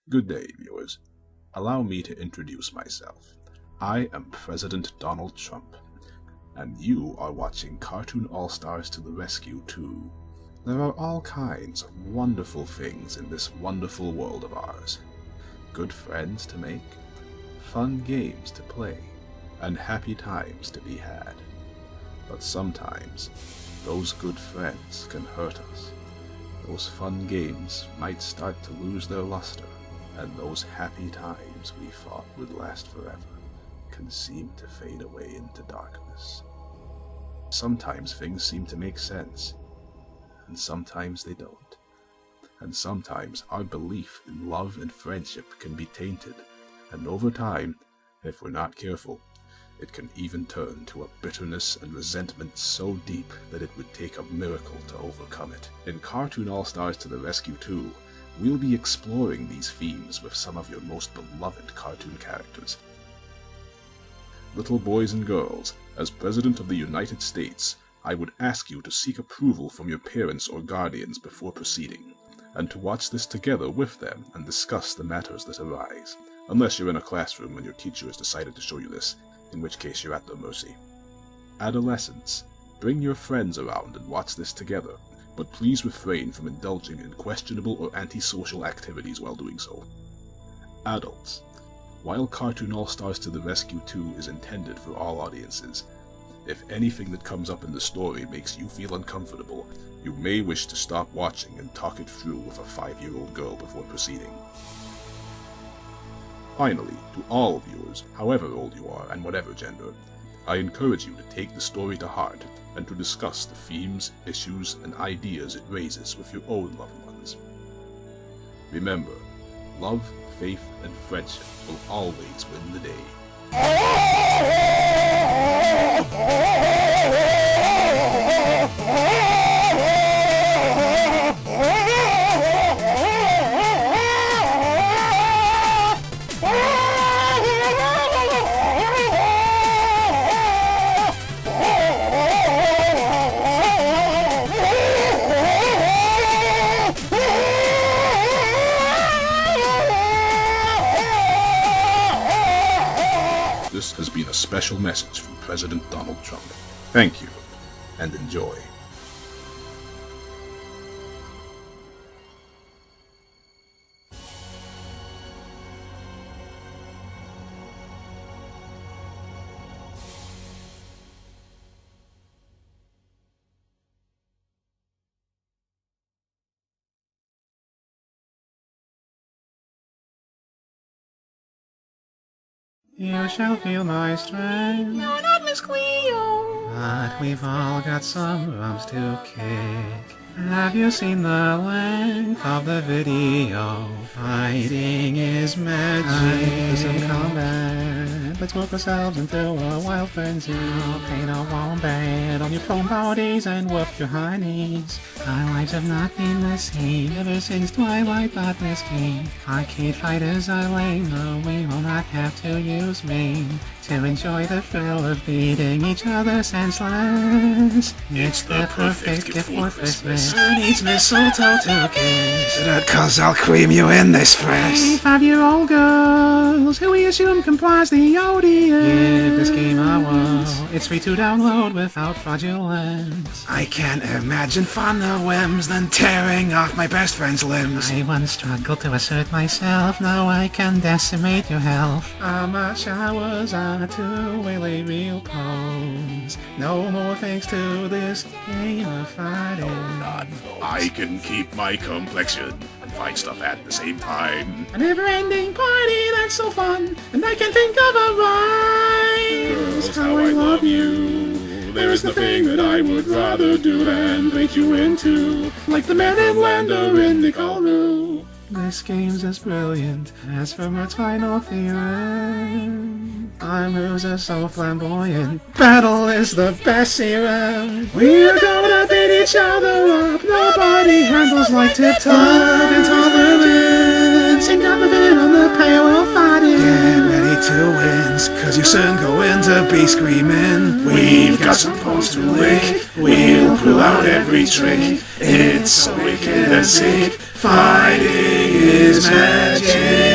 Good day, viewers. Allow me to introduce myself. I am President Donald Trump, and you are watching Cartoon All-Stars to the Rescue 2. There are all kinds of wonderful things in this wonderful world of ours. Good friends to make, fun games to play, and happy times to be had. But sometimes, those good friends can hurt us. Those fun games might start to lose their luster, and those happy times we thought would last forever can seem to fade away into darkness. Sometimes things seem to make sense, and sometimes they don't. And sometimes our belief in love and friendship can be tainted, and over time, if we're not careful, it can even turn to a bitterness and resentment so deep that it would take a miracle to overcome it. In Cartoon All-Stars to the Rescue 2, we'll be exploring these themes with some of your most beloved cartoon characters. Little boys and girls, as President of the United States, I would ask you to seek approval from your parents or guardians before proceeding, and to watch this together with them and discuss the matters that arise, unless you're in a classroom and your teacher has decided to show you this, in which case you're at their mercy. Adolescents, bring your friends around and watch this together, but please refrain from indulging in questionable or antisocial activities while doing so. Adults, while Cartoon All-Stars to the Rescue 2 is intended for all audiences, if anything that comes up in the story makes you feel uncomfortable, you may wish to stop watching and talk it through with a 5-year-old girl before proceeding. Finally, to all viewers, however old you are and whatever gender, I encourage you to take the story to heart and to discuss the themes, issues, and ideas it raises with your own loved ones. Remember, love, faith, and friendship will always win the day. This has been a special message from President Donald Trump. Thank you, and enjoy. You shall feel my strength. No, not Miss Cleo. But we've all got some rumps to kick. Have you seen the length of the video? Fighting is magic. Some combat. Let's work ourselves into a wild frenzy. I'll paint a wombat on your prone bodies and whoop your high knees. Our lives have not been the same ever since Twilight bought this game. Arcade fighters are lame, though we will not have to use main to enjoy the thrill of beating each other senseless. It's the perfect gift for Christmas. Who needs mistletoe to kiss? That 'cause I'll cream you in this fresh. 5-year-old girls who we assume comprise the audience. Give this game a whirl. It's free to download without fraudulence. I can't imagine fonder whims than tearing off my best friend's limbs. I once struggled to assert myself, now I can decimate your health. My showers are to a real pose. No more thanks to this game of fighting. I can keep my complexion and find stuff at the same time. A never-ending party that's so fun, and I can think of a rhyme. Girls, how I love you. There is nothing that I would rather do than break you into, like the man and lander in the Nicole. This game's as brilliant as from its final theorem. Our moves are so flamboyant. Battle is the best serum. We're gonna beat each other up. Nobody handles like tip-top. Love intolerance. Ain't got nothing on the payroll fighting. Get ready to win, 'cause you soon going to be screaming. We've got some posts to lick. We'll pull out every trick. It's so wicked and sick. Fighting is magic.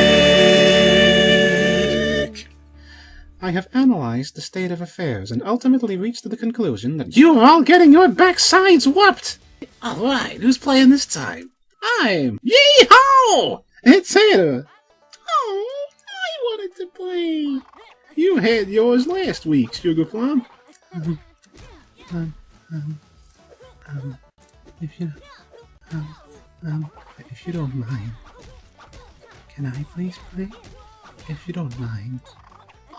I have analyzed the state of affairs and ultimately reached the conclusion that you are all getting your backsides whooped! Alright, who's playing this time? I'm Yee-Haw! It's Ada! Oh, I wanted to play! You had yours last week, Sugar Plum. If you don't mind, can I please play? If you don't mind.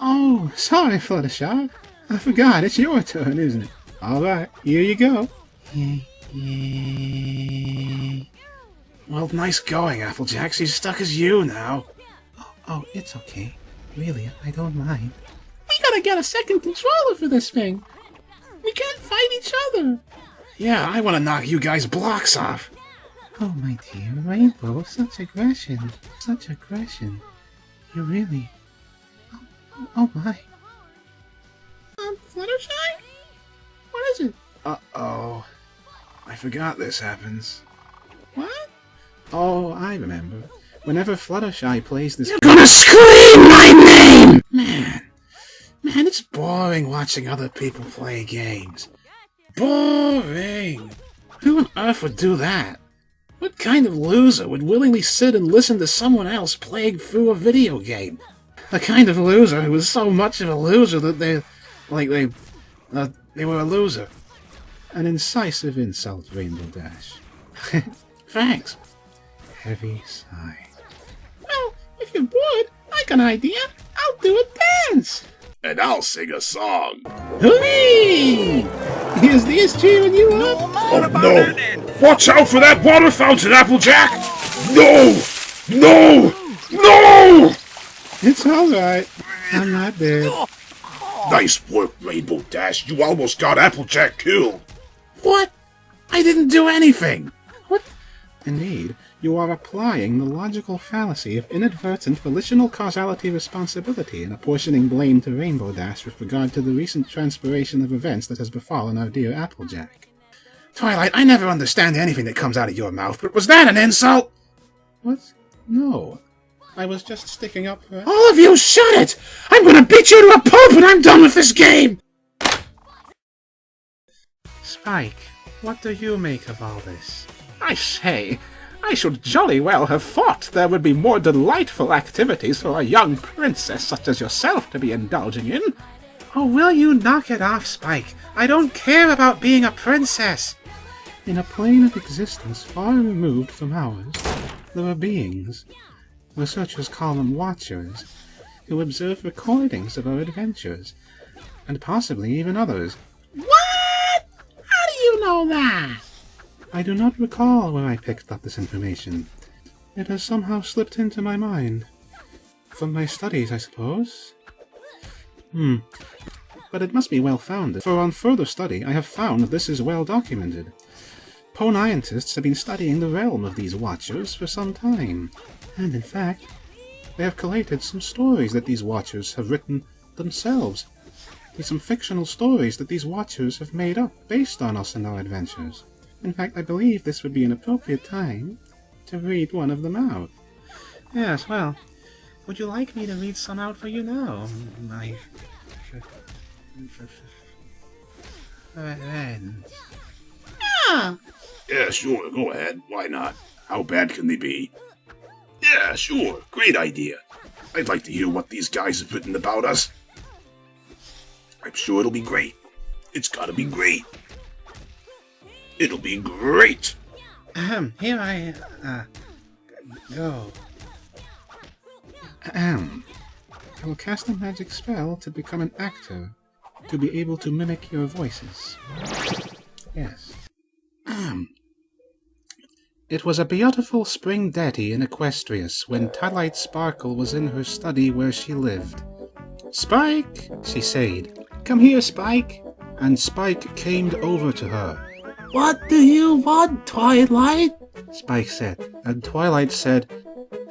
Oh, sorry, Fluttershy. I forgot, it's your turn, isn't it? Alright, here you go. Yay. Well, nice going, Applejack. She's stuck as you now. Oh, it's okay. Really, I don't mind. We gotta get a second controller for this thing. We can't fight each other. Yeah, I want to knock you guys' blocks off. Oh, my dear Rainbow, such aggression. Such aggression. You really... Oh my. Fluttershy? What is it? Uh-oh. I forgot this happens. What? Oh, I remember. Whenever Fluttershy plays this... You're gonna scream my name! Man, it's boring watching other people play games. Boring! Who on earth would do that? What kind of loser would willingly sit and listen to someone else playing through a video game? The kind of loser who was so much of a loser that they were a loser. An incisive insult, Rainbow Dash. Thanks. Heavy sigh. Well, if you're bored, I got an idea. I'll do a dance. And I'll sing a song. Hooray! Is this cheering you up? Oh no! Watch out for that water fountain, Applejack! No! No! No! It's alright. I'm not dead. Nice work, Rainbow Dash. You almost got Applejack killed. What? I didn't do anything. What? Indeed, you are applying the logical fallacy of inadvertent volitional causality responsibility and apportioning blame to Rainbow Dash with regard to the recent transpiration of events that has befallen our dear Applejack. Twilight, I never understand anything that comes out of your mouth, but was that an insult? What? No. I was just sticking up for... All of you, shut it! I'm gonna beat you to a pulp when I'm done with this game! Spike, what do you make of all this? I say, I should jolly well have thought there would be more delightful activities for a young princess such as yourself to be indulging in. Oh, will you knock it off, Spike? I don't care about being a princess! In a plane of existence far removed from ours, there are beings, researchers call them watchers, who observe recordings of our adventures, and possibly even others. What? How do you know that? I do not recall where I picked up this information. It has somehow slipped into my mind. From my studies, I suppose? But it must be well-founded, for on further study I have found this is well documented. Ponientists have been studying the realm of these watchers for some time, and in fact, they have collated some stories that these watchers have written themselves. With some fictional stories that these watchers have made up based on us and our adventures. In fact, I believe this would be an appropriate time to read one of them out. Yes, well, would you like me to read some out for you now, my friends? Yeah, sure, go ahead. Why not? How bad can they be? Yeah, sure, great idea. I'd like to hear what these guys have written about us. I'm sure it'll be great. It's gotta be great. It'll be great! Here I, go. I will cast a magic spell to become an actor, to be able to mimic your voices. Yes. It was a beautiful spring day in Equestrius when Twilight Sparkle was in her study where she lived. "Spike," she said. "Come here, Spike." And Spike came over to her. "What do you want, Twilight?" Spike said. And Twilight said,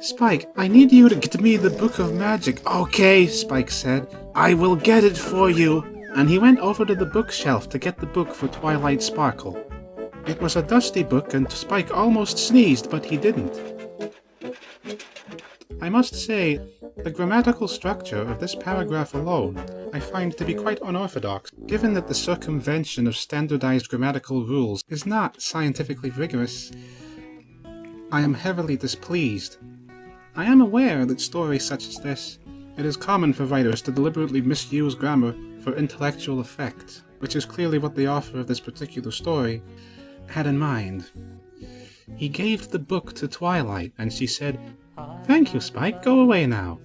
"Spike, I need you to get me the Book of Magic." "Okay," Spike said. "I will get it for you." And he went over to the bookshelf to get the book for Twilight Sparkle. It was a dusty book, and Spike almost sneezed, but he didn't. I must say, The grammatical structure of this paragraph alone I find to be quite unorthodox, given that the circumvention of standardized grammatical rules is not scientifically rigorous. I am heavily displeased. I am aware that stories such as this, it is common for writers to deliberately misuse grammar for intellectual effect, which is clearly what the author of this particular story had in mind. He gave the book to Twilight, and she said, "Thank you, Spike, go away now."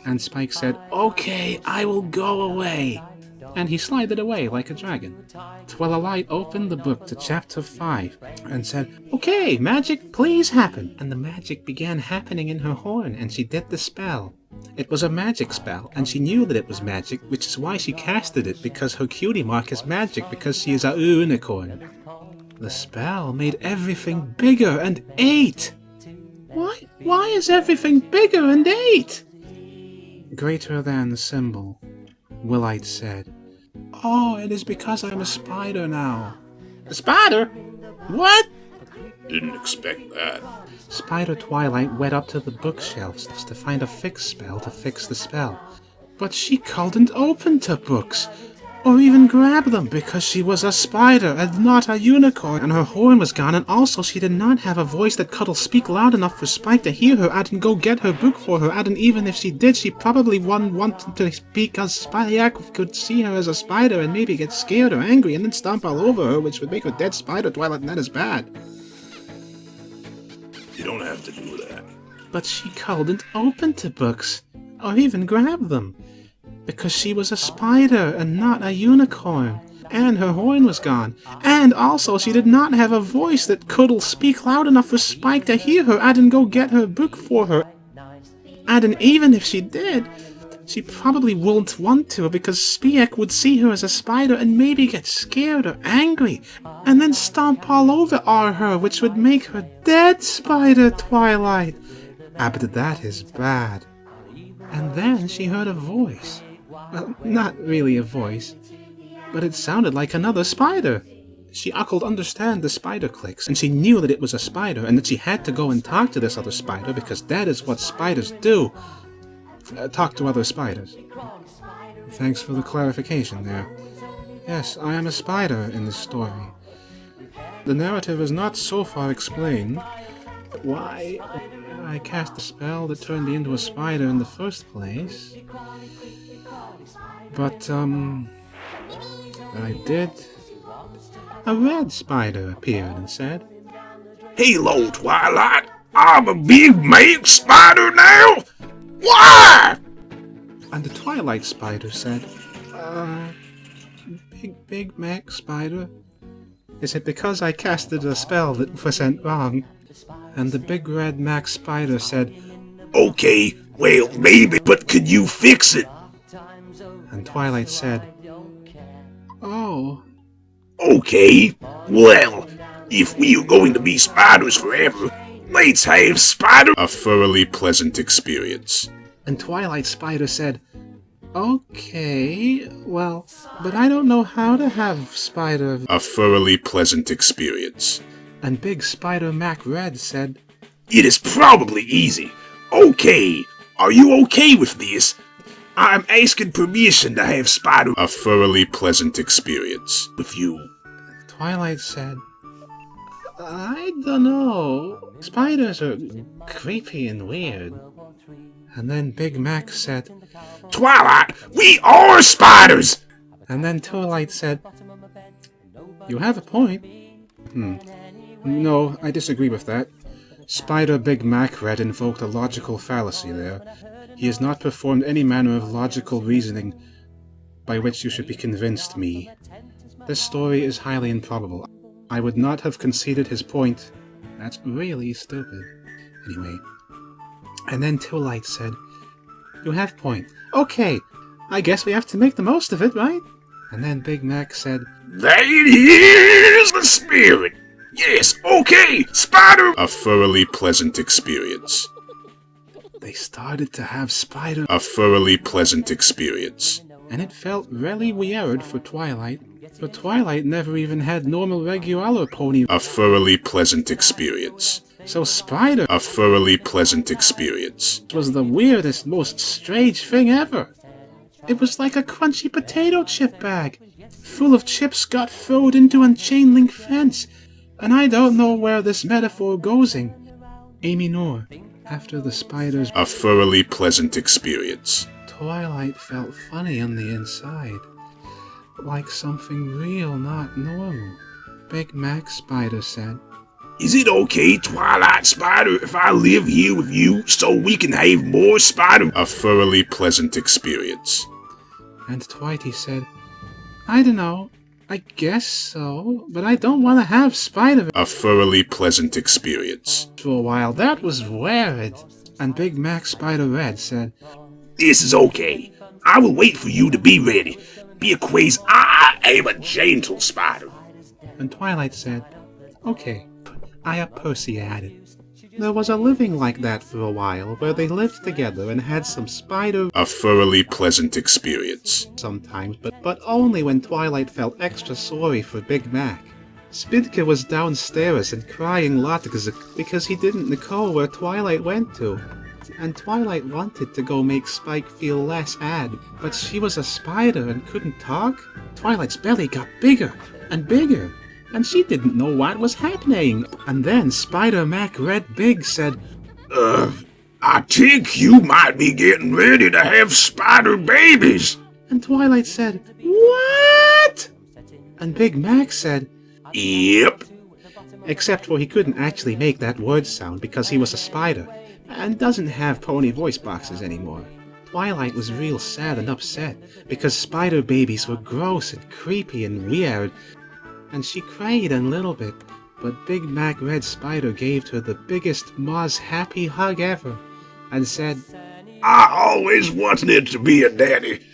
And Spike said, "Okay, I will go away." And he slided away like a dragon. Twilight opened the book to chapter 5 and said, "Okay, magic, please happen." And the magic began happening in her horn, and she did the spell. It was a magic spell, and she knew that it was magic, which is why she casted it, because her cutie mark is magic, because she is a unicorn. The spell made everything bigger and ate. Why is everything bigger and ate? Greater than the symbol, Willite said. "Oh, it is because I'm a spider now." "A spider? What?" Didn't expect that. Spider Twilight went up to the bookshelves to find a fix spell to fix the spell. But she couldn't open to books, or even grab them, because she was a spider and not a unicorn, and her horn was gone, and also she did not have a voice that could speak loud enough for Spike to hear her. I didn't go get her book for her, and even if she did, she probably wouldn't want to speak, because Spike could see her as a spider and maybe get scared or angry and then stomp all over her, which would make her dead Spider Twilight, and that is bad. You don't have to do that. But she couldn't open to books, or even grab them, because she was a spider and not a unicorn, and her horn was gone, and also she did not have a voice that could speak loud enough for Spike to hear her. I didn't go get her book for her, and even if she did, she probably wouldn't want to, because Spike would see her as a spider and maybe get scared or angry, and then stomp all over her, which would make her dead, Spider Twilight. But that is bad. And then she heard a voice. Well, not really a voice, but it sounded like another spider. She could understand the spider clicks, and she knew that it was a spider, and that she had to go and talk to this other spider, because that is what spiders do. Talk to other spiders. Thanks for the clarification there. Yes, I am a spider in this story. The narrative is not so far explained why I cast a spell that turned me into a spider in the first place. But, I did. A red spider appeared and said, "Hello, Twilight. I'm a big male spider now. Why?" And the Twilight Spider said, Big Mac Spider, is it because I casted a spell that wasn't wrong?" And the Big Red Mac Spider said, "Okay, well, maybe, but could you fix it?" And Twilight said, "Oh." "Okay, well, if we are going to be spiders forever, let's have spider—" A thoroughly pleasant experience. And Twilight Spider said, "Okay, well, but I don't know how to have spider—" A thoroughly pleasant experience. And Big Spider Mac Red said, "It is probably easy. Okay, are you okay with this? I'm asking permission to have spider—" A thoroughly pleasant experience. "with you." Twilight said, "I don't know. Spiders are creepy and weird." And then Big Mac said, "Twilight, we are spiders!" And then Twilight said, "You have a point." No, I disagree with that. Spider Big Mac Red invoked a logical fallacy there. He has not performed any manner of logical reasoning by which you should be convinced me. This story is highly improbable. I would not have conceded his point. That's really stupid. Anyway. And then Twilight said, "You have point. Okay, I guess we have to make the most of it, right?" And then Big Mac said, "That is the spirit. Yes, okay, spider—" A thoroughly pleasant experience. They started to have spider— A thoroughly pleasant experience. And it felt really weird for Twilight, but Twilight never even had normal regular pony. A thoroughly pleasant experience. So Spider A thoroughly pleasant experience. was the weirdest, most strange thing ever. It was like a crunchy potato chip bag, full of chips got thrown into a chain link fence, and I don't know where this metaphor goesing. Amy Noor, after the spiders, A thoroughly pleasant experience. Twilight felt funny on the inside, like something real, not normal. Big Mac Spider said, Is it okay, Twilight Spider, if I live here with you so we can have more spider? A thoroughly pleasant experience. and Twitey said, I don't know, I guess so, but I don't want to have Spider A thoroughly pleasant experience. for a while. That was weird. And Big Mac Spider Red said, This is okay. I will wait for you to be ready. Because I am a gentle spider. and Twilight said, okay, I Percy added. There was a living like that for a while, where they lived together and had some spider A thoroughly pleasant experience. sometimes, but only when Twilight felt extra sorry for Big Mac. Spidka was downstairs and crying lots because he didn't know where Twilight went to. And Twilight wanted to go make Spike feel less sad, but she was a spider and couldn't talk. Twilight's belly got bigger and bigger, and she didn't know what was happening. And then Spider Mac Red Big said, I think you might be getting ready to have spider babies. and Twilight said, what? And Big Mac said, Yep. except for he couldn't actually make that word sound because he was a spider and doesn't have pony voice boxes anymore. Twilight was real sad and upset because spider babies were gross and creepy and weird, and she cried a little bit, but Big Mac Red Spider gave her the biggest, most happy hug ever and said, I always wanted to be a daddy.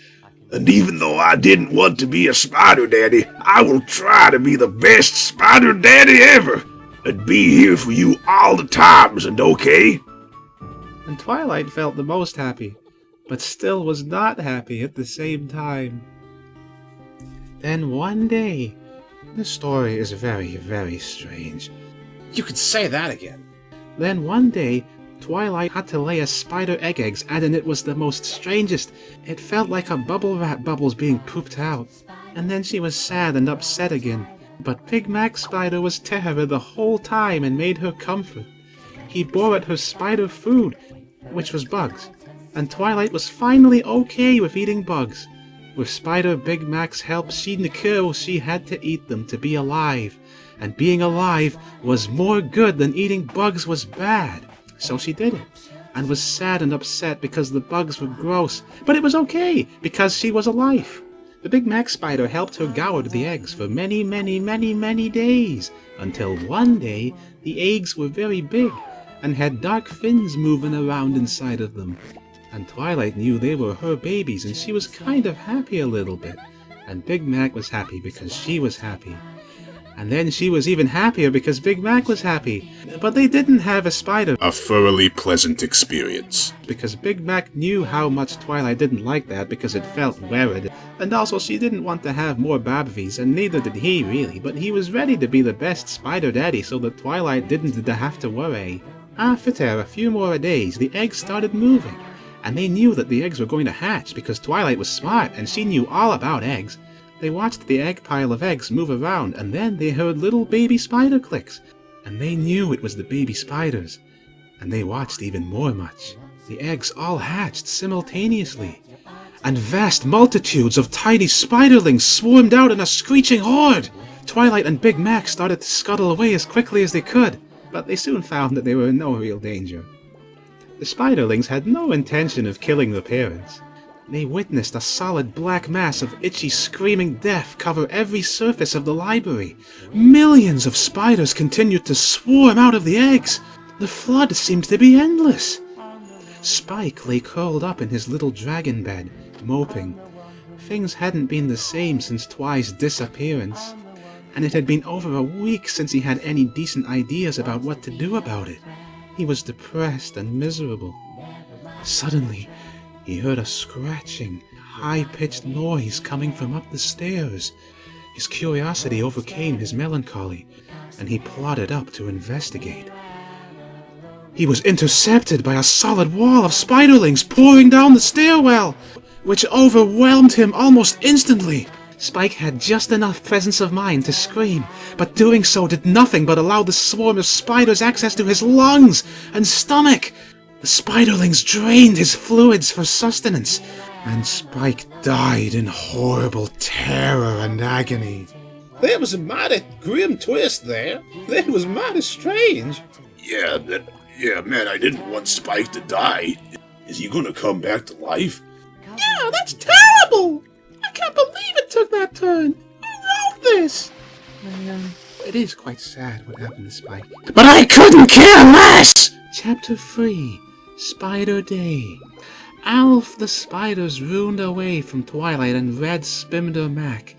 And even though I didn't want to be a spider daddy, I will try to be the best spider daddy ever. And be here for you all the times, and okay? and Twilight felt the most happy, but still was not happy at the same time. Then one day, this story is very, very strange. You could say that again. Then one day, Twilight had to lay a spider eggs, and it was the most strangest. It felt like a bubble wrap bubbles being pooped out. And then she was sad and upset again. But Big Mac Spider was terror the whole time and made her comfort. He bore her spider food, which was bugs, and Twilight was finally okay with eating bugs. With Spider Big Mac's help, she knew she had to eat them to be alive, and being alive was more good than eating bugs was bad. So she did it, and was sad and upset because the bugs were gross, but it was okay because she was alive. The Big Mac Spider helped her gourd the eggs for many, many, many, many days, until one day the eggs were very big and had dark fins moving around inside of them. And Twilight knew they were her babies, and she was kind of happy a little bit. And Big Mac was happy because she was happy. And then she was even happier because Big Mac was happy. But they didn't have a spider A thoroughly pleasant experience. because Big Mac knew how much Twilight didn't like that because it felt weird. And also she didn't want to have more babies, and neither did he really, but he was ready to be the best spider daddy so that Twilight didn't have to worry. After a few more days, the eggs started moving, and they knew that the eggs were going to hatch because Twilight was smart and she knew all about eggs. They watched the egg pile of eggs move around, and then they heard little baby spider clicks, and they knew it was the baby spiders. And they watched even more much. The eggs all hatched simultaneously, and vast multitudes of tiny spiderlings swarmed out in a screeching horde. Twilight and Big Mac started to scuttle away as quickly as they could, but they soon found that they were in no real danger. The spiderlings had no intention of killing the parents. They witnessed a solid black mass of itchy, screaming death cover every surface of the library. Millions of spiders continued to swarm out of the eggs. The flood seemed to be endless. Spike lay curled up in his little dragon bed, moping. Things hadn't been the same since Twi's disappearance, and it had been over a week since he had any decent ideas about what to do about it. He was depressed and miserable. Suddenly, he heard a scratching, high-pitched noise coming from up the stairs. His curiosity overcame his melancholy, and he plodded up to investigate. he was intercepted by a solid wall of spiderlings pouring down the stairwell, which overwhelmed him almost instantly. Spike had just enough presence of mind to scream, but doing so did nothing but allow the swarm of spiders access to his lungs and stomach. The spiderlings drained his fluids for sustenance, and Spike died in horrible terror and agony. There was a mighty grim twist there. That was mighty strange. Yeah, man, I didn't want Spike to die. Is he gonna come back to life? Yeah, that's terrible! I can't believe it took that turn! Who wrote this? It is quite sad what happened to Spike. But I couldn't care less! Chapter 3, Spider Day. Alf the spiders ruined away from Twilight and Red Spimder Mac,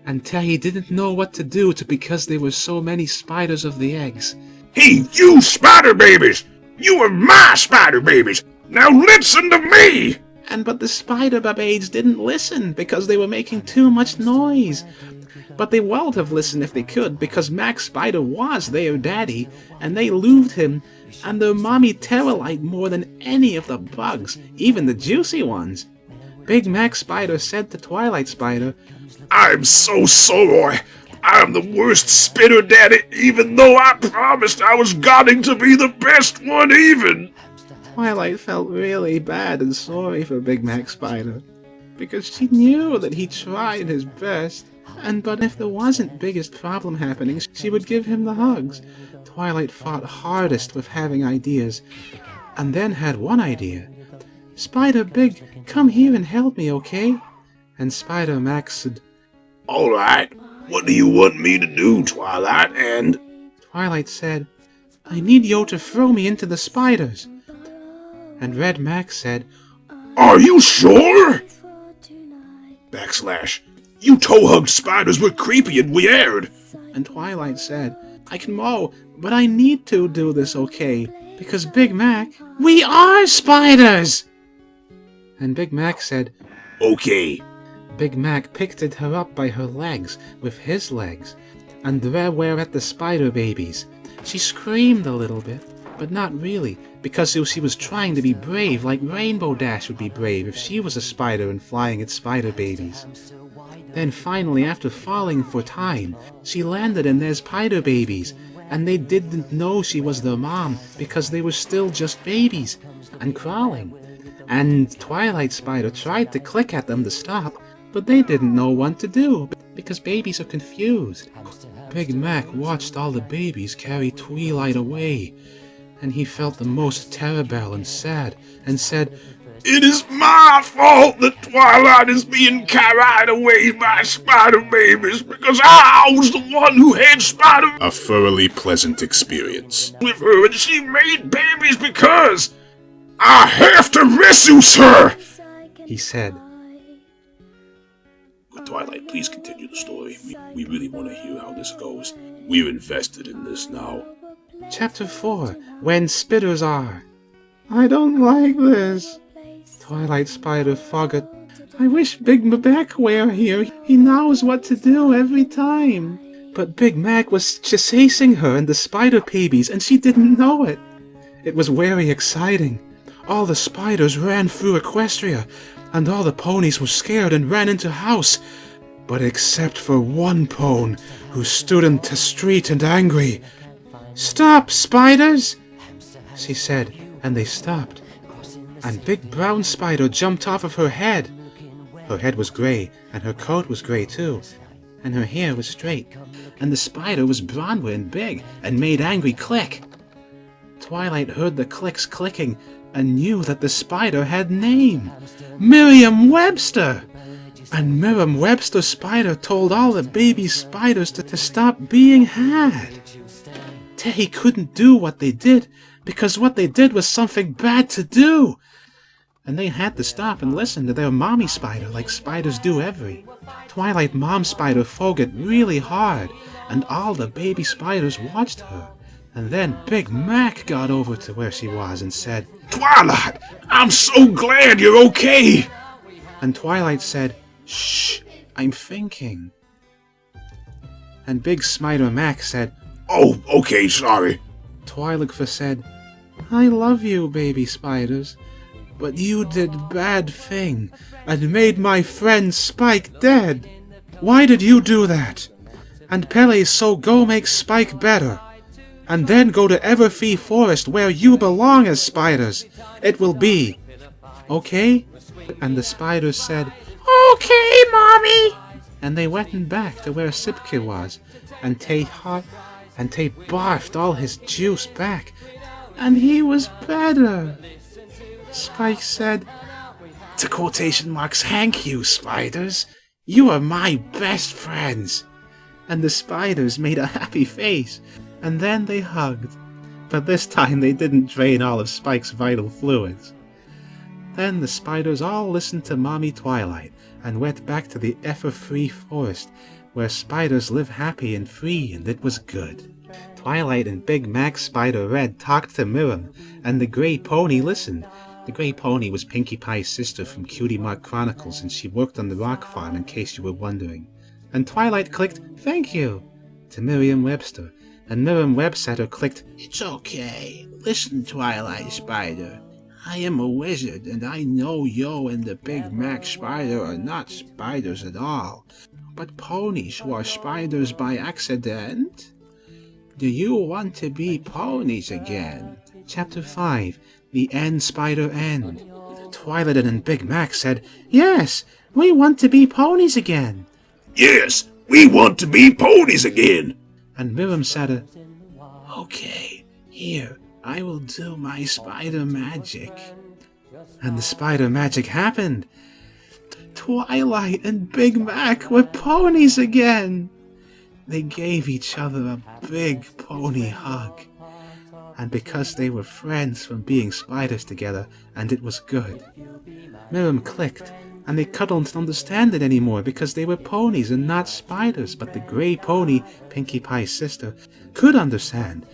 until he didn't know what to do because there were so many spiders of the eggs. Hey, you spider babies! You are my spider babies! Now listen to me! But the spider babades didn't listen because they were making too much noise. But they would have listened if they could, because Mac Spider was their daddy, and they loved him and their mommy Terrorlight more than any of the bugs, even the juicy ones. Big Mac Spider said to Twilight Spider, I'm so sorry. I'm the worst spitter daddy, even though I promised I was going to be the best one even. Twilight felt really bad and sorry for Big Mac Spider, because she knew that he tried his best, but if there wasn't biggest problem happening, she would give him the hugs. Twilight fought hardest with having ideas, and then had one idea. Spider Big, come here and help me, okay? And Spider Mac said, Alright, what do you want me to do, Twilight? And Twilight said, I need you to throw me into the spiders. And Red Mac said, Are you sure? You toe-hugged spiders were creepy and weird. And Twilight said, I can mow, but I need to do this okay, because Big Mac, we are spiders! And Big Mac said, Okay. Big Mac picked her up by her legs with his legs, and there were at the spider babies. She screamed a little bit, but not really, because she was trying to be brave like Rainbow Dash would be brave if she was a spider and flying at spider babies. Then finally, after falling for time, she landed in their spider babies, and they didn't know she was their mom because they were still just babies and crawling. And Twilight Spider tried to click at them to stop, but they didn't know what to do because babies are confused. Big Mac watched all the babies carry Twilight away, and he felt the most terrible and sad, and said, It is my fault that Twilight is being carried away by spider babies because I was the one who had spider A thoroughly pleasant experience. with her and she made babies because I have to resource her. he said. Twilight, please continue the story. We really want to hear how this goes. We're invested in this now. Chapter 4, When Spitters Are. I don't like this. Twilight Spider forgot. I wish Big Mac were here. He knows what to do every time. But Big Mac was chasing her and the spider babies, and she didn't know it. It was very exciting. All the spiders ran through Equestria, and all the ponies were scared and ran into house. But except for one pone, who stood in the street and angry. Stop, spiders! She said, and they stopped. And Big Brown Spider jumped off of her head. Her head was gray, and her coat was gray too, and her hair was straight, and the spider was brown and big, and made angry click. Twilight heard the clicks clicking, and knew that the spider had name, Merriam-Webster! And Merriam-Webster Spider told all the baby spiders to stop being had. He couldn't do what they did, because what they did was something bad to do. And they had to stop and listen to their mommy spider like spiders do every. Twilight Mom Spider fogged really hard, and all the baby spiders watched her. And then Big Mac got over to where she was and said, Twilight, I'm so glad you're okay. And Twilight said, Shh, I'm thinking. And Big Spider Mac said, Oh, okay, sorry. Twilight said, I love you, baby spiders, but you did bad thing and made my friend Spike dead. Why did you do that? And Pele, so go make Spike better. And then go to Everfree Forest where you belong as spiders. It will be. Okay? And the spiders said, Okay, Mommy! And they went back to where SKRYPT was, and TAHT barfed all his juice back, and he was better. Spike said, to quotation marks, thank you, spiders. You are my best friends. And the spiders made a happy face, and then they hugged. But this time they didn't drain all of Spike's vital fluids. Then the spiders all listened to Mommy Twilight and went back to the Everfree Forest, where spiders live happy and free, and it was good. Twilight and Big Mac Spider Red talked to Miriam, and the Grey Pony listened. The Grey Pony was Pinkie Pie's sister from Cutie Mark Chronicles, and she worked on the rock farm, in case you were wondering. And Twilight clicked, thank you, to Miriam Webster, and Miriam Webster clicked, it's okay. Listen, Twilight Spider. I am a wizard, and I know you and the Big Mac Spider are not spiders at all, but ponies who are spiders by accident. Do you want to be ponies again? Chapter 5, The End Spider End. Twilight and Big Mac said, yes, we want to be ponies again. Yes, we want to be ponies again. And Miriam said, okay, here, I will do my spider magic. And the spider magic happened. Twilight and Big Mac were ponies again. They gave each other a big pony hug. And because they were friends from being spiders together, and it was good. Miriam clicked, and they couldn't understand it anymore because they were ponies and not spiders, but the Grey Pony, Pinkie Pie's sister, could understand.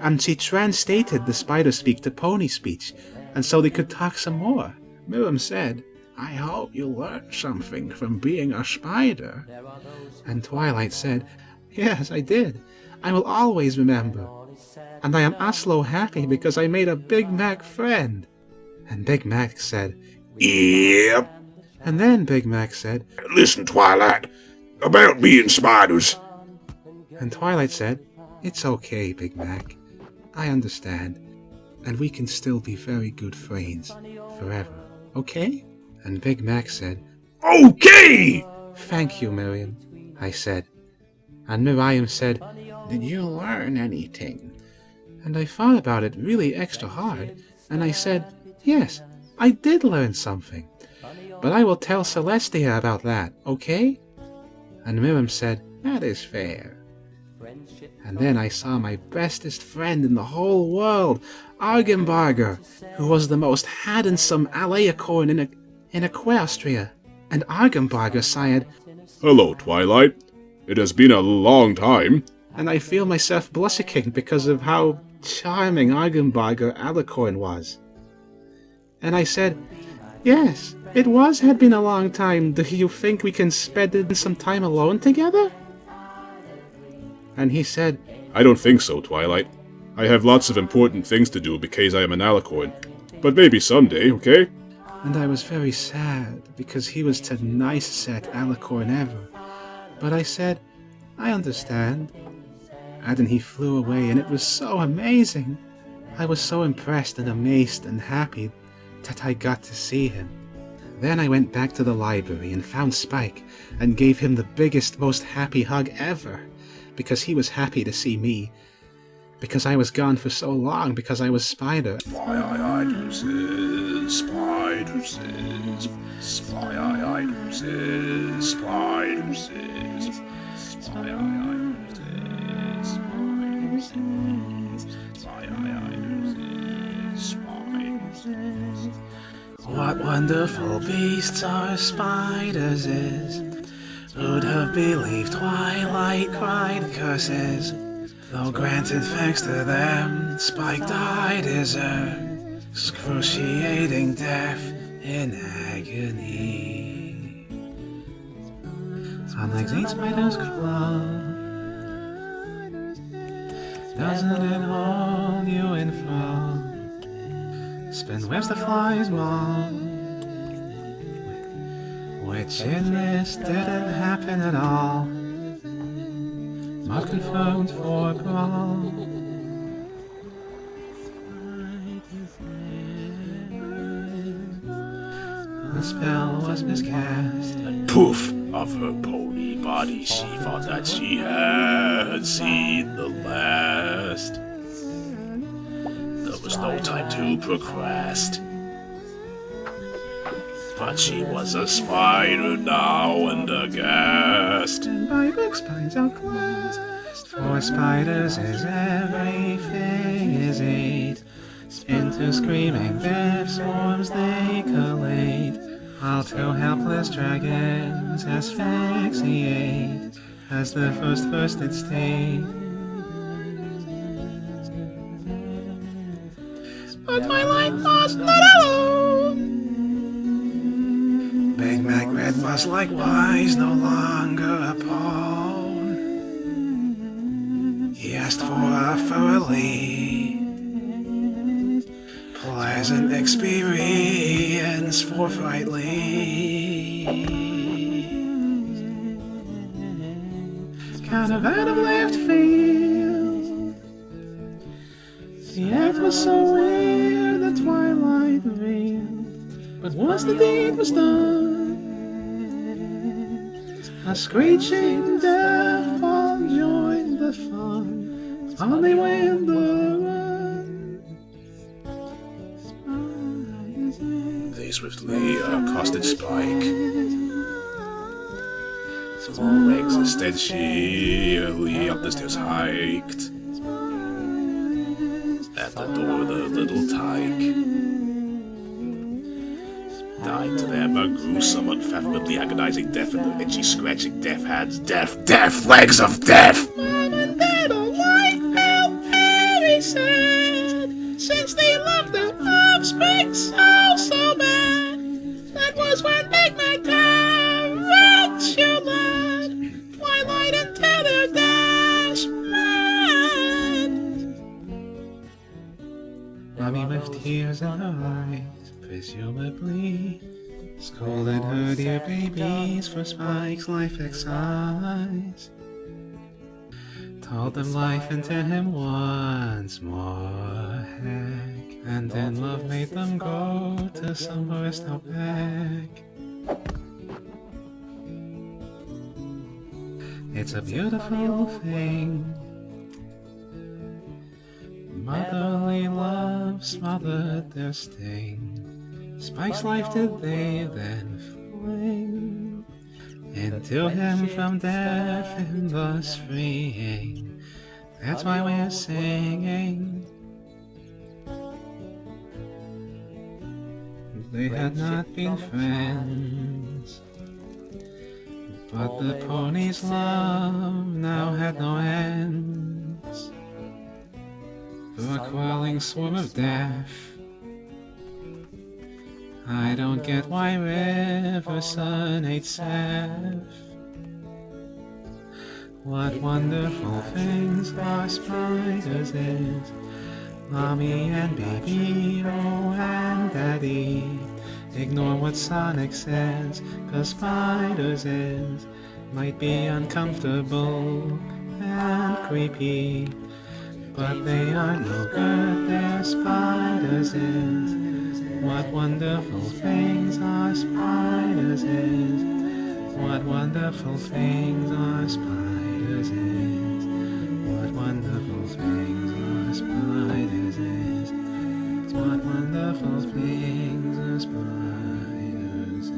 And she translated the spider speak to pony speech, and so they could talk some more. Miriam said, I hope you learned something from being a spider. And Twilight said, yes, I did. I will always remember. And I am also happy because I made a Big Mac friend. And Big Mac said, yep. And then Big Mac said, listen, Twilight, about being spiders. And Twilight said, it's okay, Big Mac. I understand, and we can still be very good friends, forever, okay? And Big Mac said, okay! Thank you, Miriam, I said. And Miriam said, did you learn anything? And I thought about it really extra hard, and I said, yes, I did learn something. But I will tell Celestia about that, okay? And Miriam said, that is fair. And then I saw my bestest friend in the whole world, Argenbarger, who was the most handsome Alayacorn in Equestria. And Argenbarger sighed, Hello, Twilight. It has been a long time. And I feel myself blushing because of how charming Argenbarger Alacorn was. And I said, yes, it had been a long time. Do you think we can spend some time alone together? And he said, I don't think so, Twilight. I have lots of important things to do because I am an alicorn. But maybe someday, okay? And I was very sad because he was the nicest alicorn ever. But I said, I understand. And then he flew away, and it was so amazing. I was so impressed and amazed and happy that I got to see him. Then I went back to the library and found Spike and gave him the biggest, most happy hug ever. Because he was happy to see me. Because I was gone for so long, because I was Spider. Spiders, spiders, spiders, spiders, spiders. What wonderful beasts are spiders is. Who'd have believed Twilight cried curses? Though granted thanks to them, Spike died his excruciating death in agony. On like 8 spiders crawl, doesn't it hold you in thrall? spin webs the flies mob, which in this didn't happen at all. Not confirmed for brawl. The spell was miscast. And poof of her pony body, she thought that she had seen the last. There was no time to procrast, but she was a spider now and aghast. And by big spines outclassed. For spiders is everything is ate. Into screaming death swarms they collate, while two helpless dragons asphyxiate as the first did state. But my light was not alone. Big Mac Red was likewise no longer a pawn. He asked for a thoroughly pleasant experience forthrightly. Kind of out of left field. The act was so weird the twilight revealed. But once the deed was done, a screeching death all joined the fun. On they went the run. They swiftly accosted Spike. Small legs instead sheerly up the stairs hiked. At the door the little tyke died to them a gruesome, unfathomably agonizing death in the itchy, scratching death hands. Death, legs of death! Mom and Dad alike felt very sad, since they loved their offspring so bad. That was when Big Mac tarantula twilight until their dash mad. Mommy with tears in her eyes, presumably scolded her dear babies for Spike's life exercise. Told them life into him once more, heck, and then love made them go to somewhere out back. It's a beautiful thing. Motherly love smothered their sting. Spike's life did they then fling into him from death and thus freeing. That's why we're singing. They had not been friends, but the pony's love now had no ends. For a quelling swarm of death, I don't get why Riverson ate Seth. What wonderful things are spiders is. Mommy and baby, oh and daddy, ignore what Sonic says, 'cause spiders is might be uncomfortable and creepy, but they are no good, they're spiders is. What wonderful things are spiders is. What wonderful things are spiders is. What wonderful things are spiders is. What wonderful things are spiders is.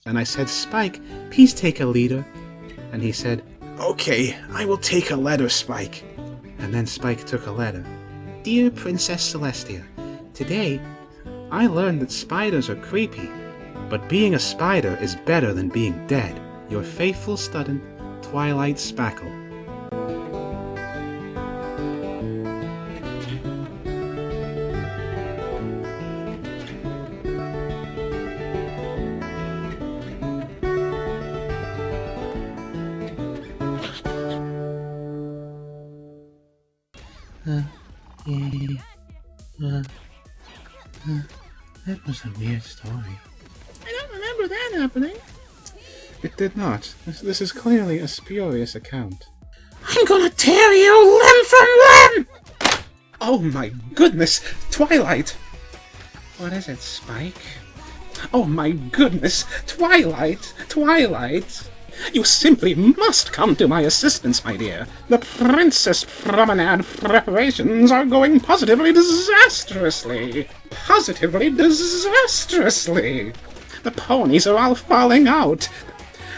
And I said, Spike, please take a leader. And he said, okay, I will take a letter, Spike. And then Spike took a letter. Dear Princess Celestia, today I learned that spiders are creepy, but being a spider is better than being dead. Your faithful student, Twilight Spackle. Yeah. That was a weird story. I don't remember that happening. It did not. This is clearly a spurious account. I'm gonna tear you limb from limb! Oh my goodness! Twilight! What is it, Spike? Oh my goodness! Twilight! Twilight! You simply must come to my assistance, my dear. The Princess Promenade preparations are going positively disastrously. Positively disastrously. The ponies are all falling out.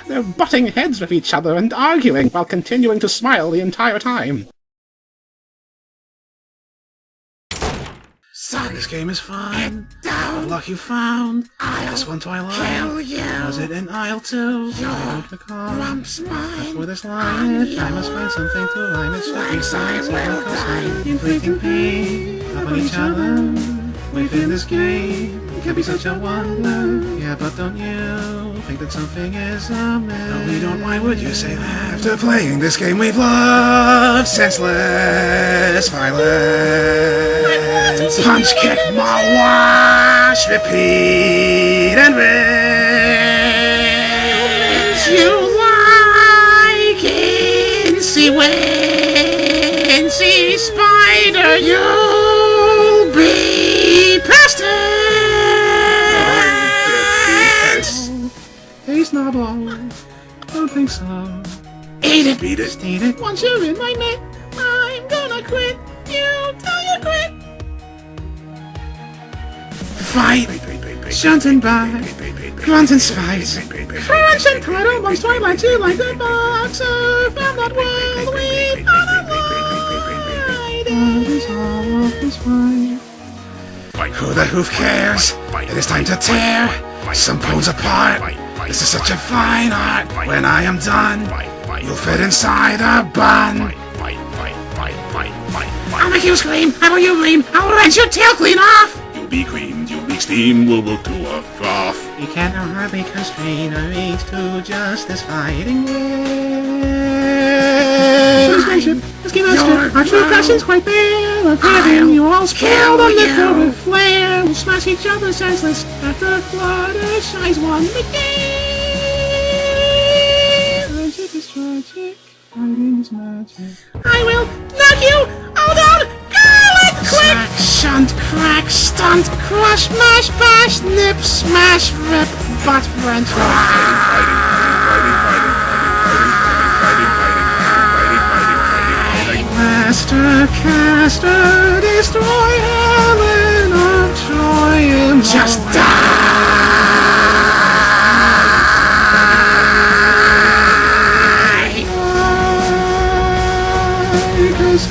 They're butting heads with each other and arguing while continuing to smile the entire time. So this game is fun. Good luck you found. This one, Twilight. Kill you. Was it in aisle 2? I don't recall. As for this line, I must find something to rhyme it. Should be signs inflicting pain upon each other. Within this game can be such a wonder. Yeah, but don't you think that something is amiss? No, we don't. Why would you say that? After playing this game, we've loved senseless violence. Punch, kick, maul, wash, repeat, and rinse. You like Incy Wincy Spider, you'll be pestilence. Taste not long, don't think so. Eat it, beat it, eat it. Once you're in my net, I'm gonna quit. You tell you quit. Fight, shunt and bite, grunt and spite, crunch and title, once Twilight, you like the boxer from that world we found alive. That is all of this fight. Who the hoof cares? It is time to tear some bones apart. This is such a fine art. When I am done, you'll fit inside a bun. I'll make you scream, I will you lean, I will wrench your tail clean off. You'll be creamed, you'll be steamed, we'll look to a froth. We can hardly constrain our age to just this fighting way. Friendship, let's get our true passion's quite bare. Of having you all spoiled on the floor with flair. We'll smash each other senseless after Fluttershy's won the game. Friendship is tragic, fighting is magic. I will knock you all down, garlic quick! Sack, shunt, crack, stunt, crush, mash, bash, nip, smash, rip, butt, wrench. Master, caster, destroy Helen of Troy and just die! Because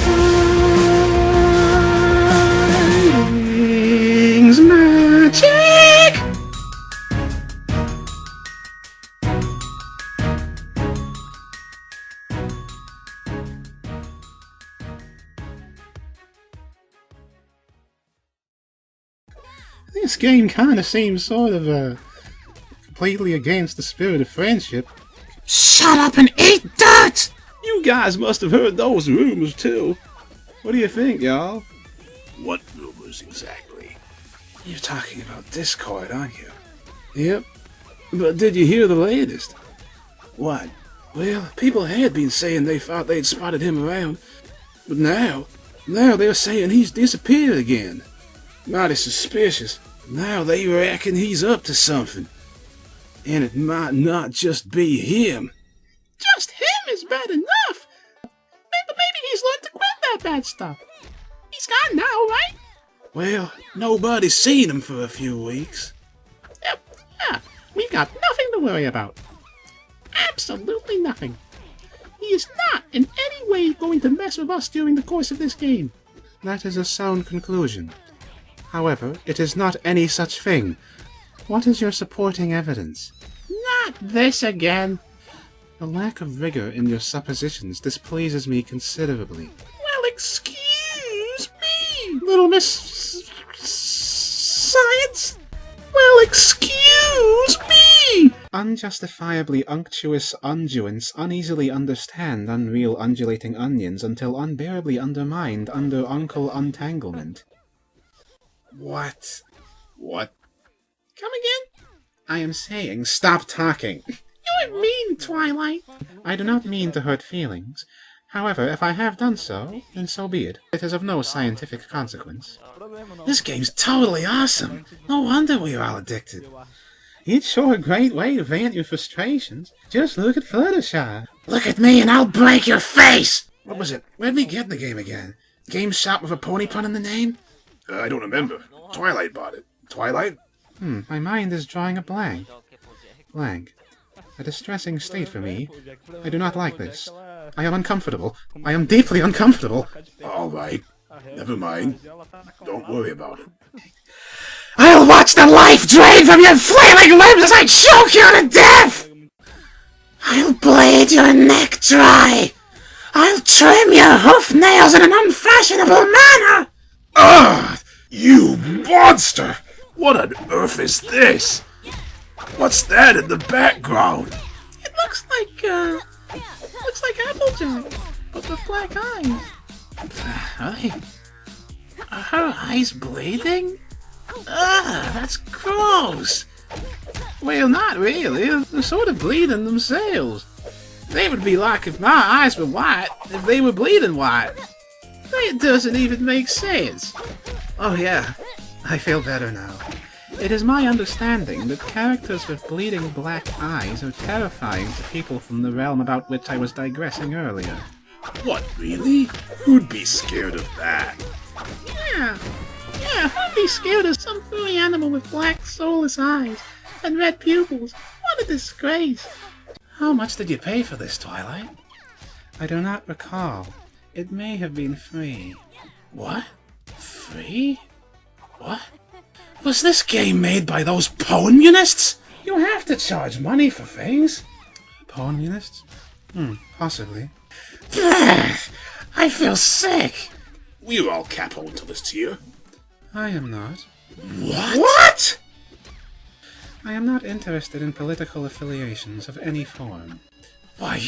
fighting's magic! This game kinda seems sort of, completely against the spirit of friendship. Shut up and eat dirt! You guys must have heard those rumors too. What do you think, y'all? What rumors exactly? You're talking about Discord, aren't you? Yep. But did you hear the latest? What? Well, people had been saying they thought they'd spotted him around. But now they're saying he's disappeared again. Mighty suspicious. Now they reckon he's up to something. And it might not just be him. Just him is bad enough. Maybe he's learned to quit that bad stuff. He's gone now, right? Well, nobody's seen him for a few weeks. Yep, yeah, we've got nothing to worry about. Absolutely nothing. He is not in any way going to mess with us during the course of this game. That is a sound conclusion. However, it is not any such thing. What is your supporting evidence? Not this again. The lack of rigor in your suppositions displeases me considerably. Well, excuse me, little Miss Science. Well, excuse me. Unjustifiably unctuous unduance uneasily understand unreal undulating onions until unbearably undermined under uncle untanglement. What? What? Come again? I am saying stop talking. You are mean, Twilight. I do not mean to hurt feelings. However, if I have done so, then so be it. It is of no scientific consequence. This game's totally awesome. No wonder we are all addicted. It's sure a great way to vent your frustrations. Just look at Fluttershy. Look at me and I'll break your face! What was it? Where'd we get the game again? Game shop with a pony pun in the name? I don't remember. Twilight bought it. Twilight? My mind is drawing a blank. Blank. A distressing state for me. I do not like this. I am uncomfortable. I am deeply uncomfortable. All right. Never mind. Don't worry about it. I'll watch the life drain from your flailing limbs as I choke you to death! I'll blade your neck dry! I'll trim your hoof nails in an unfashionable manner! Ugh! You monster! What on earth is this? What's that in the background? It looks like Applejack, but with black eyes. Are her eyes bleeding? Ugh, that's gross! Well, not really. They're sort of bleeding themselves. They would be like if my eyes were white, if they were bleeding white. That doesn't even make sense. Oh yeah, I feel better now. It is my understanding that characters with bleeding black eyes are terrifying to people from the realm about which I was digressing earlier. What, really? Who'd be scared of that? Yeah, I'd be scared of some furry animal with black, soulless eyes and red pupils. What a disgrace! How much did you pay for this, Twilight? I do not recall. It may have been free. What? Free? What? Was this game made by those communists? You have to charge money for things. Communists? Possibly. I feel sick. We're all capitalists here. I am not. What? I am not interested in political affiliations of any form. Why,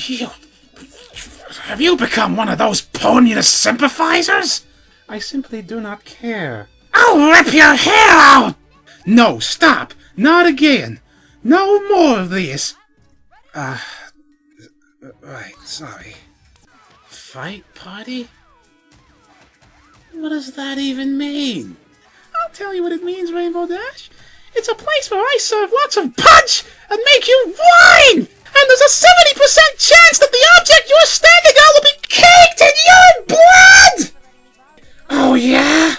have you become one of those communist sympathizers? I simply do not care. I'll rip your hair out! No, stop! Not again! No more of this! Right, sorry. Fight party? What does that even mean? I'll tell you what it means, Rainbow Dash. It's a place where I serve lots of punch and make you whine! And there's a 70% chance that the object you're standing on will be caked in your blood! Oh, yeah?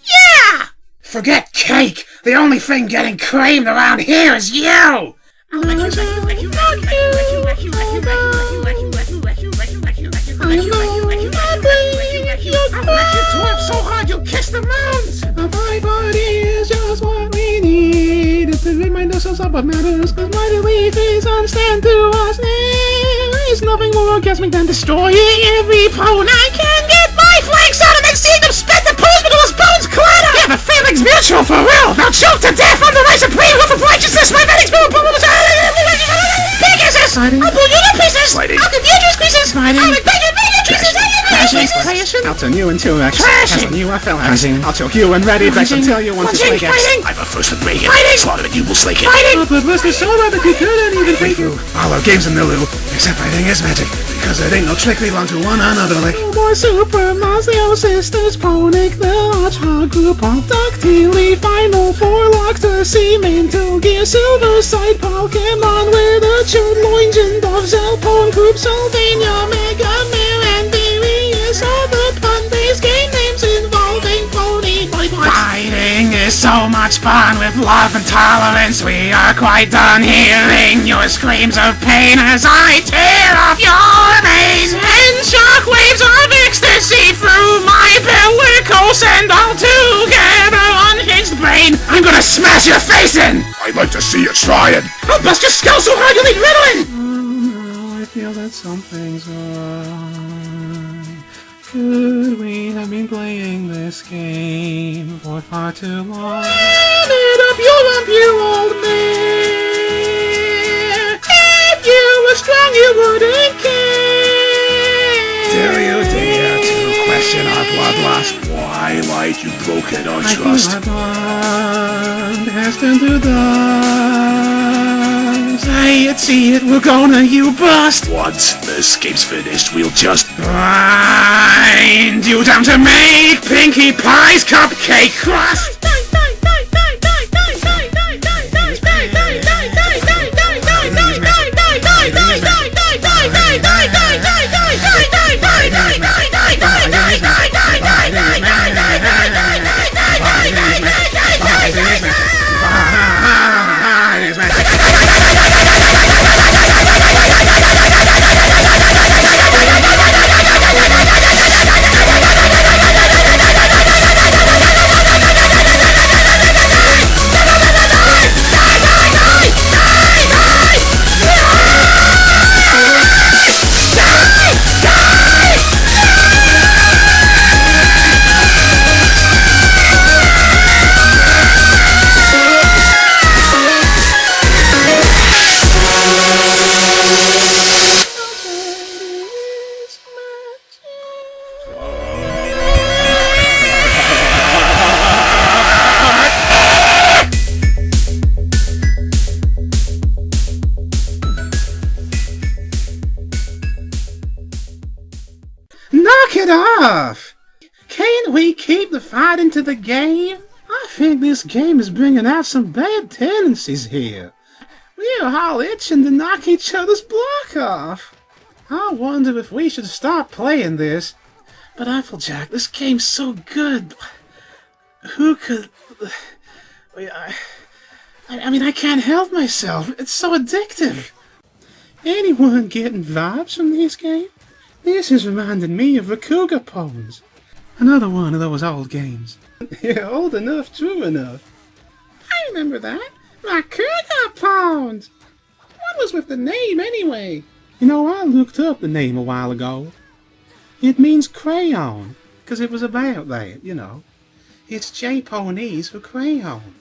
Yeah! Forget cake! The only thing getting creamed around here is you! So hard you kiss the mounds! A fight party is just what we need to remind ourselves of what matters, cause my belief is on stand to us. There is nothing more orgasmic than destroying every pawn I can get my flanks out and then seeing them split the pose with those bones clatter! Yeah, the feeling's mutual for real! Now choke to death on the right supreme roof of righteousness! My medics will Pegasus! I'll pull you to pieces! I'll give you to pieces! I'll make bigger pieces! I'll turn you into a Crashing! You are I'll choke you and ready back until you want to slay X. I'm a first with Reagan. Slaughter and you will slay it. Oh, but Blister so bad that you couldn't even Wait through all our games in Milu, except fighting is magic, because it ain't no trick we belong to one another like. No more Super Mario Sisters, Ponic, the Hodgehog group of Ductile, Final Four, Locked, Seaman, Gear, Silver Side, Pokemon with a churd, Loins, and Doves, Alpone Group, Sylvania, Mega Man, and various other pun-based game names involving pony boy. Fighting is so much fun with love and tolerance. We are quite done hearing your screams of pain as I tear off your veins. And shockwaves of ecstasy through my bellicose and altogether unhinged brain. I'm gonna smash your face in! I'd like to see you try it. I'll bust your skull so hard you'll need Ritalin! Oh, I feel that something's wrong. Could we have been playing this game for far too long? Turn it up, you old man! If you were strong, you wouldn't care! Dare you dare to question our bloodlust? Why, light, you broken our trust? I has turned to dust. Say it, we're gonna you bust. Once the escape's finished, we'll just Grind you down to make Pinkie Pie's cupcake crust. Knock it off! Can't we keep the fight into the game? I think this game is bringing out some bad tendencies here. We're all itching to knock each other's block off. I wonder if we should stop playing this. But Applejack, this game's so good. Who could... I mean, I can't help myself. It's so addictive. Anyone getting vibes from this game? This is reminding me of Rakuga Pawns. Another one of those old games. Yeah, old enough, true enough. I remember that. Rakuga Pawns! What was with the name, anyway? You know, I looked up the name a while ago. It means crayon, 'cause it was about that, you know. It's Japanese for crayon.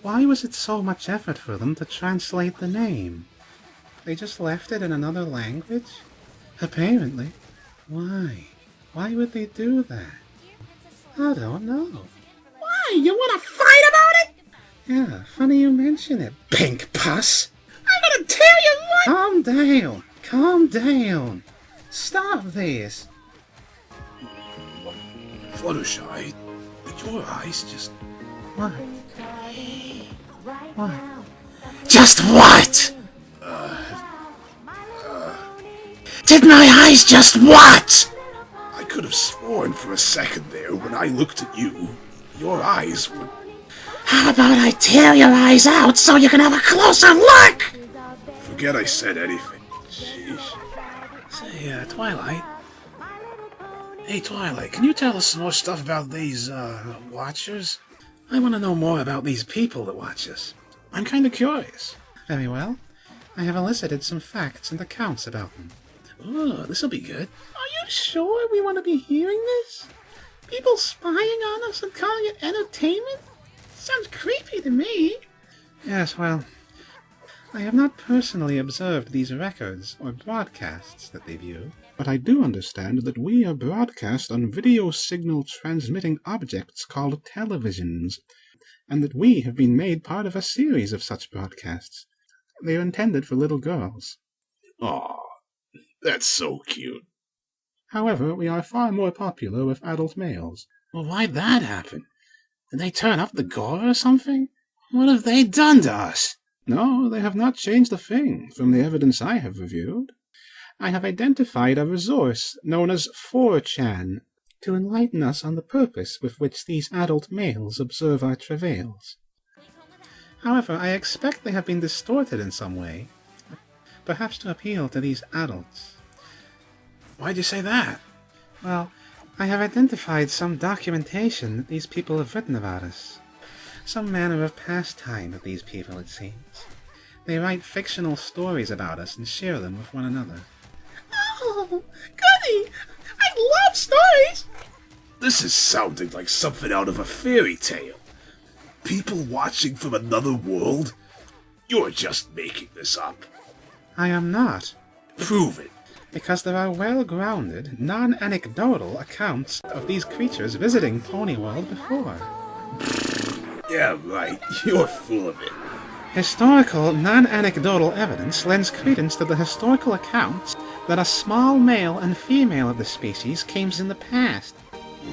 Why was it so much effort for them to translate the name? They just left it in another language? Apparently. Why? Why would they do that? I don't know. Why? You wanna fight about it? Yeah, funny you mention it, pink puss. I'm gonna tell you what— Calm down. Calm down. Stop this. Fluttershy, did your eyes just... What? What? Just what? Did my eyes just what? I could have sworn for a second there when I looked at you, your eyes were... How about I tear your eyes out so you can have a closer look? Forget I said anything. Sheesh. Say, Twilight. Hey, Twilight, can you tell us some more stuff about these, watchers? I want to know more about these people that watch us. I'm kind of curious. Very well. I have elicited some facts and accounts about them. Oh, this'll be good. Are you sure we want to be hearing this? People spying on us and calling it entertainment? Sounds creepy to me. Yes, well, I have not personally observed these records or broadcasts that they view, but I do understand that we are broadcast on video signal transmitting objects called televisions, and that we have been made part of a series of such broadcasts. They are intended for little girls. Aw, that's so cute. However, we are far more popular with adult males. Well, why'd that happen? Did they turn up the gore or something? What have they done to us? No, they have not changed a thing, from the evidence I have reviewed. I have identified a resource known as 4chan to enlighten us on the purpose with which these adult males observe our travails. However, I expect they have been distorted in some way, perhaps to appeal to these adults. Why'd you say that? Well, I have identified some documentation that these people have written about us. Some manner of pastime of these people, it seems. They write fictional stories about us and share them with one another. Oh, goody! I love stories! This is sounding like something out of a fairy tale. People watching from another world? You're just making this up. I am not. Prove it. Because there are well-grounded, non-anecdotal accounts of these creatures visiting Pony World before. Yeah, right. You're full of it. Historical, non-anecdotal evidence lends credence to the historical accounts that a small male and female of the species came in the past.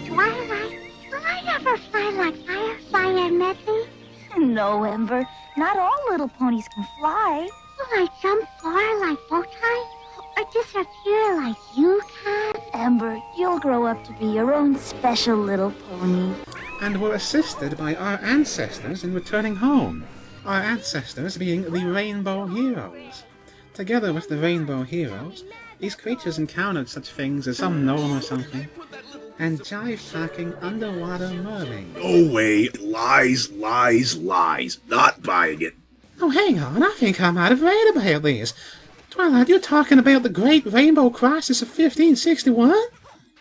Twilight, will I ever fly like Firefly and MABYE? No, Ember. Not all little ponies can fly. Will I jump far like Bowtie? Or disappear like you can? Ember, you'll grow up to be your own special little pony. And were assisted by our ancestors in returning home. Our ancestors being the Rainbow Heroes. Together with the Rainbow Heroes, these creatures encountered such things as some gnome or something, and jive-talking underwater mermaids. No way. Lies, lies, lies. Not buying it. Oh, hang on, I think I might have read about these. Twilight, you're talking about the Great Rainbow Crisis of 1561?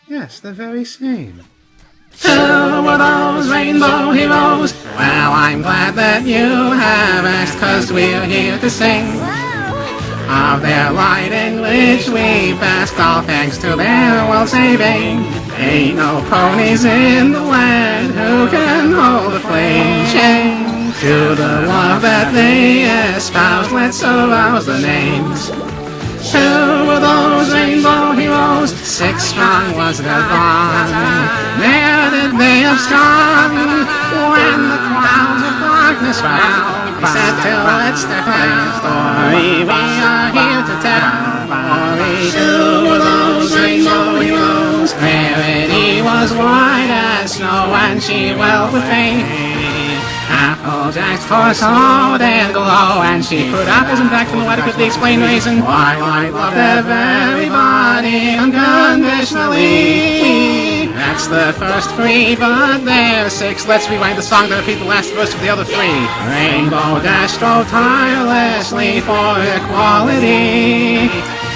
Yes, the very same. Who were those rainbow heroes? Well, I'm glad that you have asked, 'cause we're here to sing of their light in which we basked, all thanks to their world-saving. Ain't no ponies in the land who can hold the flame chain to the love that they espouse. Let's arouse the names. Who were those rainbow heroes? 6 strong was their bond. Where did they abscond when the clouds of darkness fell? Said till it's their final story, we are here to tell. Who were those rainbow heroes? Rarity was white as snow, and she well with faith. Applejack's for sold and glow, and she put apples in back from the adequately explained reason why I loved everybody unconditionally. That's the first 3, but there's 6. Let's rewind the song to repeat the last verse of the other 3. Rainbow Dash strove tirelessly for equality.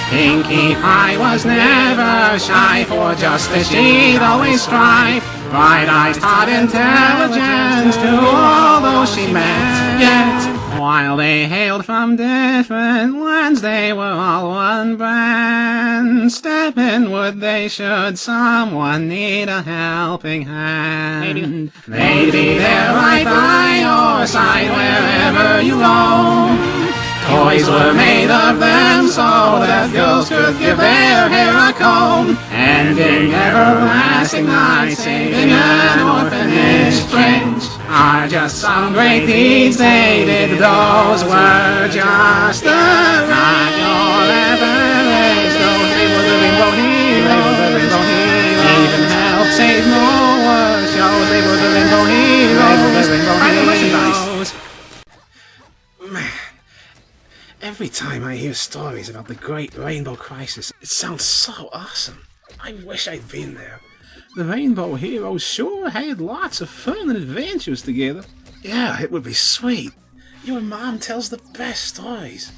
Pinkie Pie was never shy, for justice she'd always strive. Bright eyes taught intelligence to all those she met. Yet, while they hailed from different lands, they were all one brand. Step inward they should, someone need a helping hand. They'd be there right by your side wherever you roam. Toys were made of them so that girls could give their hair a comb. Ending everlasting night, saving an orphanage fringe, are just some great deeds they did. Those were just the not your average. Those they were living heroes. Even help save more wars. Shows they were living heroes. Man. Every time I hear stories about the Great Rainbow Crisis, it sounds so awesome. I wish I'd been there. The Rainbow Heroes sure had lots of fun and adventures together. Yeah, it would be sweet. Your mom tells the best stories.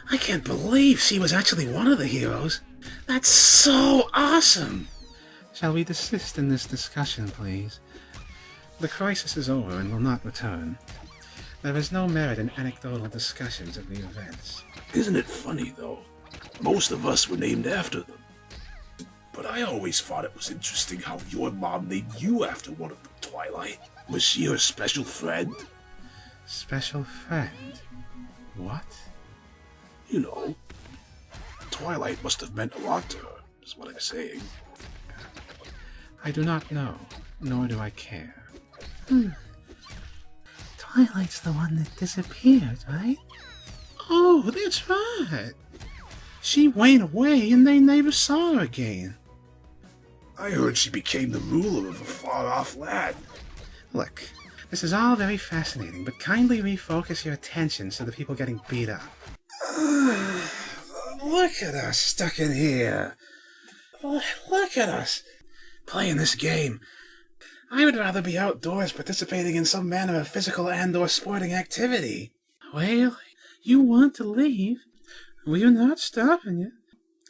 I can't believe she was actually one of the heroes. That's so awesome! Shall we desist in this discussion, please? The crisis is over and will not return. There is no merit in anecdotal discussions of the events. Isn't it funny, though? Most of us were named after them. But I always thought it was interesting how your mom named you after one of them, Twilight. Was she her special friend? Special friend? What? You know, Twilight must have meant a lot to her, is what I'm saying. I do not know, nor do I care. Twilight's the one that disappeared, right? Oh, that's right. She went away and they never saw her again. I heard she became the ruler of a far-off land. Look, this is all very fascinating, but kindly refocus your attention to the people getting beat up. Look at us stuck in here. Look at us playing this game. I would rather be outdoors participating in some manner of physical and/or sporting activity. Well, you want to leave? We're not stopping you.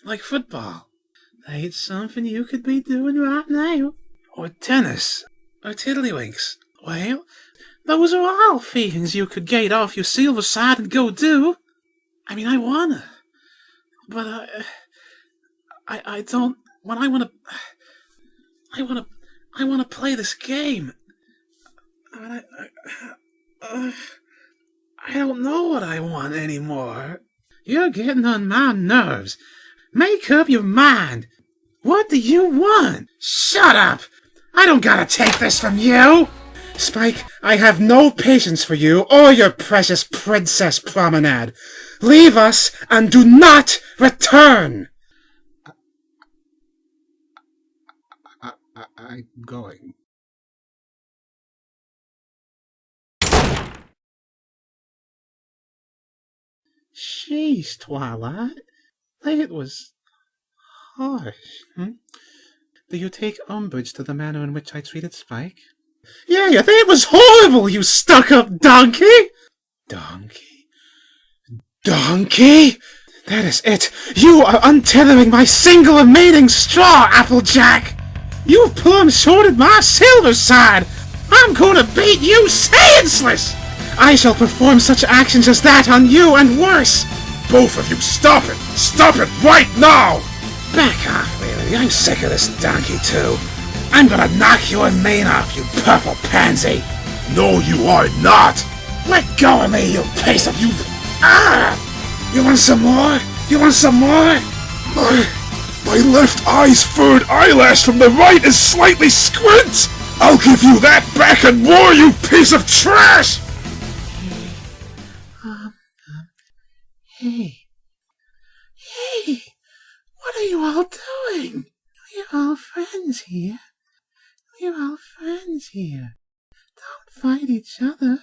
Like football. That's something you could be doing right now. Or tennis. Or tiddlywinks. Well, those are all things you could get off your silver side and go do. I mean, I wanna. But I don't... When I wanna play this game. I I don't know what I want anymore. You're getting on my nerves. Make up your mind. What do you want? Shut up! I don't gotta take this from you! Spike, I have no patience for you or your precious princess promenade. Leave us and do not return! I'm going. Jeez, Twilight. It was harsh. Do you take umbrage to the manner in which I treated Spike? Yeah, you think it was horrible, you stuck-up donkey! Donkey? Donkey? That is it! You are untethering my single remaining straw, Applejack! You've plumb-shorted my silver side! I'm gonna beat you senseless! I shall perform such actions as that on you and worse! Both of you, stop it! Stop it right now! Back off, really. I'm sick of this donkey, too. I'm gonna knock your mane off, you purple pansy! No, you are not! Let go of me, you piece of you... Ah! You want some more? You want some more? My left eye's third eyelash from the right is slightly squint! I'll give you that back and more, you piece of trash! Hey, what are you all doing? We're all friends here. Don't fight each other.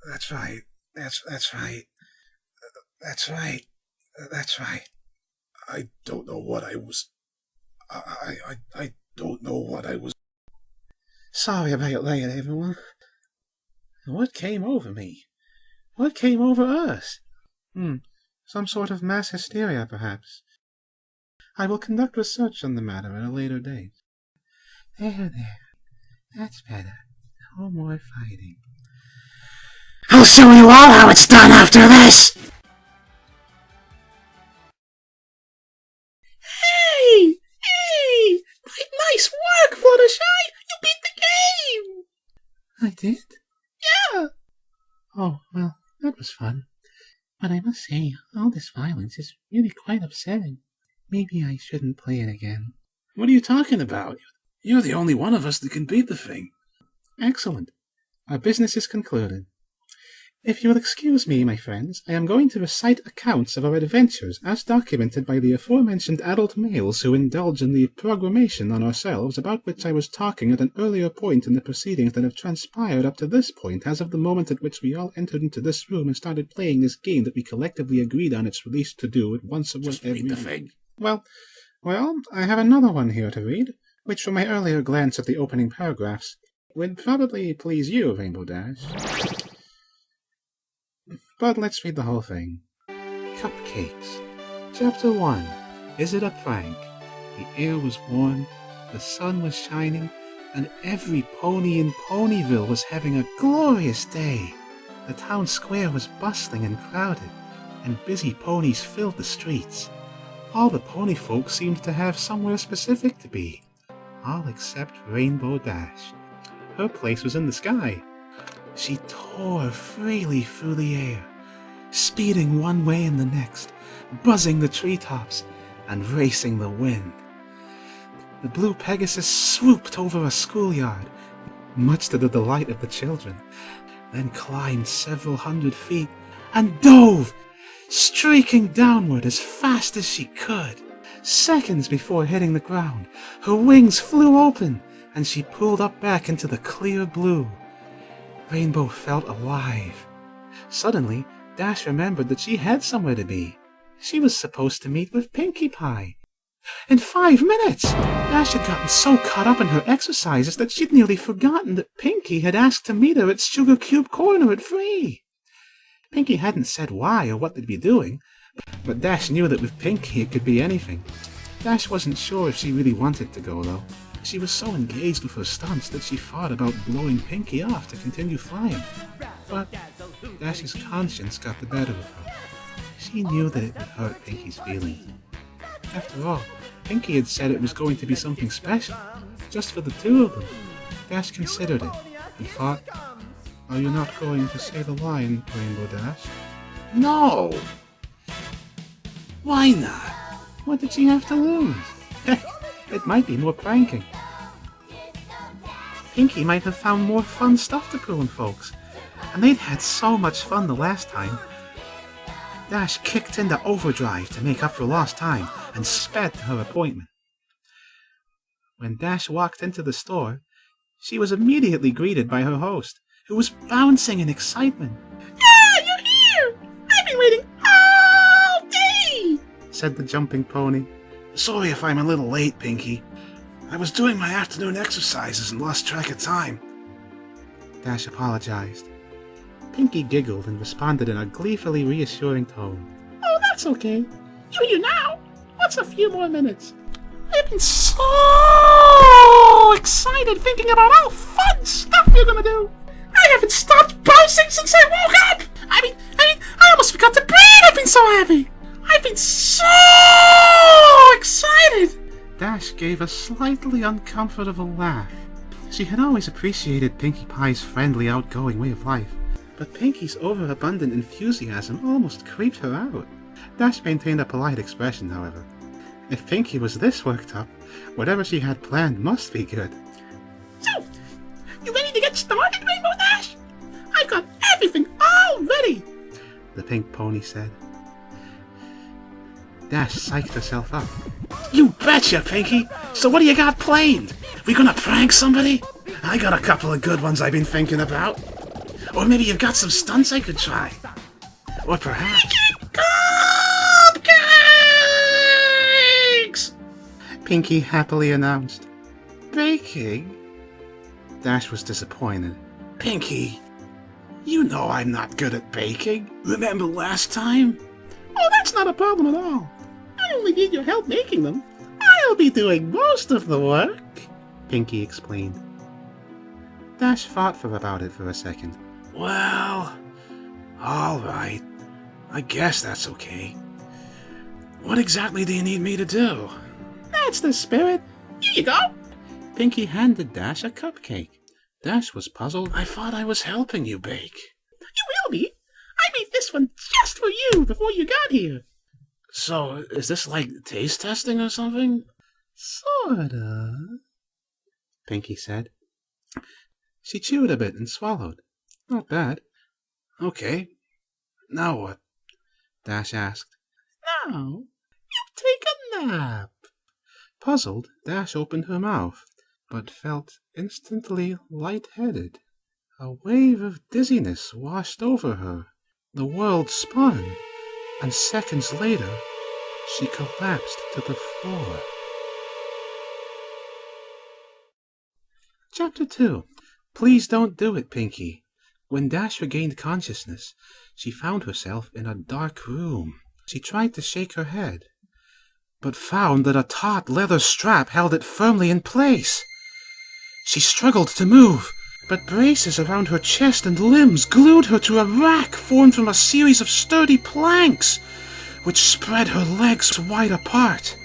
That's right. I don't know what I was... I don't know what I was... Sorry about that, everyone. What came over me? What came over us? Some sort of mass hysteria, perhaps. I will conduct research on the matter at a later date. There. That's better. No more fighting. I'll show you all how it's done after this! Hey! Nice work, Fluttershy! You beat the game! I did? Yeah! Oh, well, that was fun. But I must say, all this violence is really quite upsetting. Maybe I shouldn't play it again. What are you talking about? You're the only one of us that can beat the thing. Excellent. Our business is concluded. If you will excuse me, my friends, I am going to recite accounts of our adventures as documented by the aforementioned adult males who indulge in the programmation on ourselves about which I was talking at an earlier point in the proceedings that have transpired up to this point as of the moment at which we all entered into this room and started playing this game that we collectively agreed on its release to do at once every the thing. Well, I have another one here to read, which from my earlier glance at the opening paragraphs would probably please you, Rainbow Dash. But let's read the whole thing. Cupcakes. Chapter 1. Is it a prank? The air was warm, the sun was shining, and every pony in Ponyville was having a glorious day. The town square was bustling and crowded, and busy ponies filled the streets. All the pony folk seemed to have somewhere specific to be, all except Rainbow Dash. Her place was in the sky. She tore freely through the air, speeding one way and the next, buzzing the treetops, and racing the wind. The blue Pegasus swooped over a schoolyard, much to the delight of the children, then climbed several hundred feet and dove, streaking downward as fast as she could. Seconds before hitting the ground, her wings flew open, and she pulled up back into the clear blue. Rainbow felt alive. Suddenly, Dash remembered that she had somewhere to be. She was supposed to meet with Pinkie Pie. In 5 minutes! Dash had gotten so caught up in her exercises that she'd nearly forgotten that Pinkie had asked to meet her at Sugar Cube Corner at 3. Pinkie hadn't said why or what they'd be doing, but Dash knew that with Pinkie it could be anything. Dash wasn't sure if she really wanted to go, though. She was so engaged with her stunts that she thought about blowing Pinkie off to continue flying. But Dash's conscience got the better of her. She knew that it would hurt Pinkie's feelings. After all, Pinkie had said it was going to be something special, just for the two of them. Dash considered it, and thought, "Are you not going to say the line, Rainbow Dash?" No! Why not? What did she have to lose? Heck, it might be more pranking. Pinkie might have found more fun stuff to pull on folks, and they'd had so much fun the last time. Dash kicked into overdrive to make up for lost time and sped to her appointment. When Dash walked into the store, she was immediately greeted by her host, who was bouncing in excitement. "Ah, you're here! I've been waiting all day!" said the jumping pony. Sorry if I'm a little late, Pinkie. I was doing my afternoon exercises and lost track of time. Dash apologized. Pinkie giggled and responded in a gleefully reassuring tone. "Oh, that's okay. You're here now. What's a few more minutes? I've been so excited thinking about all fun stuff you're gonna do. I haven't stopped bouncing since I woke up. I mean, I almost forgot to breathe. I've been so happy. I've been so excited." Dash gave a slightly uncomfortable laugh. She had always appreciated Pinkie Pie's friendly, outgoing way of life, but Pinkie's overabundant enthusiasm almost creeped her out. Dash maintained a polite expression, however. If Pinkie was this worked up, whatever she had planned must be good. "So, you ready to get started, Rainbow Dash? I've got everything all ready," the pink pony said. Dash psyched herself up. You betcha, Pinkie! So what do you got planned? We gonna prank somebody? I got a couple of good ones I've been thinking about. Or maybe you've got some stunts I could try. Or perhaps... Cupcakes! Pinkie happily announced. Baking? Dash was disappointed. Pinkie, you know I'm not good at baking. Remember last time? "Oh, that's not a problem at all. I only need your help making them. I'll be doing most of the work," Pinkie explained. Dash thought about it for a second. Well, alright. I guess that's okay. What exactly do you need me to do? "That's the spirit. Here you go." Pinkie handed Dash a cupcake. Dash was puzzled. I thought I was helping you bake. "You will be. I made this one just for you before you got here." So, is this like taste testing or something? Sorta, Pinkie said. She chewed a bit and swallowed. Not bad. Okay. Now what? Dash asked. "Now, you take a nap." Puzzled, Dash opened her mouth, but felt instantly lightheaded. A wave of dizziness washed over her. The world spun, and seconds later, she collapsed to the floor. Chapter 2. Please Don't Do It, Pinkie. When Dash regained consciousness, she found herself in a dark room. She tried to shake her head, but found that a taut leather strap held it firmly in place. She struggled to move, but braces around her chest and limbs glued her to a rack formed from a series of sturdy planks, which spread her legs wide apart.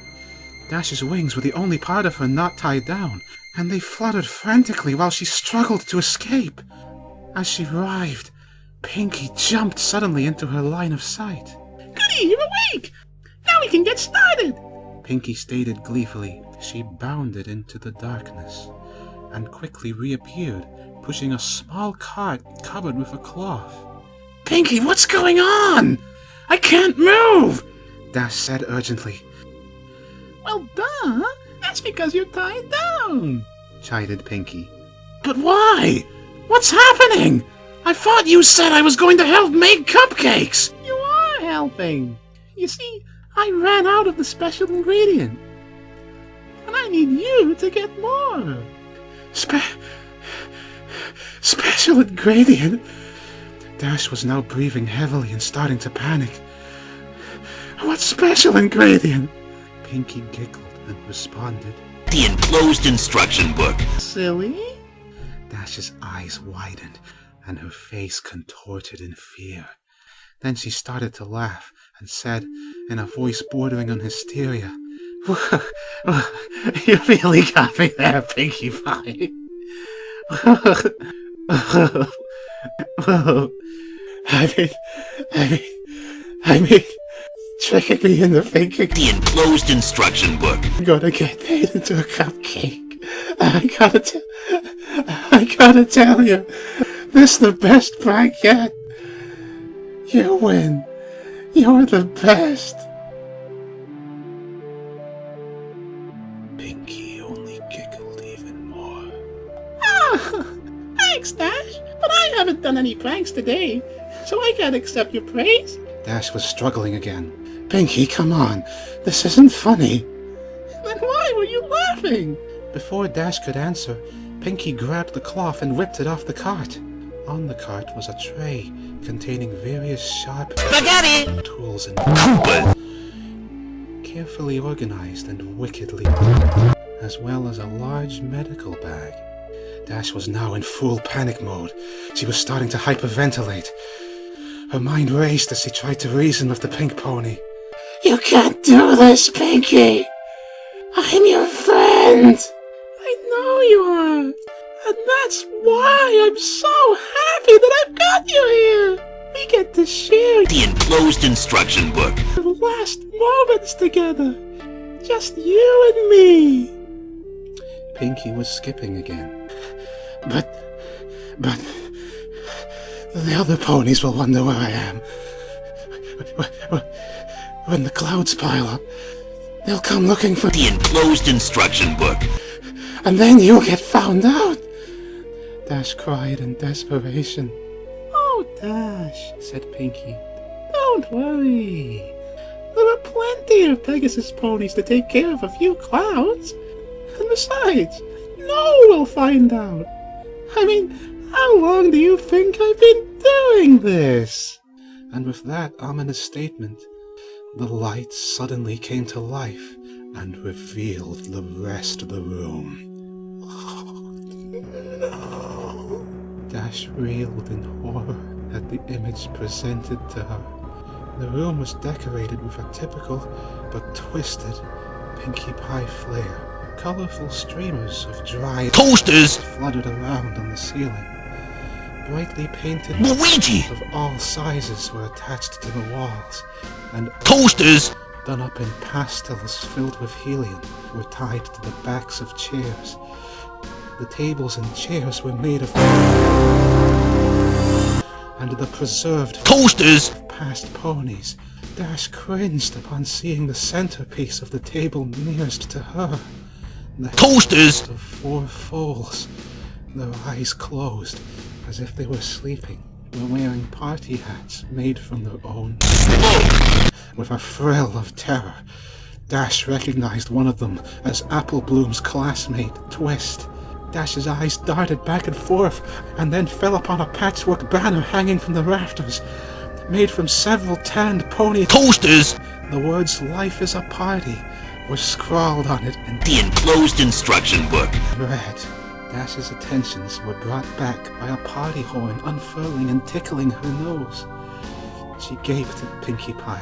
Dash's wings were the only part of her not tied down, and they fluttered frantically while she struggled to escape. As she writhed, Pinkie jumped suddenly into her line of sight. "Goody, you're awake! Now we can get started!" Pinkie stated gleefully. She bounded into the darkness and quickly reappeared, pushing a small cart covered with a cloth. Pinkie, what's going on? I can't move! Dash said urgently. "Well, duh! That's because you're tied down!" chided Pinkie. But why? What's happening? I thought you said I was going to help make cupcakes! "You are helping! You see, I ran out of the special ingredient, and I need you to get more." Special ingredient? Dash was now breathing heavily and starting to panic. What special ingredient? Pinkie giggled and responded. The enclosed instruction book. "Silly?" Dash's eyes widened and her face contorted in fear. Then she started to laugh and said, in a voice bordering on hysteria, You really got me there, Pinkie Pie. I mean, tricking me into thinking The enclosed instruction book. I'm gonna get made into a cupcake. I gotta tell you, this is the best prank yet. You win. You're the best. Pinkie only giggled even more. Ah, thanks, Dash. But I haven't done any pranks today, so I can't accept your praise. Dash was struggling again. Pinkie, come on. This isn't funny. Then why were you laughing? Before Dash could answer, Pinkie grabbed the cloth and whipped it off the cart. On the cart was a tray containing various sharp Spaghetti! tools and Koopas! carefully organized and wickedly, as well as a large medical bag. Dash was now in full panic mode. She was starting to hyperventilate. Her mind raced as she tried to reason with the pink pony. You can't do this, Pinkie! I'm your friend! I know you are. And that's why I'm so happy that I've got you here. We get to share The enclosed instruction book. the last moments together. Just you and me. Pinkie was skipping again. But the other ponies will wonder where I am. When the clouds pile up, they'll come looking for The enclosed instruction book. and then you'll get found out. Dash cried in desperation. Oh, Dash, Said Pinkie. don't worry. There are plenty of Pegasus ponies to take care of a few clouds. And besides, no one will find out. I mean, how long do you think I've been doing this? And with that ominous statement, the lights suddenly came to life and revealed the rest of the room. Dash reeled in horror at the image presented to her. The room was decorated with a typical but twisted Pinkie Pie flair. Colorful streamers of dried Toasters! fluttered around on the ceiling. Brightly painted Luigi! of all sizes were attached to the walls, and Toasters! done up in pastels filled with helium were tied to the backs of chairs. The tables and chairs were made of and the preserved Toasters! of past ponies. Dash cringed upon seeing the centerpiece of the table nearest to her. The Toasters! of four foals, their eyes closed as if they were sleeping, were wearing party hats made from their own. With a thrill of terror, Dash recognized one of them as Apple Bloom's classmate, Twist. Dash's eyes darted back and forth, and then fell upon a patchwork banner hanging from the rafters, made from several tanned pony Toasters! The words "Life is a Party" were scrawled on it in The enclosed instruction book. red. Dash's attentions were brought back by a party horn unfurling and tickling her nose. She gaped at Pinkie Pie,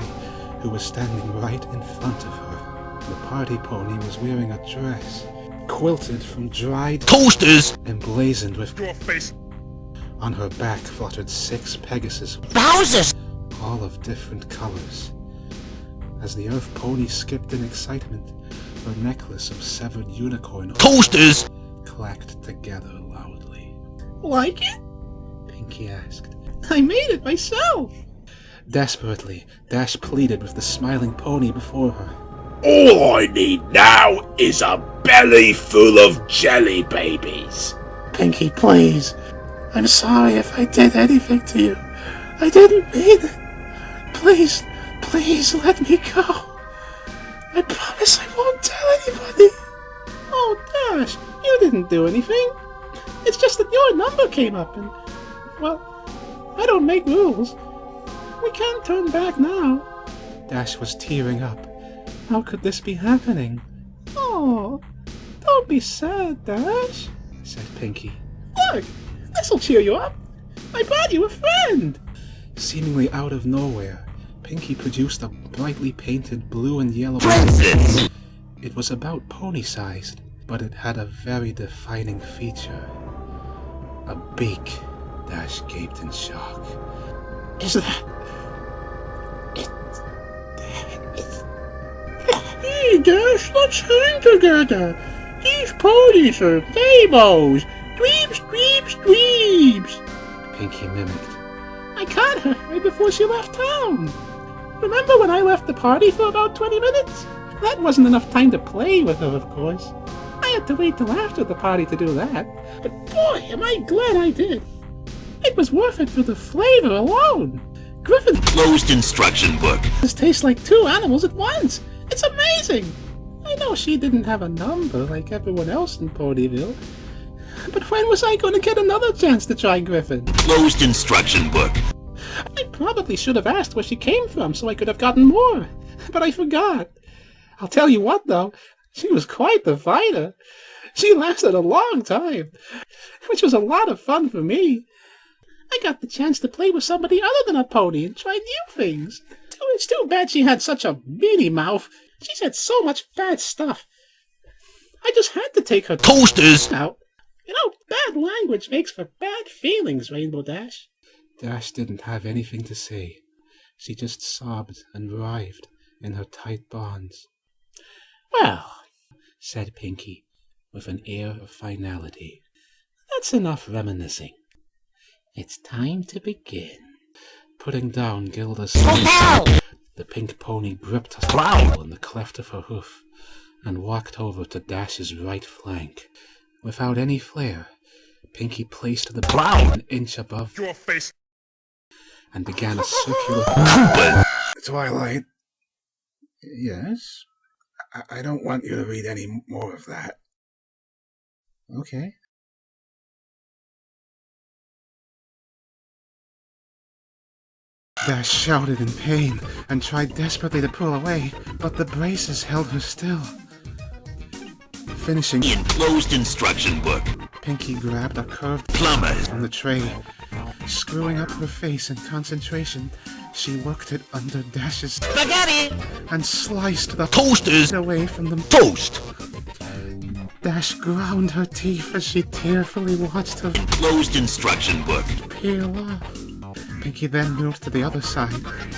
who was standing right in front of her. The party pony was wearing a dress, quilted from dried Toasters! emblazoned with your face. On her back fluttered 6 Pegasus, Bowsers! all of different colors. As the Earth pony skipped in excitement, her necklace of severed unicorn Toasters! clacked together loudly. Like it? Pinkie asked. I made it myself. Desperately, Dash pleaded with the smiling pony before her. All I need now is a belly full of jelly babies. Pinkie, please. I'm sorry if I did anything to you. I didn't mean it. Please let me go. I promise I won't tell anybody. Oh, Dash, you didn't do anything. It's just that your number came up and, well, I don't make rules. We can't turn back now. Dash was tearing up. How could this be happening? Oh, don't be sad, Dash. Said Pinkie. Look, this'll cheer you up. I brought you a friend. Seemingly out of nowhere, Pinkie produced a brightly painted blue and yellow Princess! It was about pony-sized, but it had a very defining feature. A beak. Dash gaped in shock. Is that... Hey, Dash, let's hang together. These ponies are famos. Dweebs, dweebs, dweebs. Pinky mimicked. I caught her right before she left town. Remember when I left the party for about 20 minutes? That wasn't enough time to play with her, of course. I had to wait till after the party to do that. But boy, am I glad I did. It was worth it for the flavor alone. Griffin Closed instruction book. tastes like two animals at once. It's amazing. I know she didn't have a number like everyone else in Ponyville. But when was I going to get another chance to try Griffin? Closed instruction book. I probably should have asked where she came from so I could have gotten more. But I forgot. I'll tell you what, though. She was quite the fighter. She lasted a long time, which was a lot of fun for me. I got the chance to play with somebody other than a pony and try new things. It's too bad she had such a meaty mouth. She said so much bad stuff. I just had to take her Toasters. out. You know, bad language makes for bad feelings, Rainbow Dash. Dash didn't have anything to say. She just sobbed and writhed in her tight bonds. Well, Said Pinky, with an air of finality. that's enough reminiscing. It's time to begin. Putting down Gilda's sleeve, the pink pony gripped her claw in the cleft of her hoof and walked over to Dash's right flank. Without any flair, Pinky placed the plow an inch above Your face. and began a circular. Twilight. Yes? I don't want you to read any more of that. Okay. Dash shouted in pain and tried desperately to pull away, but the braces held her still. Finishing, In closed instruction book. Pinky grabbed a curved Plumbers. from the tray. Screwing up her face in concentration, she worked it under Dash's Spaghetti. and sliced the Toasters. away from the Toast. Dash ground her teeth as she tearfully watched her Closed instruction book. peel off. Pinky then moved to the other side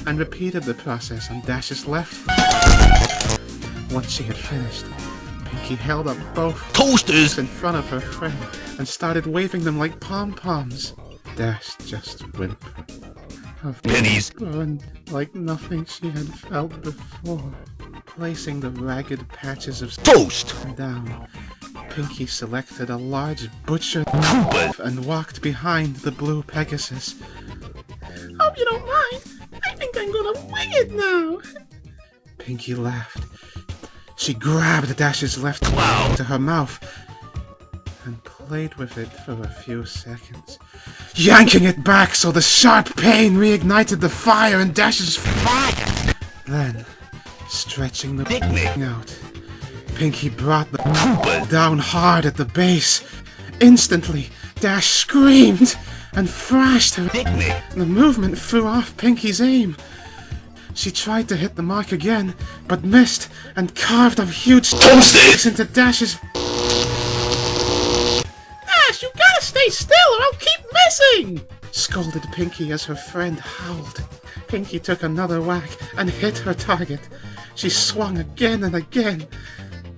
and repeated the process on Dash's left. Once she had finished, Pinky held up both Toasters. in front of her friend and started waving them like pom-poms. Dash just whimpered. Her Pennies. burned like nothing she had felt before. Placing the ragged patches of Toast. down, Pinky selected a large butcher But and walked behind the blue Pegasus. Hope you don't mind. I think I'm gonna wing it now. Pinky laughed. She grabbed Dash's left Wow. to her mouth and played with it for a few seconds, yanking it back so the sharp pain reignited the fire in Dash's fire. Then, stretching the Picnic. out, Pinky brought the But down hard at the base. Instantly, Dash screamed and thrashed her. picnic. The movement threw off Pinky's aim. She tried to hit the mark again, but missed and carved a huge Toasted. into Dash's. Dash, you gotta stay still or I'll keep missing! Scolded Pinky as her friend howled. Pinky took another whack and hit her target. She swung again and again,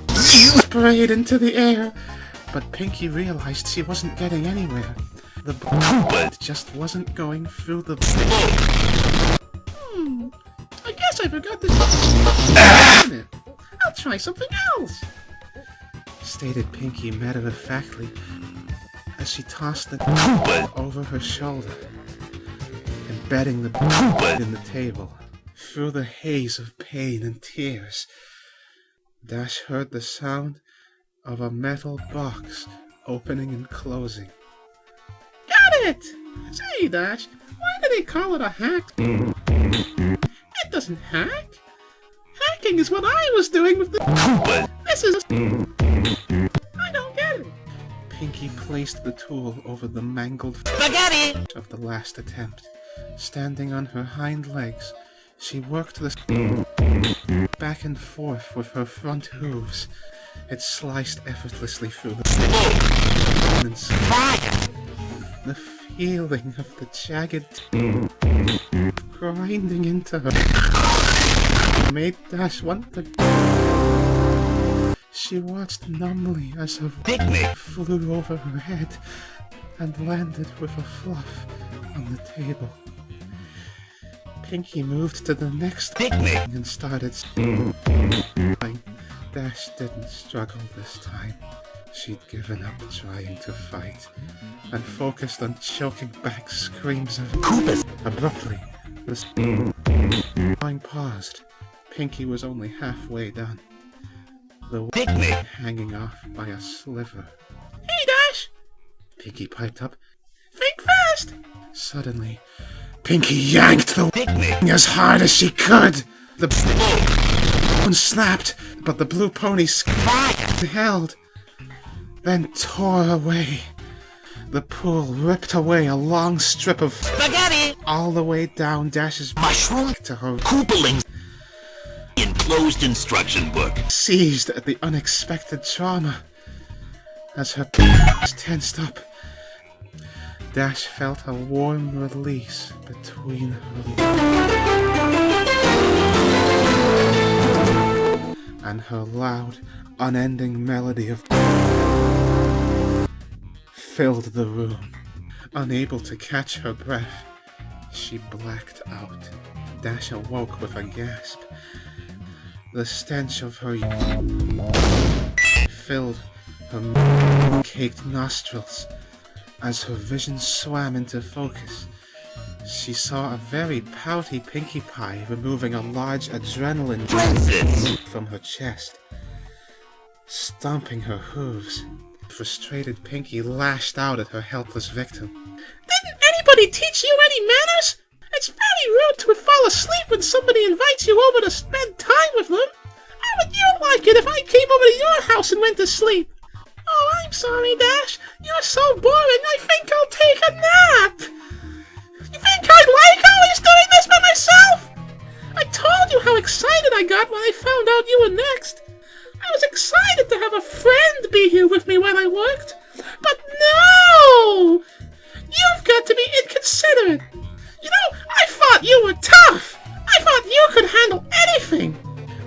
sprayed into the air, but Pinky realized she wasn't getting anywhere. The bullet just wasn't going through the. I guess I forgot to... I'll try something else. Stated Pinky matter-of-factly as she tossed the over her shoulder, embedding the in the table. Through the haze of pain and tears, Dash heard the sound of a metal box opening and closing. Got it! Say, Dash, why do they call it a hack? It doesn't hack. Hacking is what I was doing with the... This is... I don't get it. Pinky placed the tool over the mangled Spaghetti. of the last attempt. Standing on her hind legs, She worked the back and forth with her front hooves. It sliced effortlessly through the the feeling of the jagged grinding into her made Dash want to. She watched numbly as her flew over her head and landed with a fluff on the table. Pinky moved to the next and started Dash didn't struggle this time. She'd given up trying to fight and focused on choking back screams of Abruptly, the line paused. Pinky was only halfway done, the wig hanging off by a sliver. Hey, Dash! Pinky piped up. Think fast! Suddenly, Pinky yanked the wig as hard as she could. The one snapped, but the blue pony held, then tore away. The pool ripped away a long strip of Spaghetti! all the way down Dash's Mushroom to her, Koopalings. Enclosed instruction book. seized at the unexpected trauma. As her was tensed up, Dash felt a warm release between her and her loud, unending melody of filled the room. Unable to catch her breath, she blacked out. Dash awoke with a gasp. The stench of her filled her caked nostrils. As her vision swam into focus, she saw a very pouty Pinkie Pie removing a large adrenaline from her chest, stomping her hooves. Frustrated Pinkie lashed out at her helpless victim. Didn't anybody teach you any manners? It's very rude to fall asleep when somebody invites you over to spend time with them. How would you like it if I came over to your house and went to sleep? Oh, I'm sorry, Dash. You're so boring, I think I'll take a nap. You think I'd like always doing this by myself? I told you how excited I got when I found out you were next. I was excited to have a friend be here with me when I worked. But no! You've got to be inconsiderate. You know, I thought you were tough. I thought you could handle anything.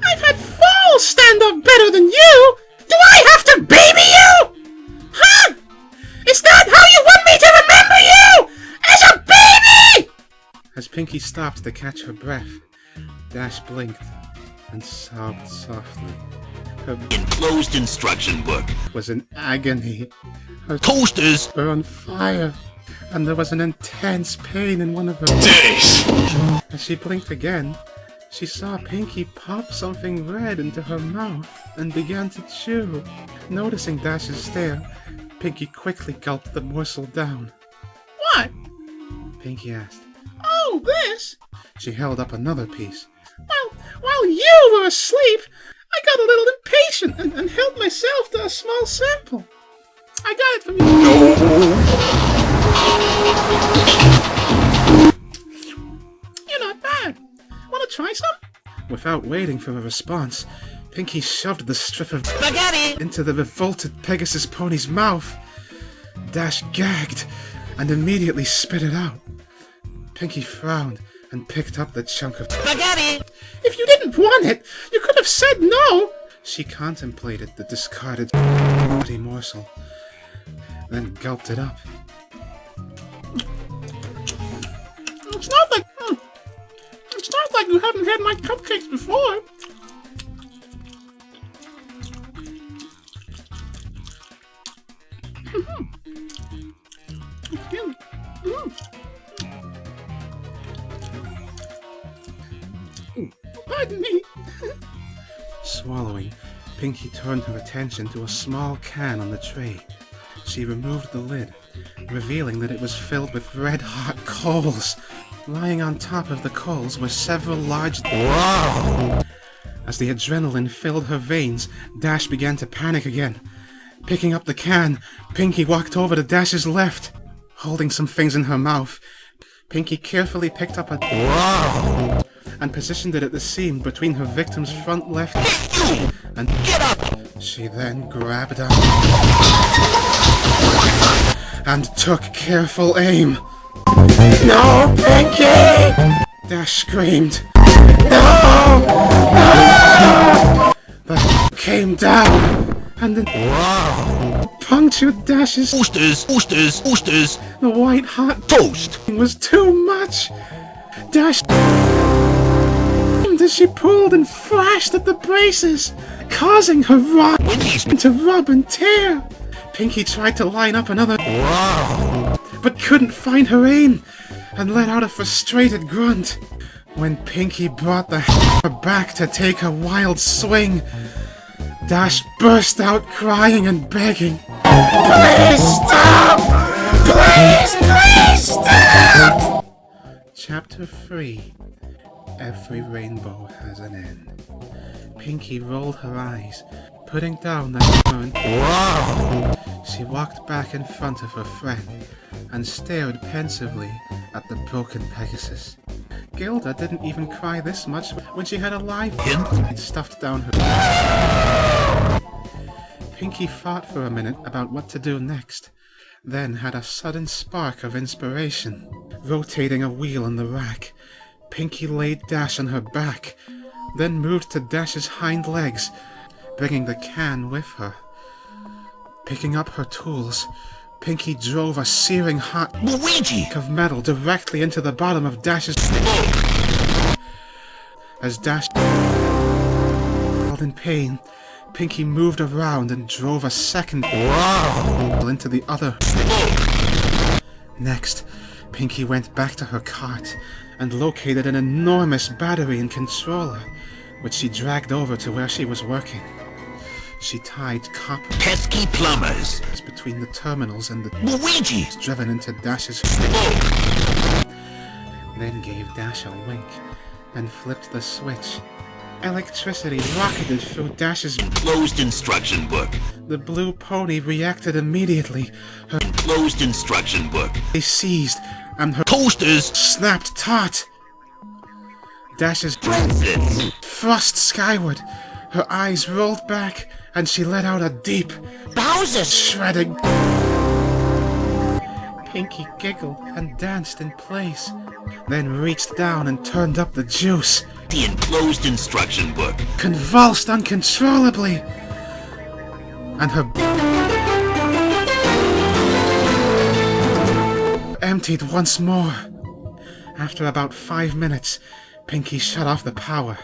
I've had fools stand up better than you. Do I have to baby you? Huh? Is that how you want me to remember you? As a baby? As Pinkie stopped to catch her breath, Dash blinked and sobbed softly. Her Enclosed instruction book. was in agony. Her Toasters. were on fire, and there was an intense pain in one of her Dash! As she blinked again, she saw Pinkie pop something red into her mouth and began to chew. Noticing Dash's stare, Pinkie quickly gulped the morsel down. What? Pinkie asked. Oh, this? She held up another piece. Well, while you were asleep, I got a little impatient and helped myself to a small sample. I got it from you. You're not bad. Want to try some? Without waiting for a response, Pinkie shoved the strip of Spaghetti. into the revolted Pegasus pony's mouth. Dash gagged and immediately spit it out. Pinkie frowned and picked up the chunk of Spaghetti. If you didn't want it, you could have said no. She contemplated the discarded bloody morsel, then gulped it up. It's not like you haven't had my cupcakes before. Pardon me. Swallowing, Pinkie turned her attention to a small can on the tray. She removed the lid, revealing that it was filled with red-hot coals. Lying on top of the coals were several large... Wow! As the adrenaline filled her veins, Dash began to panic again. Picking up the can, Pinkie walked over to Dash's left. Holding some things in her mouth, Pinkie carefully picked up a... Wow! and positioned it at the seam between her victim's front left and Get up! she then grabbed up and took careful aim. No, Pinky! Dash screamed. No! No! But came down and then punctured Dash's. Oosters, The white hot toast! was too much. Dash as she pulled and thrashed at the braces, causing her rod to rub and tear. Pinky tried to line up another, but couldn't find her aim and let out a frustrated grunt. When Pinky brought the back to take a wild swing, Dash burst out crying and begging, Please stop! Please stop! Chapter 3. Every rainbow has an end. Pinky rolled her eyes, putting down the hammer and she walked back in front of her friend and stared pensively at the broken Pegasus. Gilda didn't even cry this much when she had a live pin stuffed down her. Pinky thought for a minute about what to do next, then had a sudden spark of inspiration. Rotating a wheel in the rack, Pinky laid Dash on her back, then moved to Dash's hind legs, bringing the can with her. Picking up her tools, Pinky drove a searing hot Luigi! of metal directly into the bottom of Dash's. As Dash felt in pain, Pinky moved around and drove a second into the other. Next, Pinky went back to her cart and located an enormous battery and controller, which she dragged over to where she was working. She tied copper Pesky plumbers! between the terminals and the Luigi! driven into Dash's. Then gave Dash a wink and flipped the switch. Electricity rocketed through Dash's. Closed instruction book. The blue pony reacted immediately. Her Closed instruction book. seized and her Toasters! snapped taut. Dash's Breakfast! thrust skyward. Her eyes rolled back and she let out a deep, Bowser! shredding. Pinky giggled and danced in place, then reached down and turned up the juice. The enclosed instruction book. Convulsed uncontrollably, and her emptied once more. After about 5 minutes, Pinky shut off the power.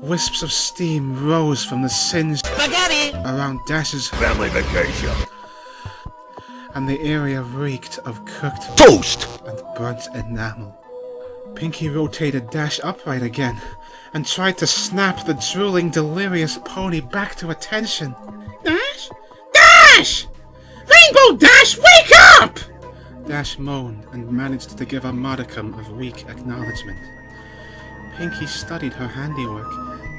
Wisps of steam rose from the singed Spaghetti! around Dash's, Family vacation. and the area reeked of cooked Toast! and burnt enamel. Pinky rotated Dash upright again and tried to snap the drooling, delirious pony back to attention. Dash? Dash! Rainbow Dash, wake up! Dash moaned and managed to give a modicum of weak acknowledgement. Pinky studied her handiwork,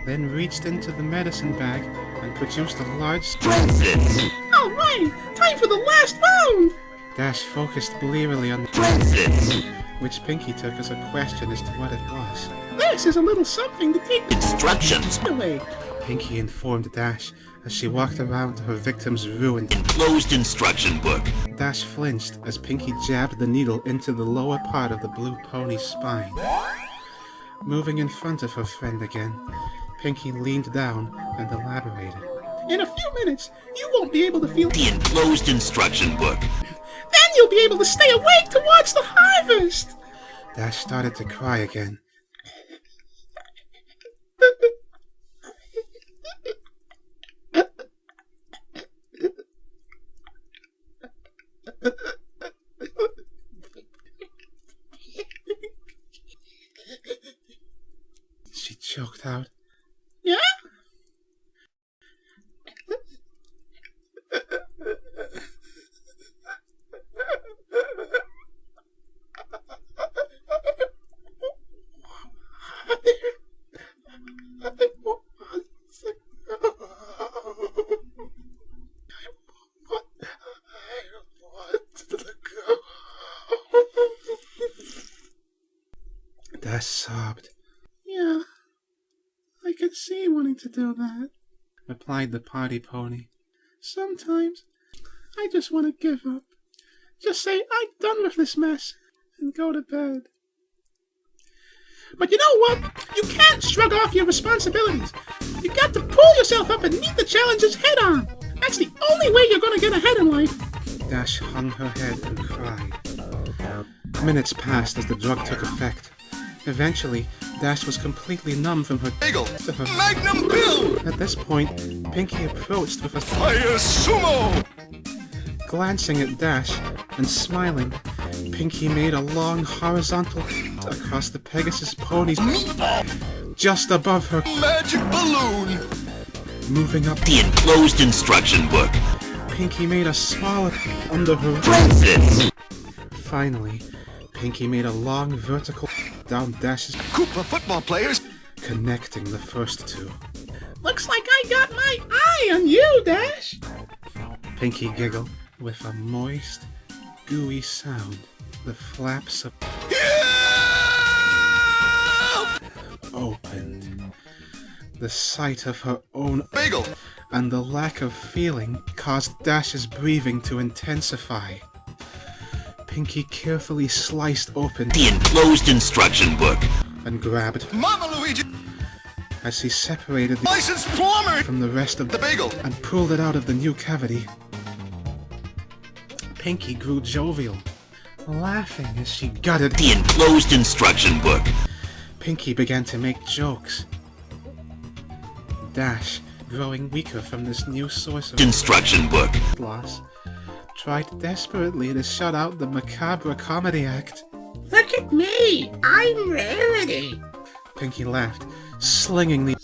then reached into the medicine bag and produced a large... Breakfast! All right, time for the last round! Dash focused blearily on Breakfast! which Pinky took as a question as to what it was. This is a little something to take the Instructions! away, Pinky informed Dash as she walked around to her victim's ruined. Closed instruction book. Dash flinched as Pinky jabbed the needle into the lower part of the blue pony's spine. Moving in front of her friend again, Pinky leaned down and elaborated. In a few minutes, you won't be able to feel... The enclosed instruction book. Then you'll be able to stay awake to watch the harvest! Dash started to cry again. She choked out. Yeah? Dash sobbed. Yeah? to do that, replied the party pony. Sometimes I just want to give up. Just say I'm done with this mess and go to bed. But you know what? You can't shrug off your responsibilities. You got to pull yourself up and meet the challenges head on. That's the only way you're gonna get ahead in life. Dash hung her head and cried. Minutes passed as the drug took effect. Eventually, Dash was completely numb from her Bagel to her. Magnum Bill! At this point, Pinky approached with a Fire Sumo! Glancing at Dash and smiling, Pinky made a long horizontal across the Pegasus pony's just above her Magic Balloon! Moving up The enclosed instruction book. Pinky made a smaller under her. Princess. Finally, Pinky made a long vertical down Dash's, Koopa football players! connecting the first two. Looks like I got my eye on you, Dash! Pinky giggled with a moist, gooey sound. The flaps of opened. The sight of her own Bagel! and the lack of feeling caused Dash's breathing to intensify. Pinky carefully sliced open The enclosed instruction book. and grabbed Mama Luigi! as he separated the Licensed plumber! from the rest of The bagel! and pulled it out of the new cavity. Pinky grew jovial, laughing as she gutted. The enclosed instruction book. Pinky began to make jokes. Dash, growing weaker from this new source of Instruction book. loss, tried desperately to shut out the macabre comedy act. Look at me! I'm Rarity! Pinky laughed, slinging the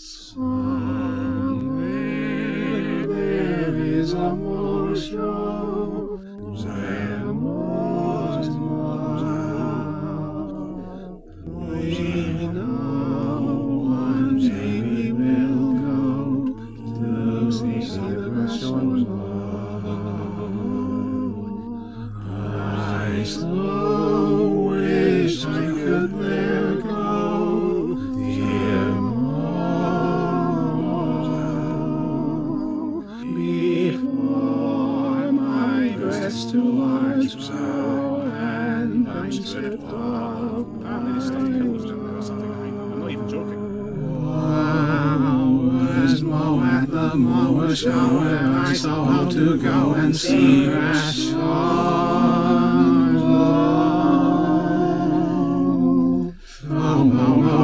I saw how to go and see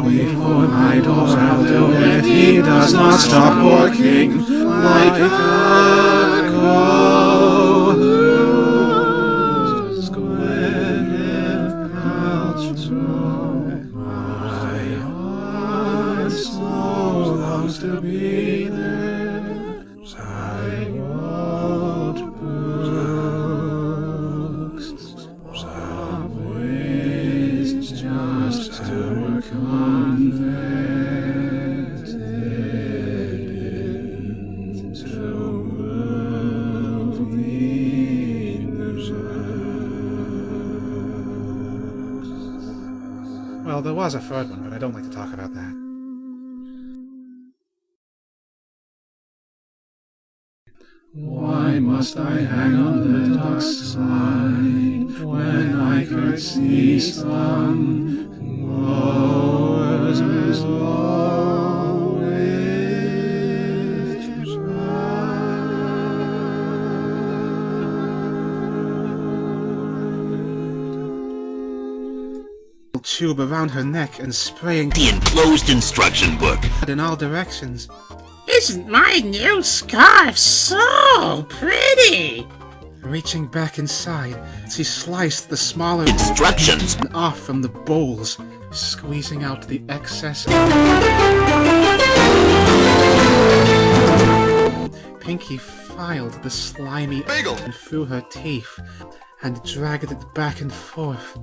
before my door I'll do if he does not stop working like a ghost. Gwyneth Paltrow, my heart so longs to be there. I wrote books of ways just to convert into moving. Well, there was a third one, but I don't like to talk about that. Why must I hang on the duck's side when I could see some growers as low with pride? Tube around her neck and spraying The enclosed instruction book. in all directions. Isn't my new scarf so pretty? Reaching back inside, she sliced the smaller Instructions. off from the bowls, squeezing out the excess. Pinky filed the slimy Bagel! through her teeth and dragged it back and forth.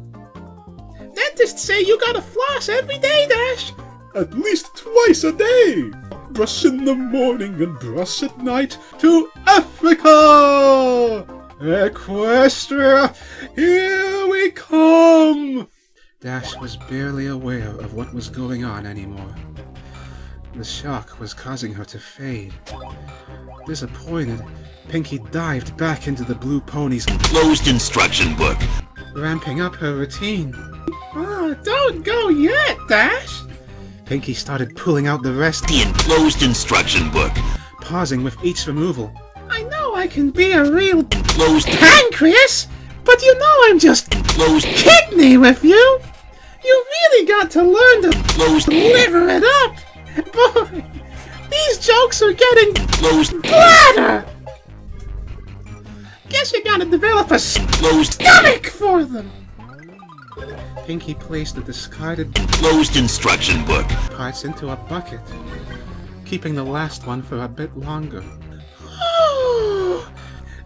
Dentists say you gotta floss every day, Dash! At least twice a day! Brush in the morning and brush at night to Africa! Equestria, here we come! Dash was barely aware of what was going on anymore. The shock was causing her to fade. Disappointed, Pinky dived back into the blue pony's Closed instruction book. ramping up her routine. Oh, don't go yet, Dash! Pinky started pulling out the rest, The enclosed instruction book. pausing with each removal. I know I can be a real Enclosed. pancreas, but you know I'm just Enclosed. kidney with you! You really got to learn to Closed. liver it up! Boy, these jokes are getting Closed. bladder! Guess you gotta develop a Closed. stomach for them! Pinky placed the discarded Closed instruction book. parts into a bucket, keeping the last one for a bit longer. Oh,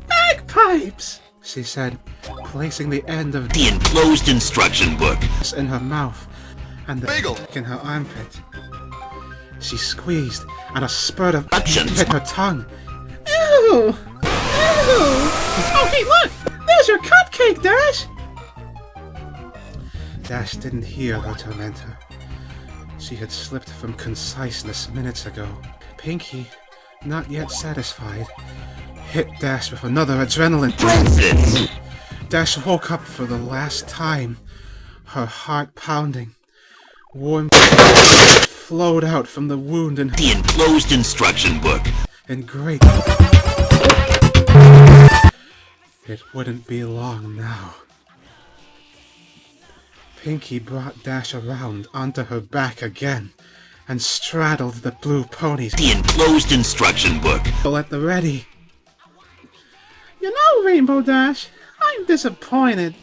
bagpipes! She said, placing the end of The enclosed instruction book. in her mouth and the Bagel. in her armpit. She squeezed, and a spurt of Actions. hit her tongue. Ew! Ew! Oh, hey, look! There's your cupcake, Dash! Dash didn't hear her tormentor. She had slipped from conciseness minutes ago. Pinky, not yet satisfied, hit Dash with another adrenaline. Princess. Dash woke up for the last time, her heart pounding. Warm flowed out from the wound The enclosed instruction book. in great. It wouldn't be long now. Pinky brought Dash around onto her back again and straddled the blue pony's The enclosed instruction book. at the ready. You know, Rainbow Dash, I'm disappointed.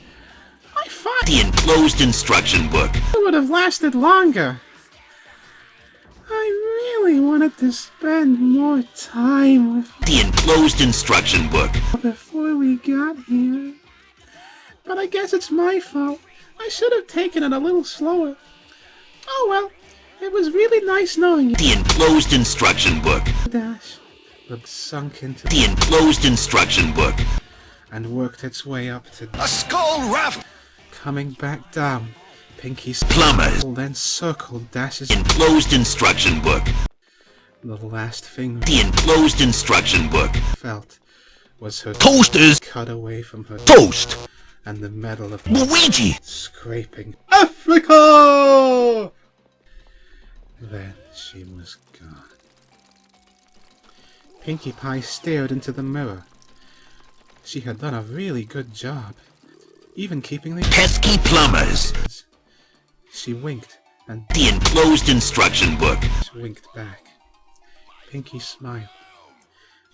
I thought The enclosed instruction book. it would have lasted longer. I really wanted to spend more time with The enclosed instruction book. you before we got here. But I guess it's my fault. I should have taken it a little slower. Oh well, it was really nice knowing you, The enclosed instruction book. Dash. Looked sunk into The enclosed instruction book. and worked its way up to A skull raft. coming back down. Pinky's Plumbers. then circled Dash's Enclosed instruction book. the last thing The enclosed instruction book. felt was her Toasters. cut away from her Toast. and the metal of Luigi. scraping Africa. Then she was gone. Pinkie Pie stared into the mirror. She had done a really good job, even keeping the Pesky plumbers. She winked and The enclosed instruction book. winked back. Pinkie smiled,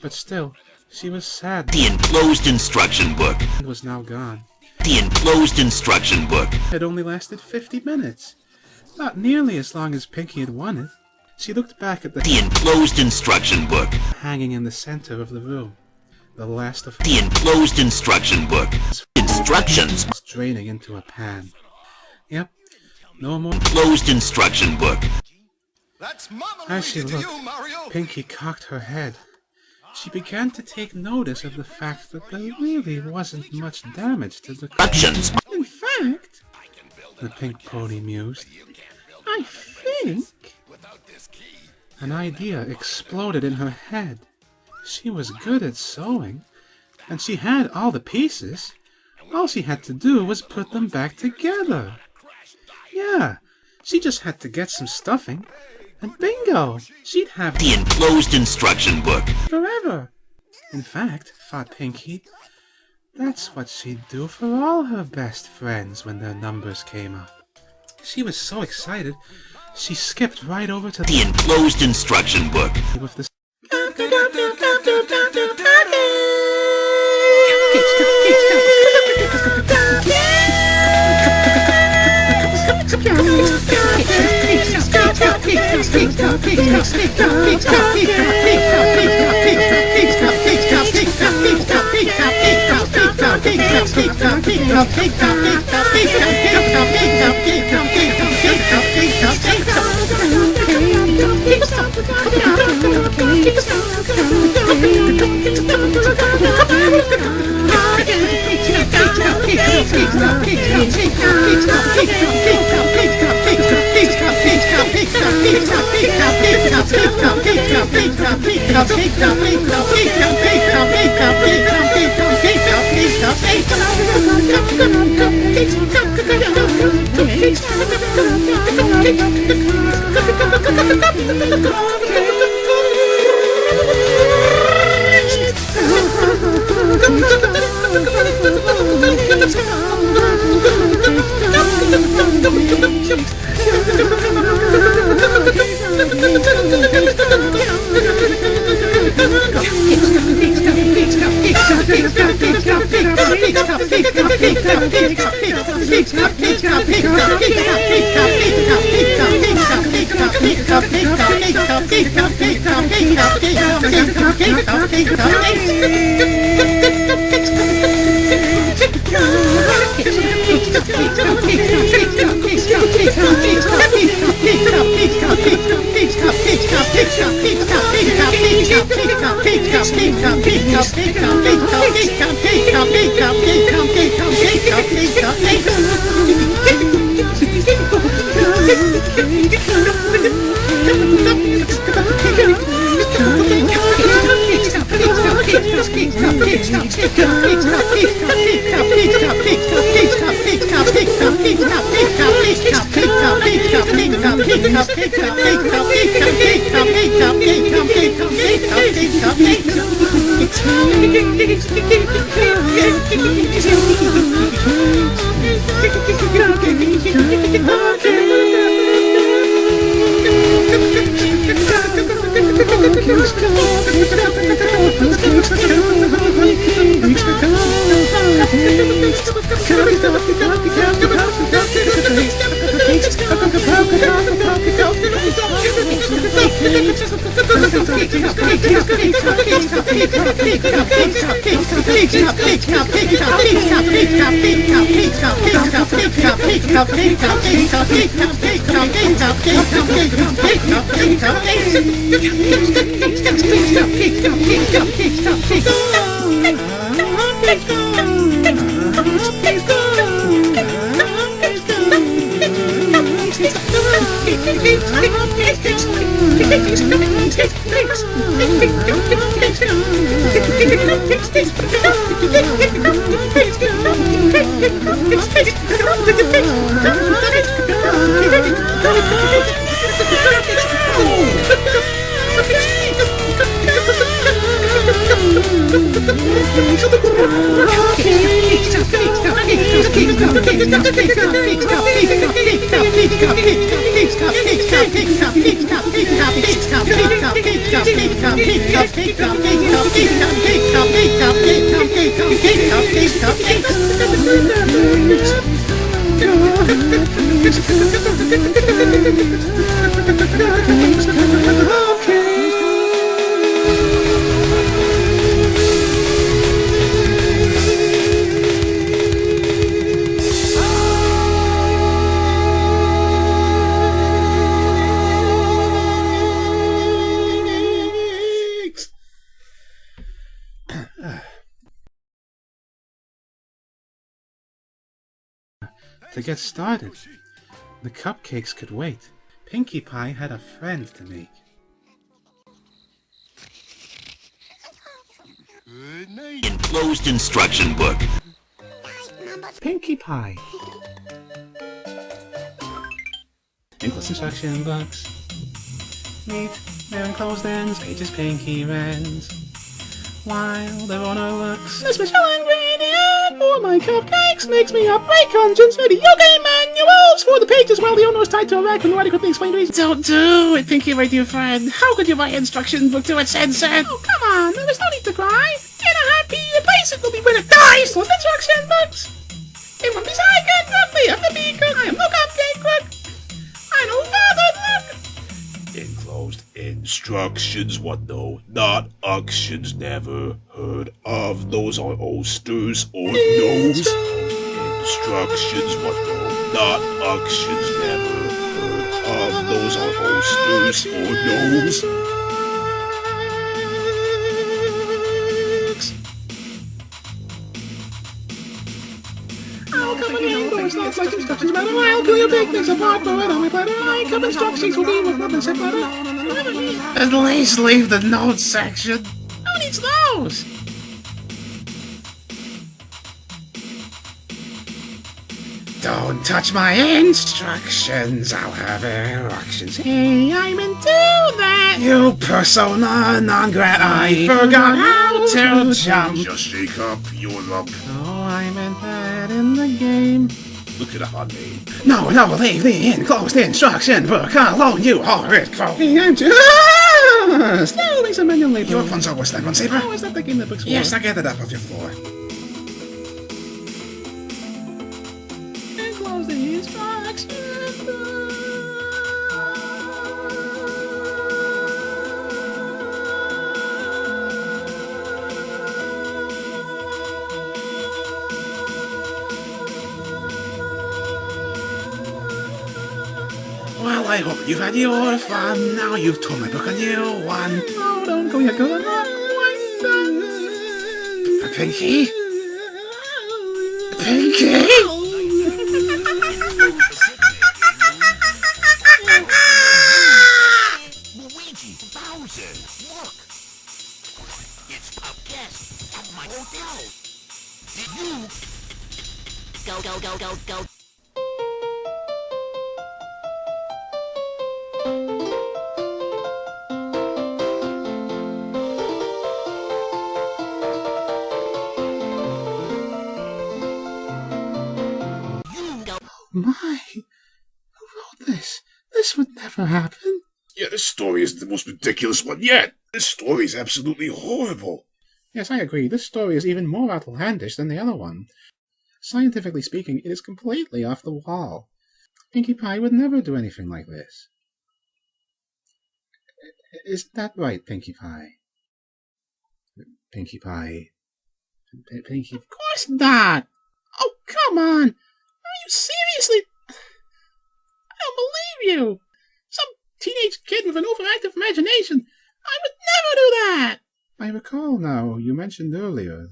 but still, she was sad The enclosed instruction book. and was now gone. The enclosed instruction book. It only lasted 50 minutes. Not nearly as long as Pinkie had wanted. She looked back at The the enclosed instruction book. hanging in the center of the room. The last of The enclosed instruction book. Instructions. was draining into a pan. Yep, no more. Closed instruction book. That's Mama As she Luigi to looked, you, Mario. Pinkie cocked her head. She began to take notice of the fact that there really wasn't much damage to the Instructions. In fact, the pink pony mused, I think an idea exploded in her head. She was good at sewing, and she had all the pieces. All she had to do was put them back together. Yeah, she just had to get some stuffing, and bingo, she'd have The enclosed instruction book. forever. In fact, thought Pinkie, that's what she'd do for all her best friends when their numbers came up. She was so excited, she skipped right over to The enclosed instruction book. with the To get started, the cupcakes could wait. Pinkie Pie had a friend to make. Enclosed instruction book. Pinkie Pie. Enclosed instruction books. Meet their enclosed ends, pages Pinkie rends. While their owner looks, a special ingredient for my cupcakes makes me operate conscience video game manuals for the pages while the owner is tied to a rack and nobody quickly explain reasons. Don't do it, Pinkie, my dear friend. How could you buy an instruction book to its censored? Oh, come on, there is no need to cry. In a happy place it will be when it dies with instruction books. It won't be second, roughly have to be cooked. I am no cupcake cook. I know father look. Enclosed instructions, what though? Not auctions, never heard of. Those are oysters or nose. Instructions, what though? Not auctions, never heard of. Those are oysters or nose. I'll come again, though it's not like instructions matter. I'll kill your bigness apart for it on my platter. My cup instructions will be with nothing said better. At least leave the notes section. Who needs those? Don't touch my instructions, I'll have erections. Hey, I'm into that. You persona non grata, I forgot how to jump. Just shake up your lump. Oh, I meant that in the game. Look at our name. No, leave the enclosed instruction book alone, you horrid crow. I'm just slowly manually. Your Rapunzel was that one, Saber? Oh, is that the game that books for? Yes, I get it up off your floor. And close the instruction Well, I hope you've had your fun. Now you've told my book a new one. Oh, don't go yet, go on. Pinky? Pinky? Luigi, Bowser, look! It's a guest at my hotel! Did you... Go. My, who wrote this? This would never happen. Yeah, this story is the most ridiculous one yet. This story is absolutely horrible. Yes, I agree. This story is even more outlandish than the other one. Scientifically speaking, it is completely off the wall. Pinkie Pie would never do anything like this. Isn't that right, Pinkie Pie? Pinkie Pie... Pinkie... Of course not! Oh, come on! Are you seriously... I don't believe you! Some teenage kid with an overactive imagination! I would never do that! I recall now, you mentioned earlier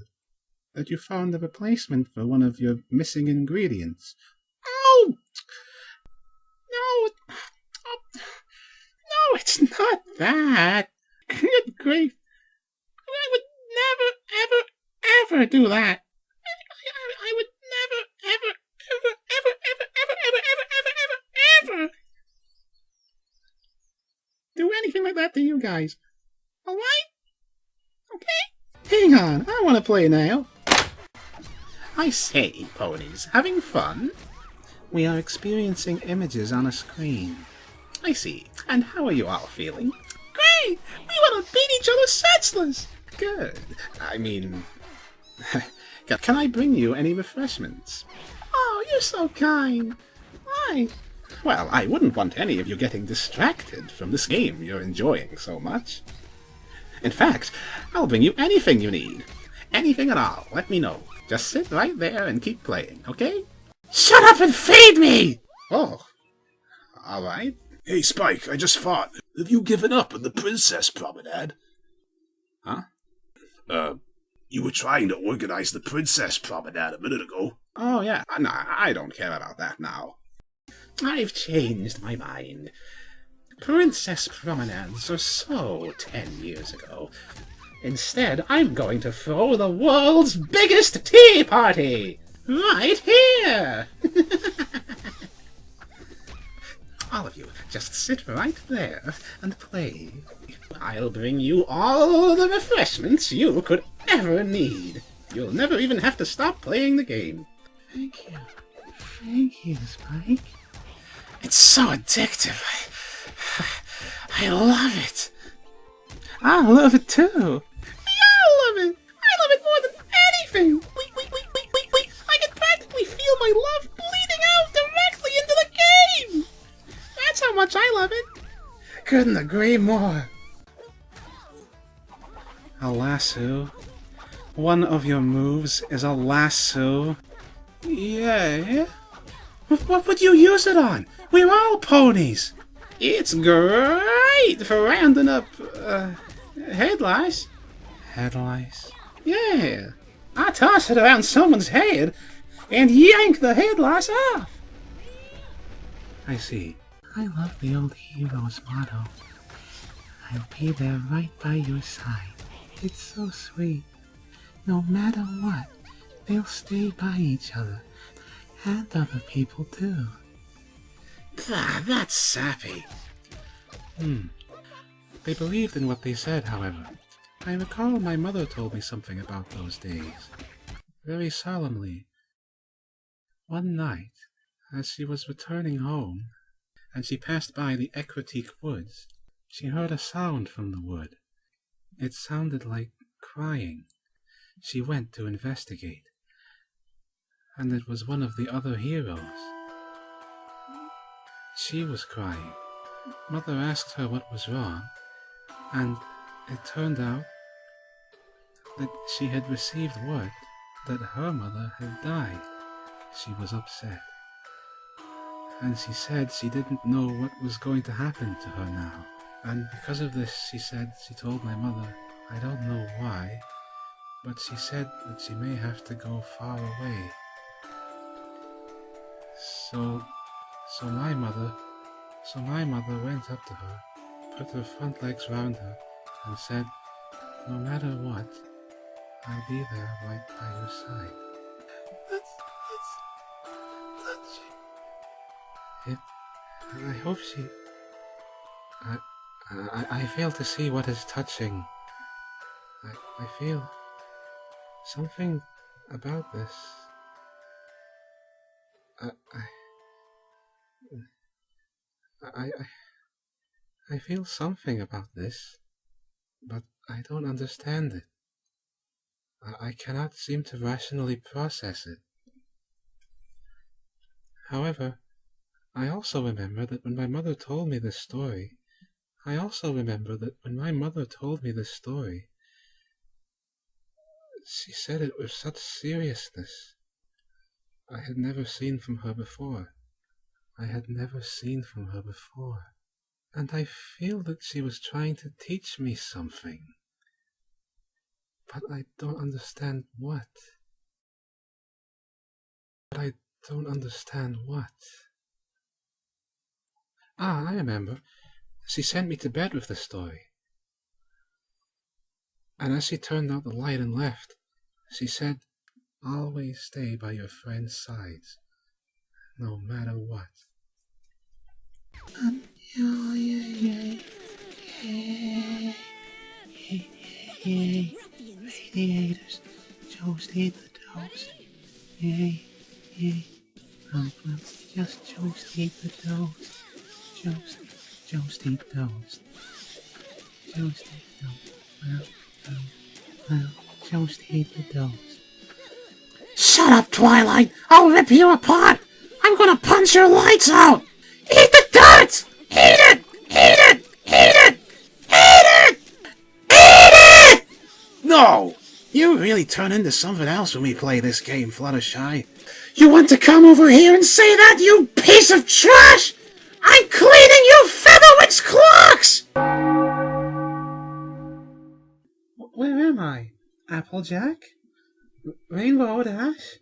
that you found a replacement for one of your missing ingredients. Oh! No, it's not that. Good grief. I would never, ever do that. I would never do anything like that to you guys. Alright? Okay? Hang on, I want to play now. I say, ponies, having fun? We are experiencing images on a screen. I see. And how are you all feeling? Great! We want to beat each other senseless! Good. I mean... Can I bring you any refreshments? Oh, you're so kind. Why? Well, I wouldn't want any of you getting distracted from this game you're enjoying so much. In fact, I'll bring you anything you need. Anything at all, let me know. Just sit right there and keep playing, okay? Shut up and feed me! Oh, alright. Hey, Spike, I just thought. Have you given up on the Princess Promenade? Huh? You were trying to organize the Princess Promenade a minute ago. Oh, yeah. No, I don't care about that now. I've changed my mind. Princess Promenades are so 10 years ago. Instead, I'm going to throw the world's biggest tea party! Right here! All of you, just sit right there and play. I'll bring you all the refreshments you could ever need. You'll never even have to stop playing the game. Thank you. Thank you, Spike. It's so addictive. I love it. I love it too. I love it. I love it more than anything. Wait. I can practically feel my love bleeding out directly into the game. That's how much I love it. Couldn't agree more. A lasso? One of your moves is a lasso? Yeah? What would you use it on? We're all ponies. It's great for rounding up, head lice. Head lice? Yeah. I toss it around someone's head and yank the head lice off. I see. I love the old hero's motto. I'll be there right by your side. It's so sweet. No matter what, they'll stay by each other. And other people too. That's sappy. They believed in what they said, however. I recall my mother told me something about those days. Very solemnly. One night, as she was returning home, and she passed by the SKRYPT woods, she heard a sound from the wood. It sounded like crying. She went to investigate, and it was one of the other heroes. She was crying. Mother asked her what was wrong, and it turned out that she had received word that her mother had died. She was upset, and she said she didn't know what was going to happen to her now. And because of this, she told my mother, I don't know why, but she said that she may have to go far away. So my mother went up to her, put her front legs round her, and said, no matter what, I'll be there right by your side. That's touching. I hope she... I fail to see what is touching. I feel something about this. I feel something about this, but I don't understand it. I cannot seem to rationally process it. However, I also remember that when my mother told me this story, she said it with such seriousness. I had never seen from her before. And I feel that she was trying to teach me something. But I don't understand what. Ah, I remember. She sent me to bed with the story. And as she turned out the light and left, she said, always stay by your friends' sides, no matter what. Radiators, toast, eat the toast. Yay, yay. Just toast, eat the toast. Toast, eat toast. Toast, eat toast. Well, toast, eat the toast. Shut up, Twilight! I'll rip you apart! I'm gonna punch your lights out! Eat the darts! Eat it! Eat it! Eat it! Eat it! Eat it! No! You really turn into something else when we play this game, Fluttershy. You want to come over here and say that, you piece of trash? I'm cleaning you Featherwit's clocks! Where am I? Applejack? Rainbow Dash?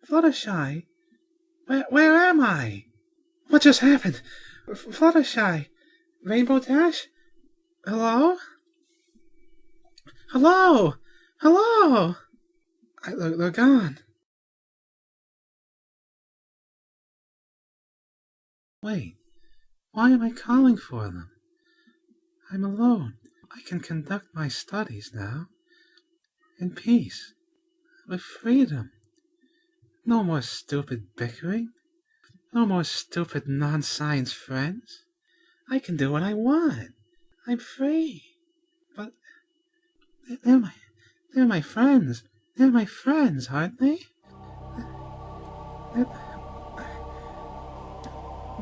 Fluttershy? Where am I? What just happened? Fluttershy? Rainbow Dash? Hello? Hello? Hello? They're gone. Wait, why am I calling for them? I'm alone. I can conduct my studies now. In peace. With freedom. No more stupid bickering. No more stupid non-science friends. I can do what I want. I'm free. But they're my friends. They're my friends, aren't they?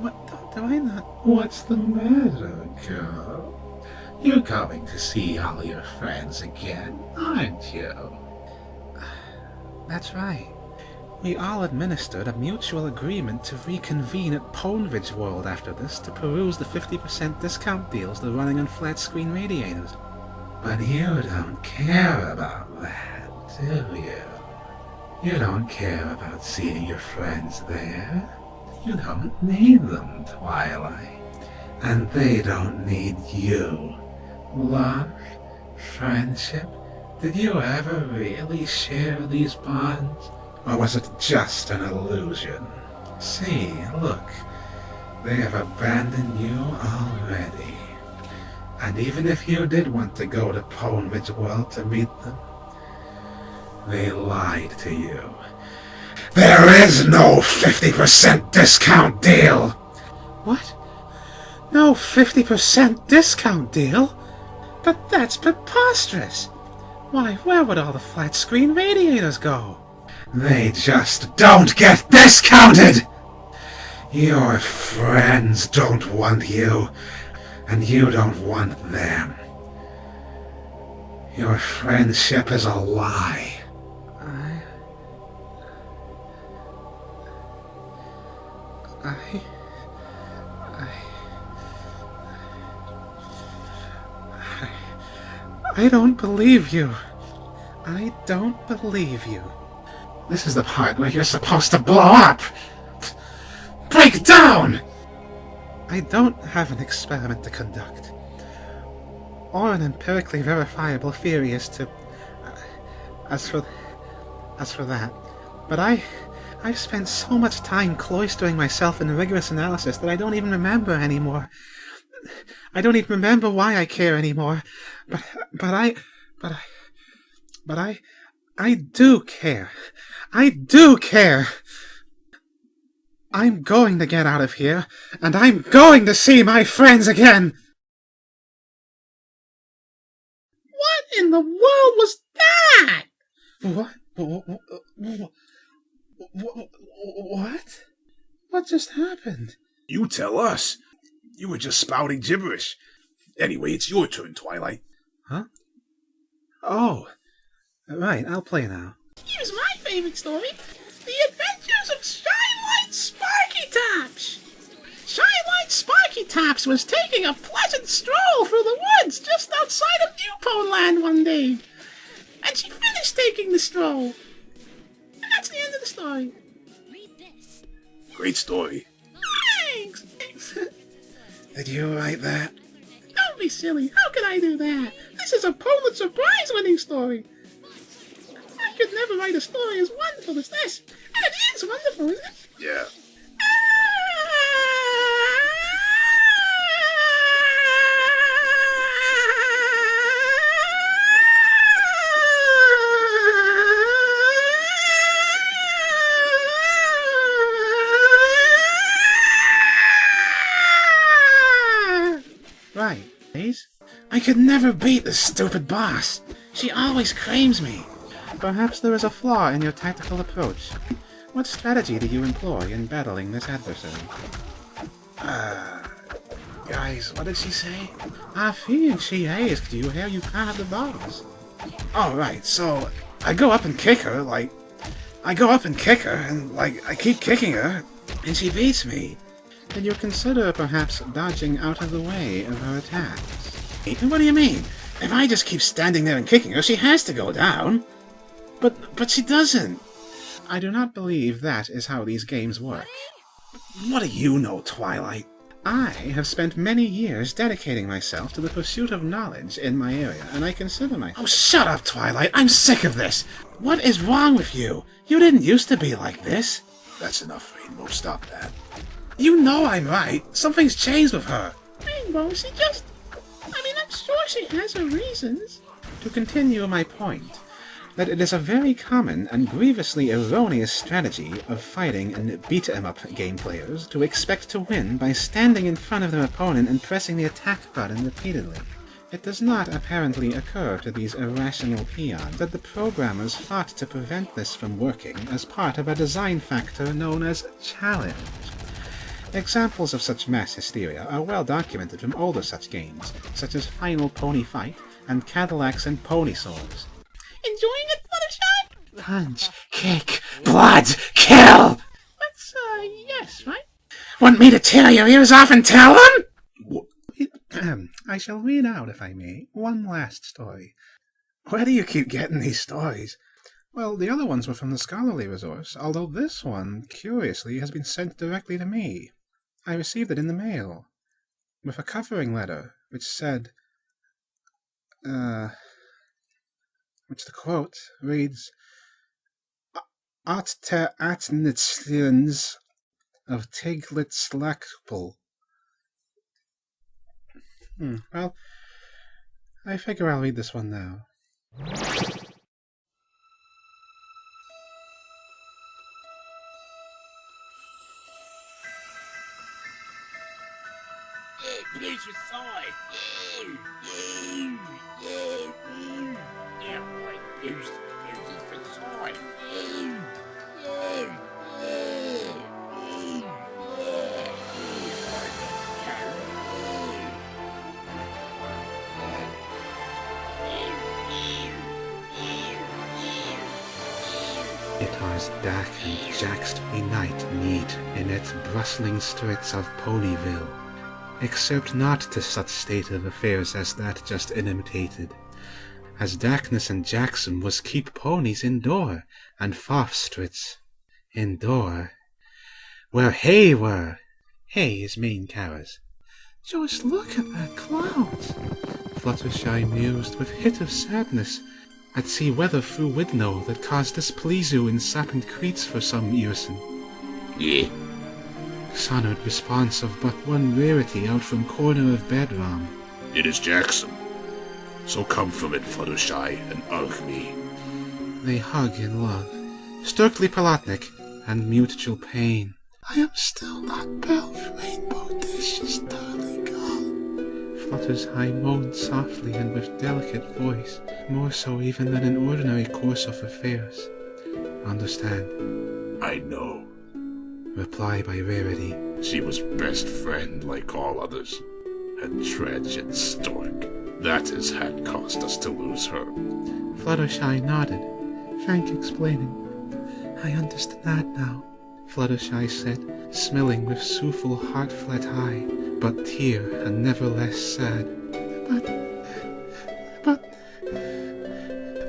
What do I not? What's the matter, girl? You're coming to see all your friends again, aren't you? That's right. We all administered a mutual agreement to reconvene at Ponvidge World after this to peruse the 50% discount deals they're running on flat-screen radiators. But you don't care about that, do you? You don't care about seeing your friends there. You don't need them, Twilight. And they don't need you. Love? Friendship? Did you ever really share these bonds? Or was it just an illusion? See, look, they have abandoned you already. And even if you did want to go to Ponebridge World to meet them, they lied to you. There is no 50% discount deal! What? No 50% discount deal? But that's preposterous! Why, where would all the flat-screen radiators go? They just don't get discounted! Your friends don't want you, and you don't want them. Your friendship is a lie. I don't believe you. I don't believe you. This is the part where you're supposed to blow up! Break down! I don't have an experiment to conduct, or an empirically verifiable theory as to... As for that. But I've spent so much time cloistering myself in rigorous analysis that I don't even remember anymore. I don't even remember why I care anymore. But I do care. I do care. I'm going to get out of here, and I'm going to see my friends again. What in the world was that? What? What just happened? You tell us. You were just spouting gibberish. Anyway, it's your turn, Twilight. Huh? Oh, right, I'll play now. Here's my favorite story. The Adventures of Shylight Sparky Tops. Shylight Sparky Tops was taking a pleasant stroll through the woods just outside of Newpone Land one day. And she finished taking the stroll. And that's the end of the story. Great story. Thanks. Did you write that? Don't be silly. How could I do that? This is a Pulitzer Prize-winning story. I could never write a story as wonderful as this. And it is wonderful, isn't it? Yeah. Right, please. I could never beat this stupid boss. She always creams me. Perhaps there is a flaw in your tactical approach. What strategy do you employ in battling this adversary? Guys, what did she say? I think she asked you how you fought the boss. Alright, so I go up and kick her, and I keep kicking her, and she beats me. Did you consider perhaps dodging out of the way of her attacks? What do you mean? If I just keep standing there and kicking her, she has to go down. But she doesn't. I do not believe that is how these games work. What do you know, Twilight? I have spent many years dedicating myself to the pursuit of knowledge in my area, and I consider myself... Oh, shut up, Twilight! I'm sick of this! What is wrong with you? You didn't used to be like this. That's enough, Rainbow. Stop that. You know I'm right. Something's changed with her. Rainbow, she just... I'm sure she has her reasons. To continue my point, that it is a very common and grievously erroneous strategy of fighting and beat-em-up game players to expect to win by standing in front of their opponent and pressing the attack button repeatedly. It does not apparently occur to these irrational peons that the programmers fought to prevent this from working as part of a design factor known as challenge. Examples of such mass hysteria are well documented from older such games, such as Final Pony Fight and Cadillacs and Pony Swords. Enjoying it, Fluttershy? Punch, kick, blood, kill! That's, yes, right? Want me to tear your ears off and tell them? I shall read out, if I may, one last story. Where do you keep getting these stories? Well, the other ones were from the scholarly resource, although this one, curiously, has been sent directly to me. I received it in the mail, with a covering letter, which said, which the quote reads, At te atnitslins of Tiglit-Slakpul. Well, I figure I'll read this one now. Please reside. Yeah, right. Use it for side. Itars Dak and Jaxt night meet in its brustling streets of Ponyville, except not to such state of affairs as that just intimated, as Dakness and Jackson was keep ponies indoor, and Fofstrits indoor, where hay were. Hay is main cows. Just look at that cloud, Fluttershy mused with hit of sadness, at see weather through window that caused displeasure in sapping creets for some yearsen. Yeah. Sonored response of but one rarity out from corner of bedroom. It is Jackson. So come from it, Fluttershy, and hug me. They hug in love, strictly Palatnik, and mutual pain. I am still not Belle's rainbow dishes, darling God. Fluttershy moaned softly and with delicate voice, more so even than an ordinary course of affairs. Understand? I know. Reply by Rarity. She was best friend like all others. A tragic stork. That is had cost us to lose her. Fluttershy nodded, Frank explaining. I understand now, Fluttershy said, smelling with soulful heart fled high, but tear and never less sad. But,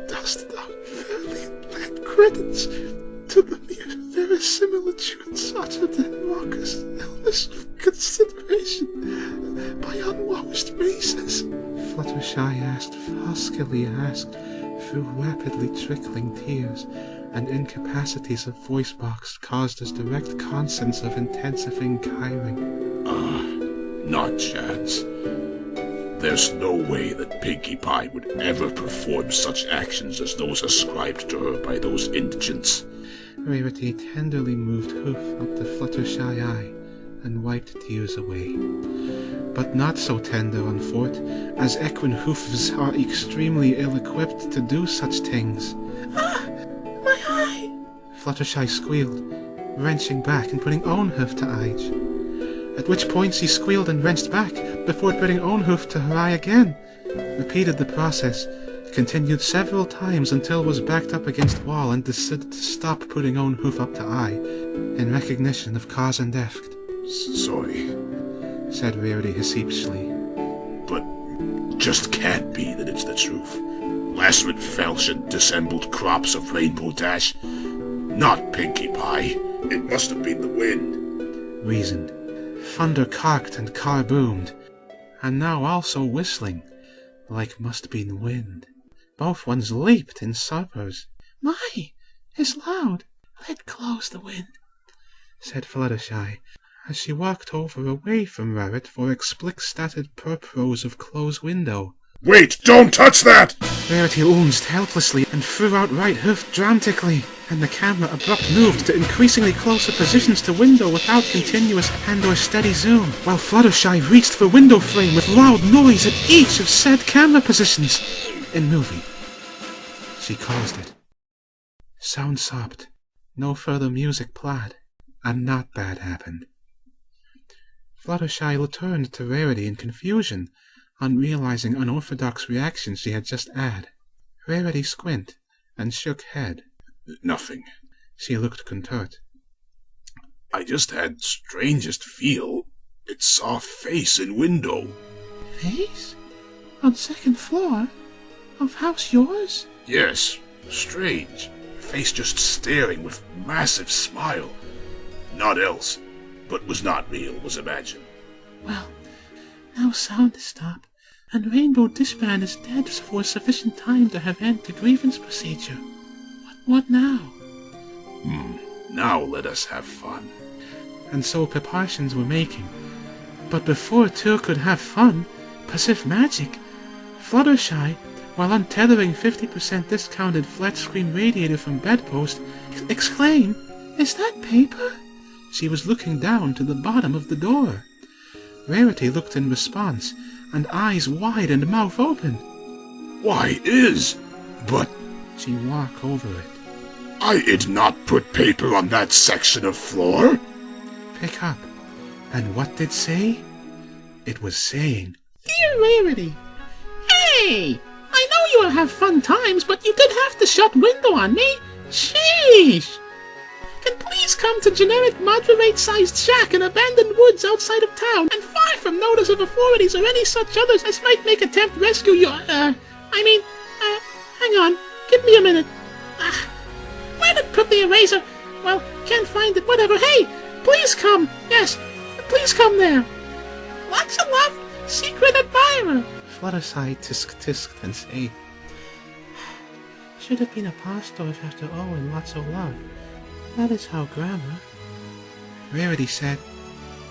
dost thou fairly lend credence to the mere verisimilitudes uttered in raucous illness of consideration by unwashed races? Fluttershy asked, huskily asked, through rapidly trickling tears, and incapacities of voice box caused as direct consonants of intensifying kiring. Not chance. There's no way that Pinkie Pie would ever perform such actions as those ascribed to her by those indigents. Rarity tenderly moved hoof up the Fluttershy eye, and wiped tears away. But not so tender on Fort, as equine hoofs are extremely ill-equipped to do such things. Ah! My eye! Fluttershy squealed, wrenching back and putting own hoof to eye. At which point she squealed and wrenched back, before putting own hoof to her eye again. Repeated the process, continued several times until was backed up against wall and decided to stop putting own hoof up to eye, in recognition of cause and effect. Sorry, said Rarity hespeishly. But just can't be that it's the truth. Lacerate Felsh and dissembled crops of Rainbow Dash. Not Pinkie Pie. It must have been the wind. Reasoned. Thunder carked and car boomed, and now also whistling, like must be the wind. Both ones leaped in suppers. My, it's loud. Let close the wind, said Fluttershy, as she walked over away from Rabbit for explicit purpose of closed window. Wait, don't touch that! Rarity lunged helplessly and threw out right hoof dramatically, and the camera abrupt moved to increasingly closer positions to window without continuous hand or steady zoom, while Fluttershy reached for window frame with loud noise at each of said camera positions. In movie. She caused it. Sound stopped. No further music played, and not bad happened. Fluttershy returned to Rarity in confusion, on realizing unorthodox reaction she had just had. Rarity squint, and shook head. Nothing. She looked content. I just had strangest feel. It saw face in window. Face? On second floor? Of house yours? Yes, strange. Face just staring with massive smile. Not else, but was not real, was imagined. Well, now sound is stopped. and Rainbow Dishpan is dead for sufficient time to have ended the grievance procedure. What now? Now let us have fun. And so preparations were making. But before two could have fun, Pacific Magic, Fluttershy, while untethering 50% discounted flat screen radiator from bedpost, exclaimed, "Is that paper?" She was looking down to the bottom of the door. Rarity looked in response, and eyes wide and mouth open. Why but She walked over it. I did not put paper on that section of floor. Pick up. And what did say? It was saying, "Dear Rarity, hey! I know you will have fun times, but you did have to shut window on me. Sheesh! Can please come to generic moderate-sized shack in abandoned woods outside of town, and far from notice of authorities or any such others as might make attempt rescue you. Hang on, give me a minute. Where did put the eraser? Well, can't find it, whatever. Hey, please come. Yes, please come there. Lots of love, secret admirer." Fluttershy tisk-tisked and say, "Should have been a pastor after all and lots of love. That is how grammar." Rarity said,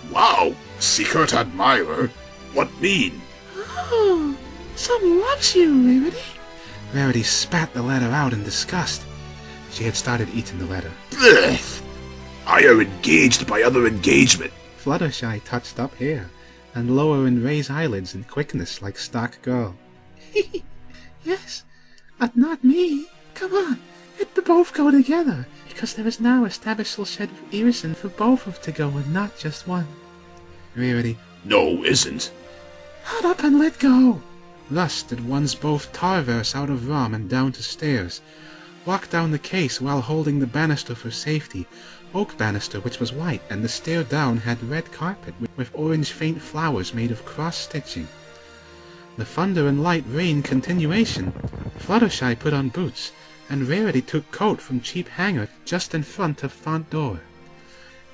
Wow, secret admirer? What mean? "Oh, some loves you, Rarity." Rarity spat the letter out in disgust. She had started eating the letter. Blech! I am engaged by other engagement. Fluttershy touched up here, and lower and raised eyelids in quickness like stock girl. "Yes, but not me. Come on, let the both go together, because there is now established shed reason for both of to go and not just one." Rarity, No, isn't. "Hot up and let go." Thus did one's both Tarverse out of Rom and down to stairs, walk down the case while holding the banister for safety, oak banister which was white, and the stair down had red carpet with orange faint flowers made of cross-stitching. The thunder and light rain continuation. Fluttershy put on boots, and Rarity took coat from cheap hanger just in front of front door.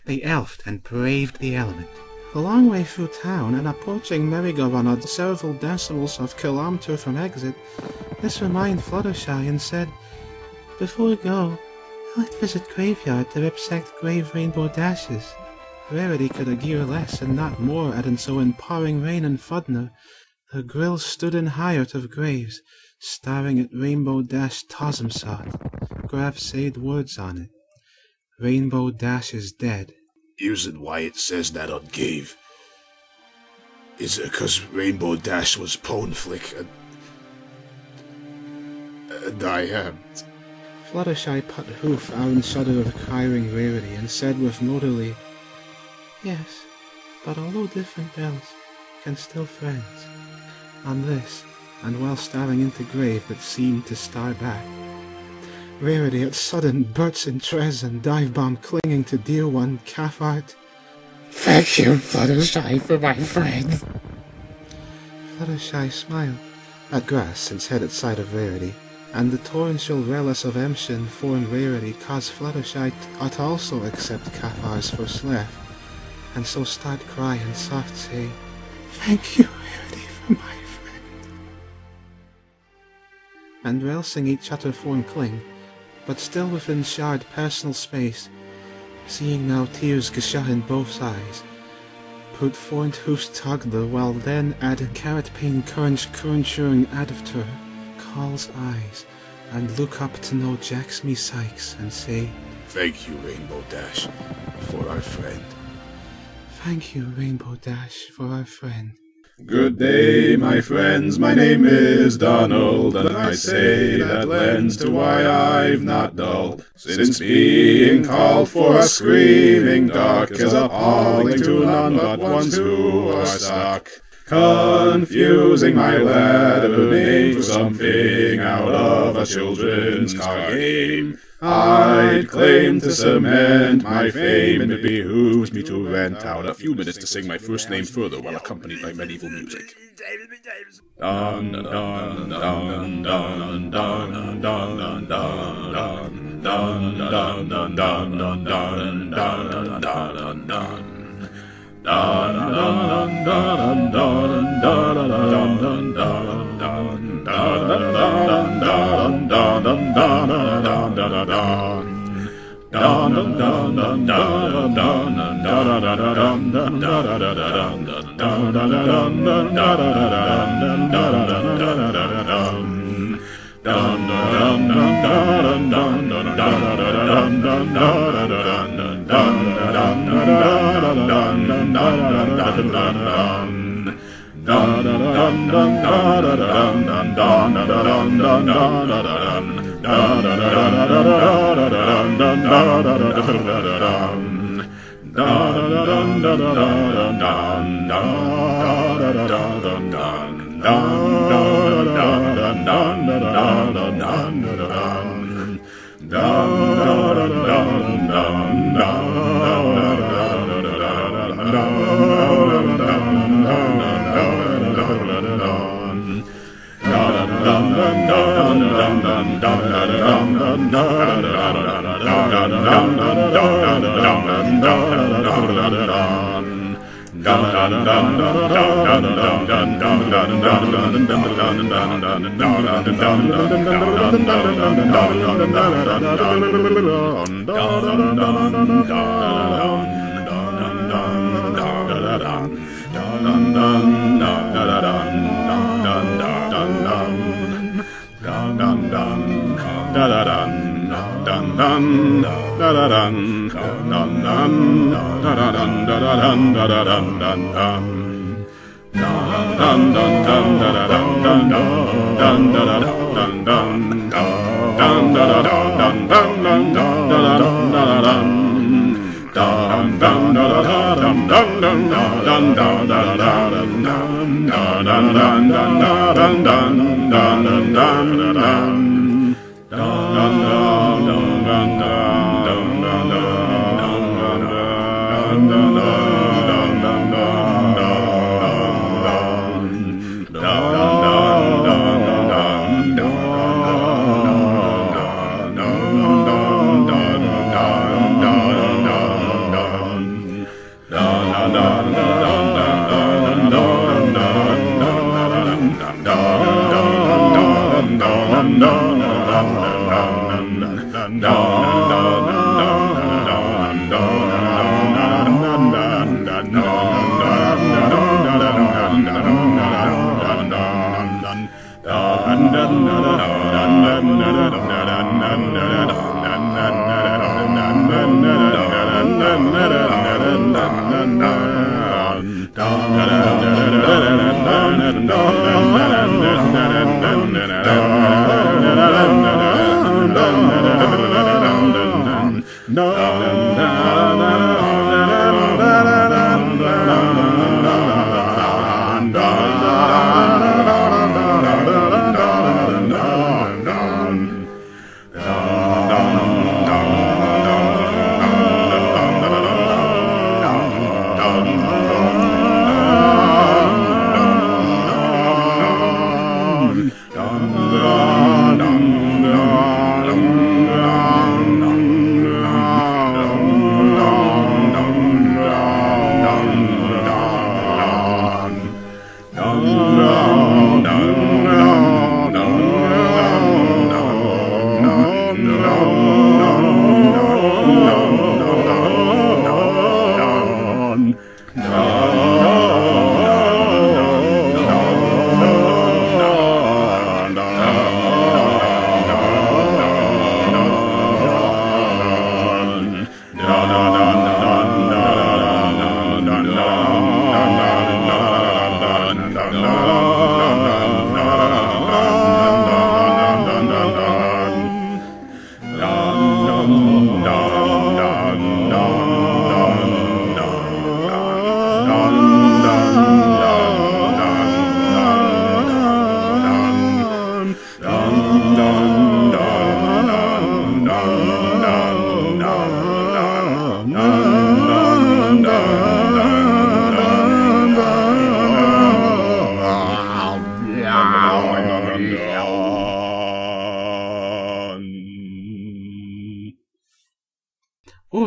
They elfed and braved the element. A long way through town and approaching merry-go-round at several decimals of kilometer from exit, this reminded Fluttershy and said, "Before we go, let's visit graveyard to upset grave rainbow dashes." Rarity could a gear less and not more at in so in pouring rain and fudner. Her grill stood in highest of graves, staring at Rainbow Dash Tosmsot. Graf said words on it. Rainbow Dash is dead. Using why it says that on Gave. Is it 'cause Rainbow Dash was pone flick and I am. Fluttershy put hoof out and shudder of crying Rarity and said with motorly, "Yes, but although different bells, can still friends." On this, and while staring into grave that seemed to star back, Rarity at sudden bursts in tres and dive bomb clinging to dear one Cathart. Thank you, Fluttershy, for my friend. Fluttershy smiled at grass since head at sight of Rarity, and the torrential relish of Emshin foreign Rarity caused Fluttershy to also accept Cathar's first laugh, and so start cry and soft say, "Thank you, Rarity, for my friend." And relsing each other form cling, but still within shared personal space, seeing now tears gesha in both eyes, put forth hoofs tugler while then added carrot pain crunching after calls eyes, and look up to know Jax me Sykes and say, Thank you, Rainbow Dash, for our friend. "Thank you, Rainbow Dash, for our friend." Good day, my friends, my name is Donald, and I say that lends to why I've not dulled, since being called for a screaming duck is appalling to none but ones who are stuck. Confusing my ladder name for something out of a children's card game. I'd claim to cement my fame, and it behooves me to rent out a few minutes to sing my first name further while accompanied by medieval music. Dun dun dun dun dun dun dun dun dun dun dun dun dun dun dun dun dun dun dun.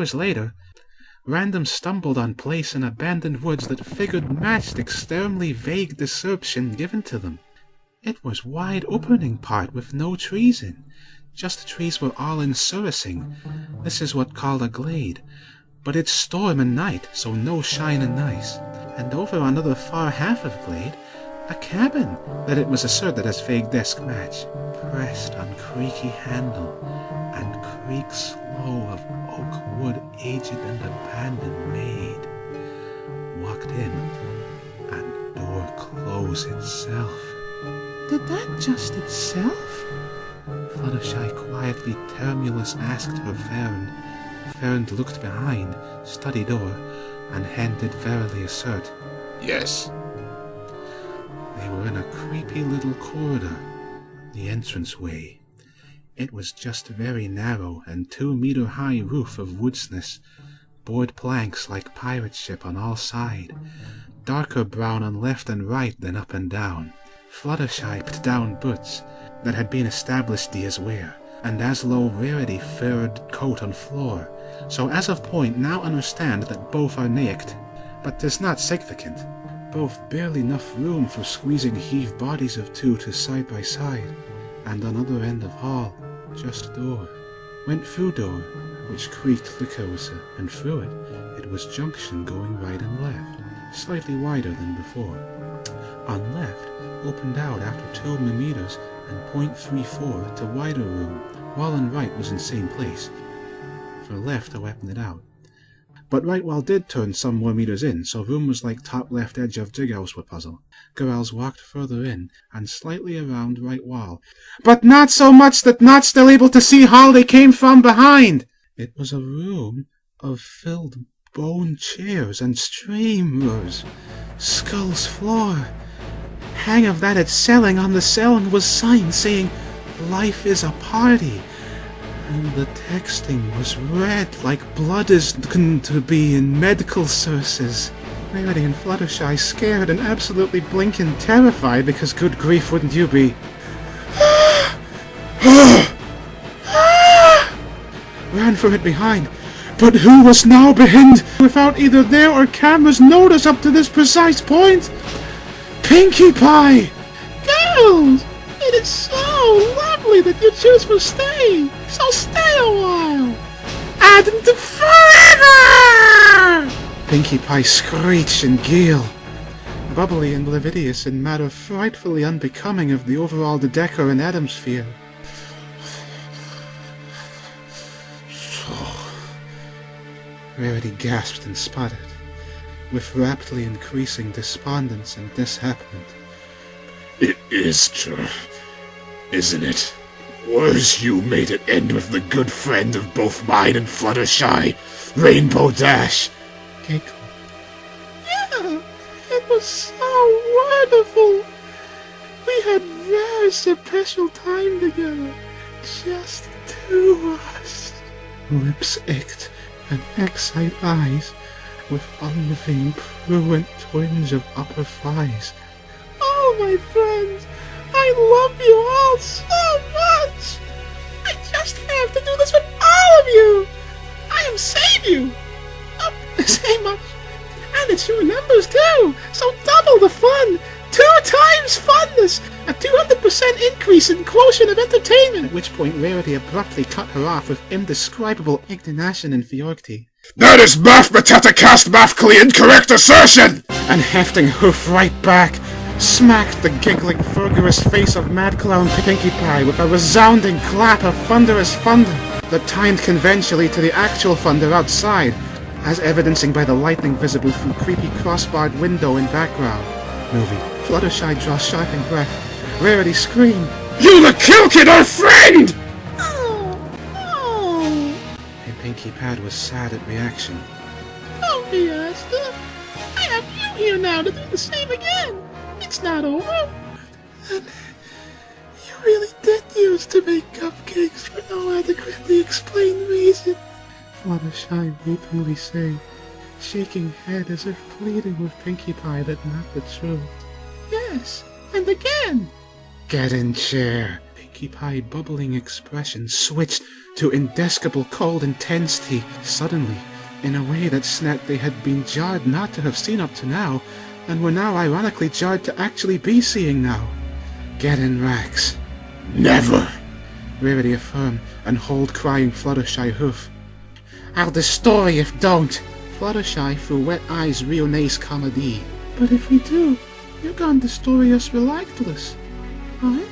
Hours later, random stumbled on place in abandoned woods that figured matched extremely vague description given to them. It was wide opening part with no trees in. Just the trees were all in surfacing. This is what called a glade. But it's storm and night, so no shine and nice. And over on the far half of glade, a cabin that it was asserted as vague desk match, pressed on creaky handle, and creak slow of oak wood aged and abandoned made. Walked in, and door close itself. Did that just itself? Fluttershy quietly tremulous asked her Fernd. Fernd looked behind, studied door, and hand did verily assert. Yes. They were in a creepy little corridor, the entranceway. It was just very narrow and 2-meter-high roof of woodsness, board planks like pirate ship on all side, darker brown on left and right than up and down. Fluttershy put down boots that had been established as wear, and as low rarity furred coat on floor, so as of point now understand that both are naked, but 'tis not significant. Both barely enough room for squeezing heave bodies of two to side by side, and on other end of hall, just door. Went through door, which creaked liquorous, and through it was junction going right and left, slightly wider than before. On left, opened out after 2 meters and .34 to wider room, while on right was in same place. For left I weaponed it out. But right wall did turn some more meters in, so room was like top left edge of jighouse with puzzle. Girls walked further in, and slightly around right wall, but not so much that not still able to see how they came from behind. It was a room of filled bone chairs and streamers, skull's floor. Hang of that at selling on the ceiling was sign saying, "Life is a party." And the texting was red like blood is to be in medical sources. Rarity and Fluttershy scared and absolutely blinking terrified because good grief wouldn't you be. Ran for it behind, but who was now behind without either there or camera's notice up to this precise point? Pinkie Pie! Girls! It is so lovely that you choose to stay, so stay a while! And forever! Pinkie Pie screeched and geel, bubbly and lividious in matter frightfully unbecoming of the overall decor and atmosphere. Rarity gasped and sputtered, with rapidly increasing despondence and disappointment. It is true, isn't it? Was you made it end with the good friend of both mine and Fluttershy, Rainbow Dash? Giggle. Yeah, it was so wonderful. We had very special time together, just two of us. Lips ached and excited eyes, with unliving prurient twinge of upper thighs. Oh, my friends, I love you all so much! I just have to do this with all of you! I am save you! Say much. And it's your numbers too, so double the fun! 2 times funness! A 200% increase in quotient of entertainment! At which point Rarity abruptly cut her off with indescribable indignation and inferiority. That is mathematically incorrect assertion! And hefting hoof right back, smacked the giggling, furgurous face of Mad Clown Pinkie Pie with a resounding clap of thunderous thunder that timed conventionally to the actual thunder outside, as evidencing by the lightning visible through creepy crossbarred window in background. Movie. Fluttershy draws sharping breath. Rarity scream. You the kill kid, our friend! And Pinkie Pie was sad at reaction. Don't be Asta. I have you here now to do the same again. It's not over. And you really did use to make cupcakes for no adequately explained reason. Fluttershy weepingly say, shaking head as if pleading with Pinkie Pie that not the truth. Yes, and again. Get in chair. Pinkie Pie bubbling expression switched to indescribable cold intensity. Suddenly, in a way that Snet they had been jarred not to have seen up to now, and were now ironically jarred to actually be seeing now. Get in, Rax. Never! Rarity affirm, and hold crying Fluttershy hoof. I'll destroy if don't! Fluttershy through wet eyes real nace comedy. But if we do, you're going to destroy us reluctless, right?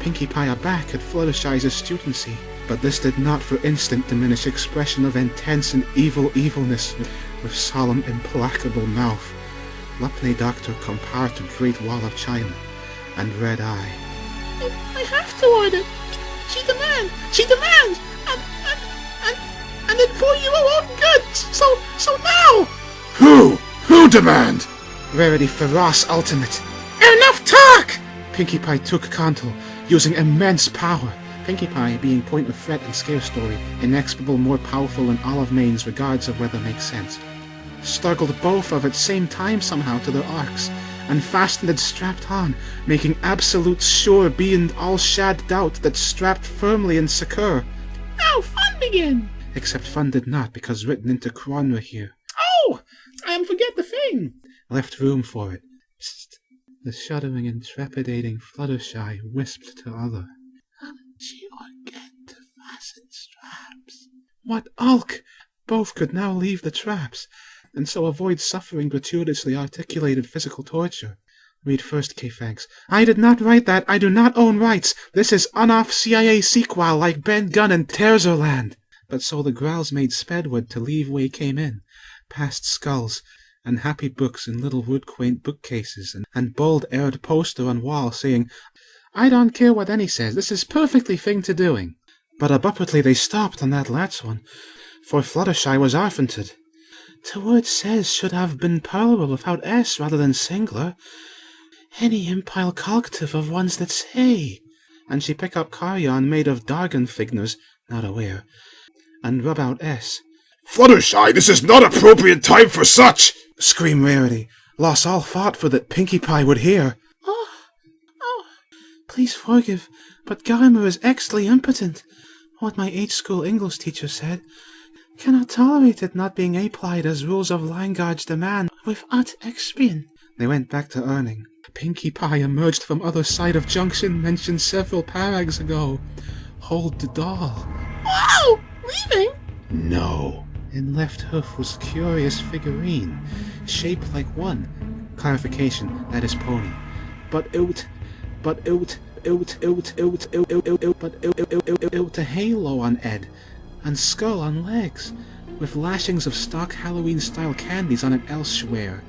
Pinkie Pie aback at Fluttershy's astutency, but this did not for instant diminish expression of intense and evilness with solemn implacable mouth. Lapne Doctor compared to Great Wall of China, and red eye. I have to order. She demands, and then for your own good. So now. Who demand? Rarity Feroz Ultimate. Enough talk! Pinkie Pie took control, using immense power. Pinkie Pie being point of threat and scare story, inexplicable more powerful than Olive Main's regards of whether makes sense. Struggled both of at same time somehow to their arcs, and fastened it strapped on, making absolute sure beyond all shad doubt that strapped firmly and secure. Now fun begin! Except fun did not, because written into Cronra here. Oh! I am forget the thing! Left room for it. Psst. The shuddering and trepidating Fluttershy wisped to other. She forget to fasten straps. What ulk! Both could now leave the traps, and so avoid suffering gratuitously articulated physical torture. Read first, K-Fangs. I did not write that. I do not own rights. This is unoff CIA sequel like Ben Gunn and Terzerland. But so the growls made spedward to leave way came in, past skulls, and happy books in little wood-quaint bookcases, and bold-aired poster on wall saying, I don't care what any says, this is perfectly thing to doing. But abruptly they stopped on that last one, for Fluttershy was orphanted. The word says should have been plural without S rather than singular. Any impile collective of ones that say. And she pick up carrion made of Dargan figures, not aware, and rub out S. Fluttershy, this is not appropriate time for such! Scream Rarity, lost all thought for that Pinkie Pie would hear. Oh, please forgive, but Guymer is extremely impotent. What my H-school English teacher said. Cannot tolerate it not being applied as rules of language demand without explain. They went back to earning. Pinkie Pie emerged from other side of junction mentioned several parags ago. Hold the doll. Wow! Leaving? No. In left hoof was curious figurine, shaped like one. Clarification, that is pony. But a halo on Ed, and skull on legs, with lashings of stock Halloween-style candies on it elsewhere.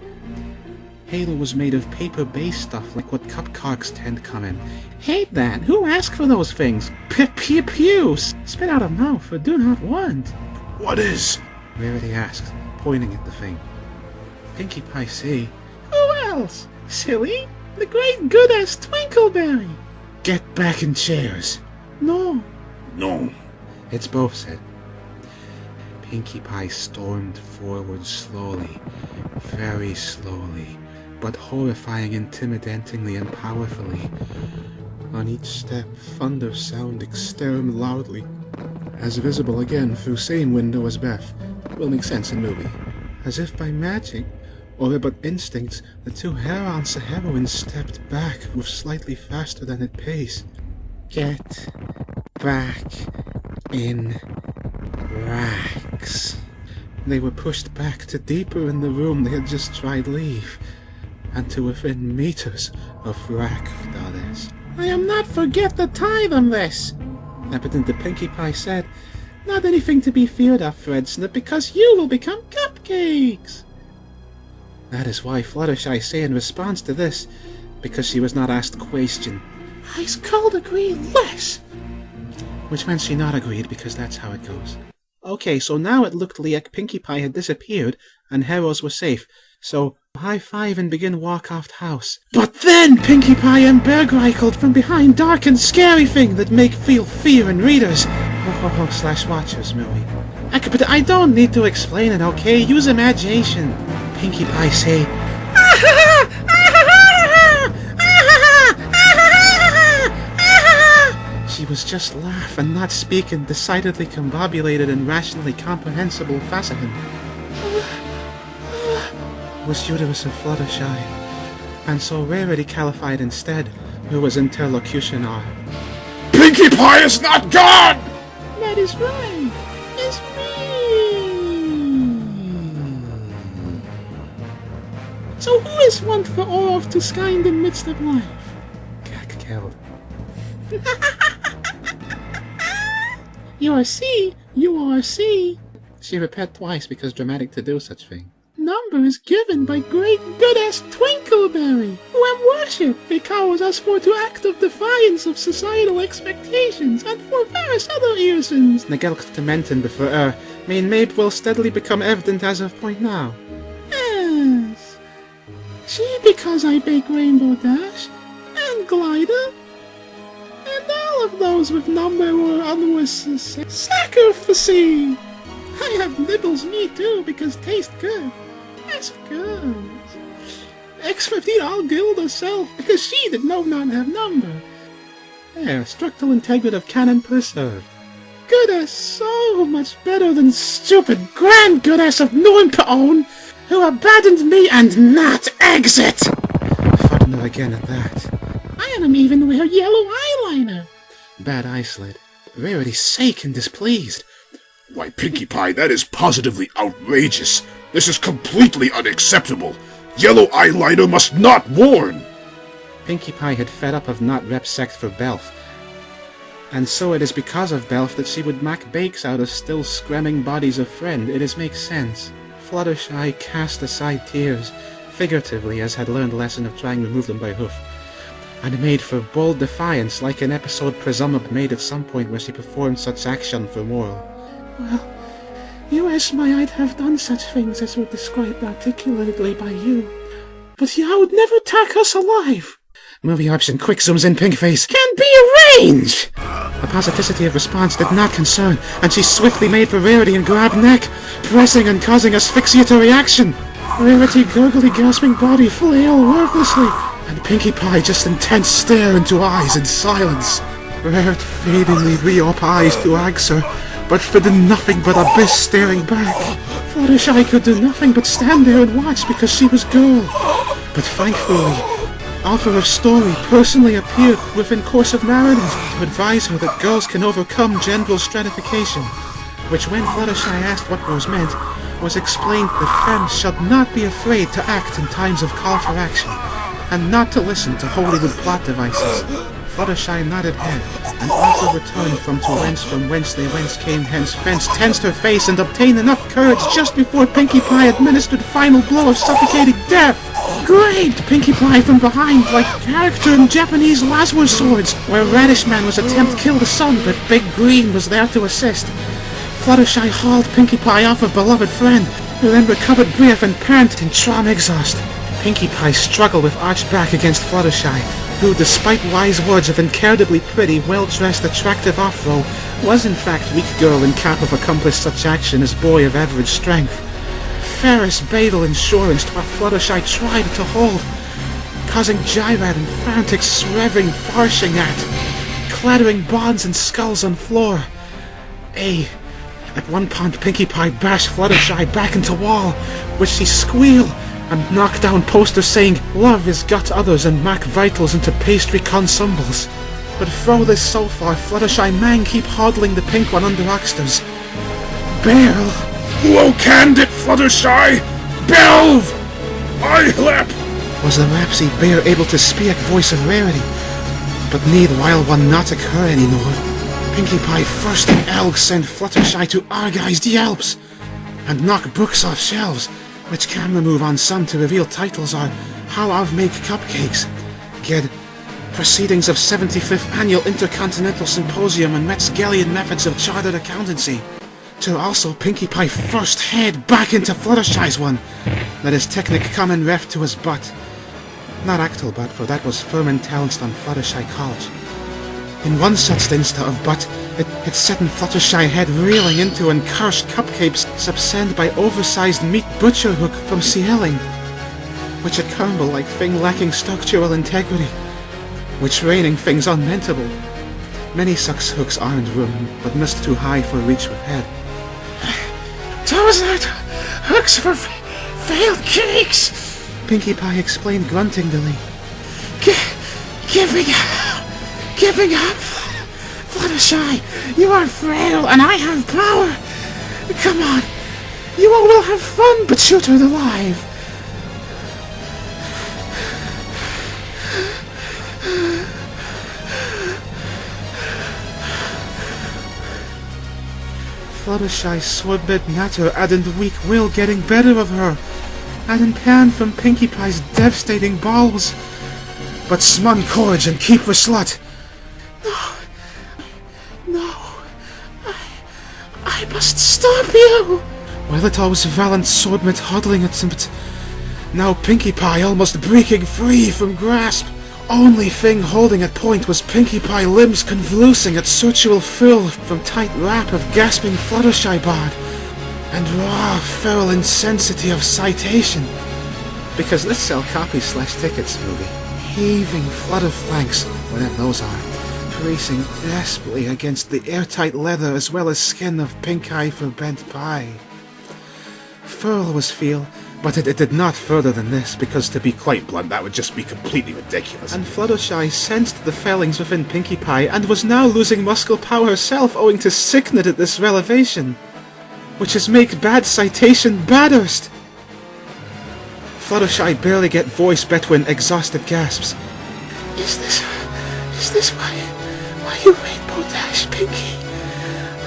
Halo was made of paper-based stuff like what cupcakes tend come in. Hate that! Who asked for those things? Pew! Spit out of mouth, or do not want. What is? Rarity asked, pointing at the thing. Pinkie Pie say, Who else? Silly? The great good-ass Twinkleberry! Get back in chairs! No. It's both said. Pinkie Pie stormed forward slowly, very slowly, but horrifying intimidatingly and powerfully. On each step, thunder sound exterm loudly, as visible again through same window as Beth. Will make sense in movie. As if by magic, or but instincts, the two heroines heroines stepped back with slightly faster than at pace. Get back in racks. They were pushed back to deeper in the room they had just tried leave, and to within meters of rack goddess. I am not forget to tie them this. Evident the Pinkie Pie said, Not anything to be feared of, Fredsnip, because you will become cupcakes. That is why Fluttershy say in response to this, because she was not asked the question. I called agree less. Which meant she not agreed, because that's how it goes. Okay, so now it looked like Pinkie Pie had disappeared, and heroes were safe. So, high five and begin walk off the house. But then Pinkie Pie and Bergreichled from behind dark and scary thing that make feel fear in readers. /watchers, Millie. I don't need to explain it, okay? Use imagination. Pinkie Pie say, She was just laugh and not speak in decidedly combobulated and rationally comprehensible Fasahan. Was uterus of Fluttershy, and so Rarity calified instead, who was interlocution are. Pinkie Pie is not gone! That is right. It's me. So who is one for Orov to sky in the midst of life? Cack killed. You are C. You are C. She repeat twice because dramatic to do such thing. Number is given by great good-ass Twinkleberry, who am worshipped because us for to act of defiance of societal expectations and for various other reasons. Nagelkt to mention before mean Mabe will steadily become evident as of point now. Yes. She because I bake Rainbow Dash, and Glider, and all of those with number or otherwise sacrifice. I have nibbles me too because taste good. As girls. SKRYPT all guild herself because she did not have number. There, structural integrative canon preserved. Good-ass so much better than stupid grand good-ass of Noonpaon, who abandoned me and not exit! Further again at that. I am even wear yellow eyeliner. Bad eye slid. Rarity's sake and displeased. Why, Pinkie Pie, that is positively outrageous. This is completely unacceptable. Yellow eyeliner must not warn. Pinkie Pie had fed up of not rep sect for Belf, and so it is because of Belf that she would make bakes out of still scremming bodies of friend. It is makes sense. Fluttershy cast aside tears, figuratively as had learned lesson of trying to remove them by hoof, and made for bold defiance like an episode presumably made at some point where she performed such action for moral. Well, you asked me I'd have done such things as were described articulately by you, but you would never attack us alive. Movie option quick zooms in pink face. Can be arranged! The positivity of response did not concern, and she swiftly made for Rarity and grabbed neck, pressing and causing asphyxiatory action. Rarity gurgly gasping body flail worthlessly, and Pinkie Pie just intense stare into eyes in silence. Rarity fadingly re-op eyes to answer, but for the nothing but abyss staring back. Fluttershy could do nothing but stand there and watch because she was girl. But thankfully, author of story personally appeared within course of narrative to advise her that girls can overcome gender stratification, which when Fluttershy asked what was meant, was explained that femmes should not be afraid to act in times of call for action, and not to listen to Hollywood plot devices. Fluttershy nodded head, and Arthur returned from whence they came hence tensed her face and obtained enough courage just before Pinkie Pie administered final blow of suffocating death. Great! Pinkie Pie from behind like character in Japanese laser swords, where Radish Man was attempt to kill the sun, but Big Green was there to assist. Fluttershy hauled Pinkie Pie off her beloved friend, who then recovered breath and panted in trauma exhaust. Pinkie Pie struggled with arched back against Fluttershy, who, despite wise words of incredibly pretty, well-dressed, attractive off-row, was in fact weak girl incapable of accomplish such action as boy of average strength. Ferris Badal insurance to what Fluttershy tried to hold, causing gyrate and frantic swerving farshing at, clattering bonds and skulls on floor. At one point Pinkie Pie bashed Fluttershy back into wall, which she squealed, and knocked down posters saying, "Love is gut others and mac vitals into pastry consumables." But through this so far, Fluttershy man keep hodling the pink one under Oxters. Beryl! Who canned it, Fluttershy? Belv! Eye-lap! Was the Rapsy bear able to speak voice of Rarity, but need while one not occur anymore. Pinkie Pie first in Elg sent Fluttershy to Argy's the Alps, and knock books off shelves, which can remove on some to reveal titles are How I've Make Cupcakes, Ged, Proceedings of 75th Annual Intercontinental Symposium on Metzgelian Methods of Chartered Accountancy, to also Pinkie Pie first head back into Fluttershy's one, that is technic common ref to his butt. Not actual butt, for that was firm and talents on Fluttershy College. In one such insta of butt, it set in Fluttershy head reeling into and cursed cupcakes subsend by oversized meat butcher hook from Sieling, which had crumble like thing lacking structural integrity, which raining things unmentable. Many sucks hooks aren't room, but missed too high for reach with head. Those aren't hooks for failed cakes, Pinkie Pie explained gruntingly. Giving up, Fluttershy. You are frail, and I have power. Come on, you all will have fun, but shoot her alive. Fluttershy's sword-bit natter hadn't weak will getting better of her, hadn't pan from Pinkie Pie's devastating balls. But smun courage and keep her slut. No, I must stop you. Well, it was valiant swordmate huddling at him, but now Pinkie Pie almost breaking free from grasp. Only thing holding at point was Pinkie Pie limbs convulsing at sexual fill from tight wrap of gasping Fluttershy bod, and raw feral insensity of citation. Because let's sell copies/tickets movie. Heaving flutter flanks, whatever those are, bracing desperately against the airtight leather as well as skin of Pink Eye for bent pie. Furl was feel, but it did not further than this, because to be quite blunt, that would just be completely ridiculous. And Fluttershy sensed the failings within Pinkie Pie and was now losing muscle power herself owing to sickness at this revelation, which is make bad citation baddest. Fluttershy barely get voice between exhausted gasps. Is this why you rainbow dash, Pinkie?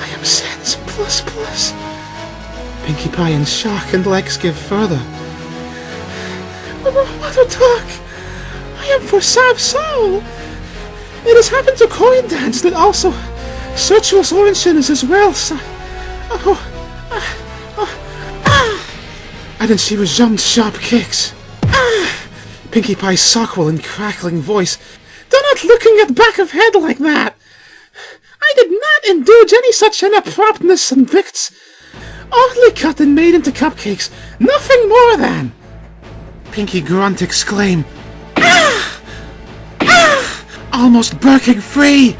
I am sense plus. Pinkie Pie in shock and legs give further. What a talk! I am for Sav Soul! It has happened to Coin Dance that also Sexual's origin is as well, so... And then she resumed sharp kicks. Pinkie Pie's sockle and crackling voice. Do not looking at back of head like that! I did not indulge any such inapproptness and victs. Oddly cut and made into cupcakes, nothing more than. Pinkie grunt exclaim. Almost breaking free.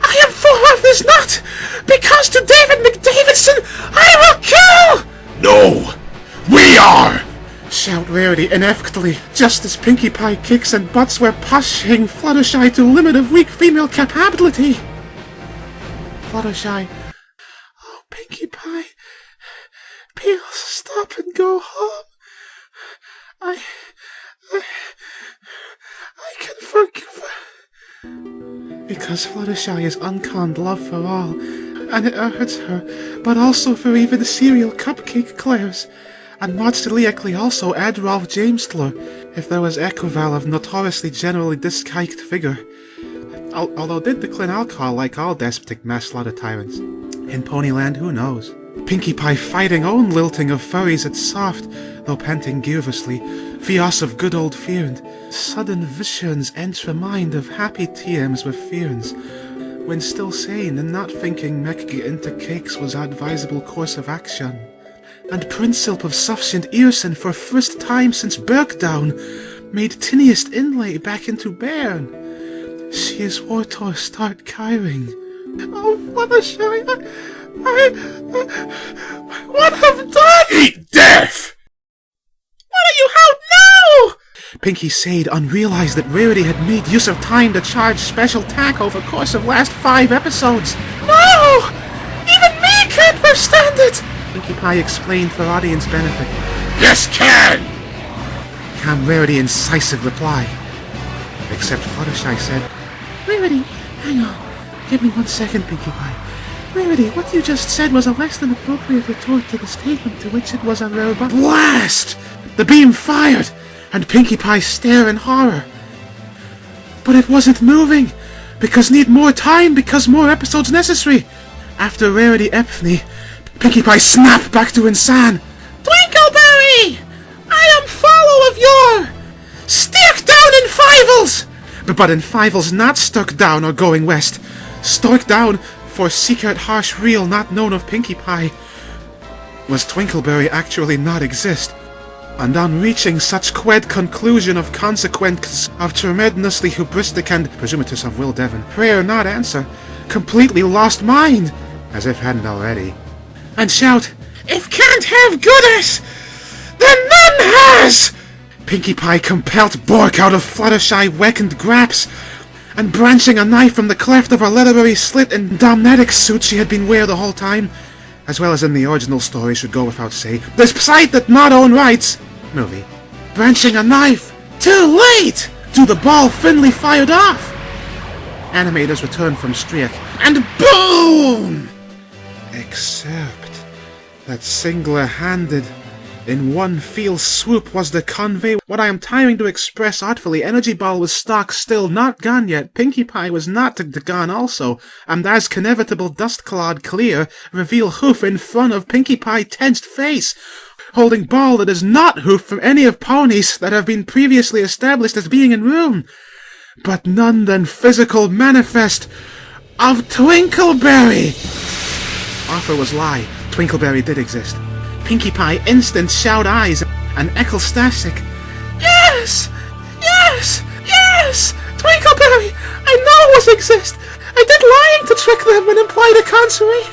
I am for of this nut, because to David McDavidson I will kill! No! We are! Shout Rarity ineffectually, just as Pinkie Pie kicks and butts were pushing Fluttershy to limit of weak female capability. Fluttershy. Oh, Pinkie Pie. Please stop and go home. I can forgive her. Because Fluttershy is unconned love for all, and it hurts her, but also for even the cereal cupcake Claire's, and most likely also add Ralph Jamesler, if there was equivalent of notoriously generally disliked figure. Although did decline alcohol like all despotic mass slaughter tyrants. In Ponyland, who knows? Pinkie Pie fighting own lilting of furries at soft, though panting grievously, fios of good old fearnd. Sudden visions enter mind of happy TMs with fearns, when still sane and not thinking mechgy into cakes was advisable course of action. And Princesilp of sufficient earson for first time since Bergdown made tiniest inlay back into Bairn. She is Wartor start kiring. Oh, Fluttershy, what have done? Eat death! What are you out now? Pinkie said, unrealized that Rarity had made use of time to charge special tack over course of last 5 episodes. No! Even me can't withstand it! Pinkie Pie explained for audience benefit. Yes, can! Came Rarity incisive reply. Except Fluttershy said, Rarity, hang on. Give me 1 second, Pinkie Pie. Rarity, what you just said was a less than appropriate retort to the statement to which it was a robot. Blast! The beam fired, and Pinkie Pie stare in horror. But it wasn't moving, because need more time, because more episodes necessary. After Rarity epiphany, Pinkie Pie snapped back to Insan. Twinkleberry! I am follow of your... Stick down in Fivels! But in Fivels not stuck down or going west. Stuck down for secret harsh real not known of Pinkie Pie. Was Twinkleberry actually not exist? And on reaching such qued conclusion of consequence of tremendously hubristic and presumptuous of Will Devon, prayer not answer, completely lost mind, as if hadn't already, and shout, "If can't have goodness, then none has!" Pinkie Pie compelled Bork out of Fluttershy weakened grasp, and branching a knife from the cleft of her literary slit and domnetic suit she had been wearing the whole time, as well as in the original story should go without say, despite that not own rights, movie, branching a knife, too late, to the ball Finley fired off. Animators returned from Streak, and boom! Except that single-handed, in one feel swoop was to convey what I am tiring to express artfully. Energy Ball was stock still, not gone yet. Pinkie Pie was not gone also, and as inevitable dust clod clear, reveal hoof in front of Pinkie Pie tensed face, holding ball that is not hoof from any of ponies that have been previously established as being in room, but none than physical manifest of Twinkleberry. Offer was lie. Twinkleberry did exist. Pinkie Pie instant shout eyes and ecstatic. Yes! Yes! Yes! Twinkleberry! I know it was exist! I did lying to trick them and imply the contrary!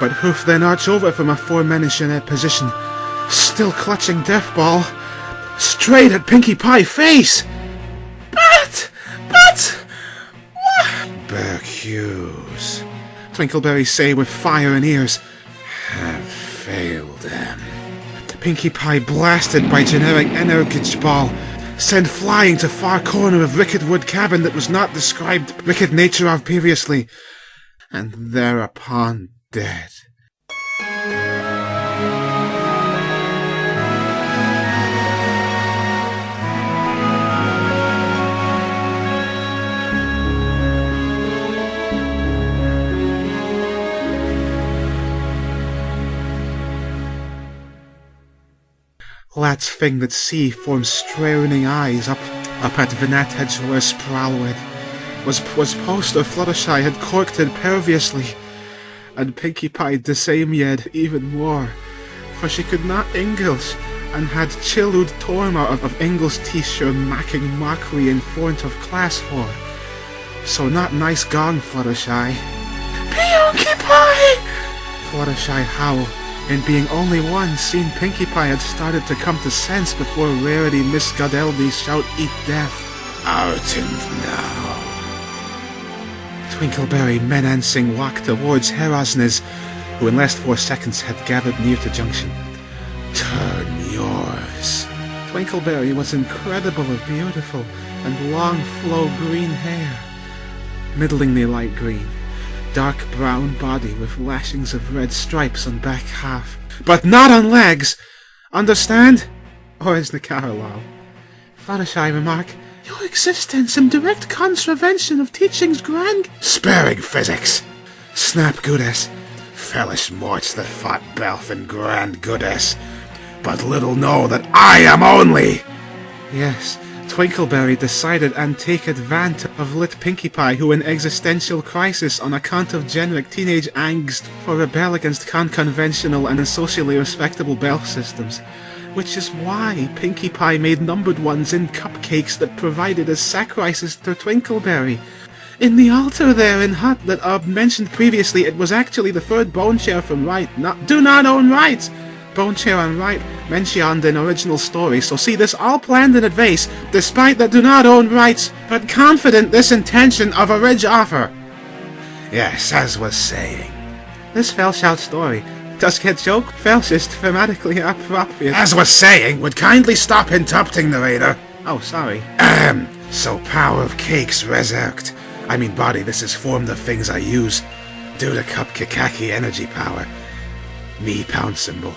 But hoof then arch over from aforementioned position, still clutching Death Ball, straight at Pinkie Pie face! But... Bercuse, Twinkleberry say with fire in ears, have failed them. Pinkie Pie blasted by generic energy ball, sent flying to far corner of Rickett Wood cabin that was not described Rickett nature of previously, and thereupon dead. Lat's thing that see formed straining eyes up at Vinette Hedgerower Spralwed. Was post or Fluttershy had corked it perviously, and Pinkie Pie the same yet even more, for she could not English, and had chillud torma of English t-shirt macking mockery in front of class for. So not nice gong, Fluttershy. Pinkie Pie! Fluttershy howl, and being only one seen Pinkie Pie had started to come to sense before Rarity Miss Godeldy's shout eat death. Out and now. Twinkleberry menacing walked towards Herosnes, who in last 4 seconds had gathered near to junction. Turn yours. Twinkleberry was incredibly beautiful, and long flow green hair. Middlingly light green. Dark brown body with lashings of red stripes on back half, but not on legs. Understand? Or is the Carolal? Fluttershy remark, your existence in direct contravention of teaching's grand... Sparing physics! Snap goodess. Fellish morts that fought Belf and grand goodess. But little know that I am only... Yes, Twinkleberry decided and take advantage of lit Pinkie Pie, who in existential crisis on account of generic teenage angst for rebel against conventional and socially respectable Belf systems, which is why Pinkie Pie made numbered ones in cupcakes that provided as sacrifices to Twinkleberry. In the altar there in hut that mentioned previously, it was actually the third bone chair from right, do not own rights. Bone chair on right mentioned in original story, so see this all planned in advance, despite that do not own rights, but confident this intention of a ridge offer. Yes, as was saying. This Felsh out story does get joke Felshist thematically appropriate. As was saying, would kindly stop interrupting narrator. Oh, sorry. So power of cakes resurrect. I mean body, this is form the things I use. Do the cup Kikaki energy power. Me pound symbol.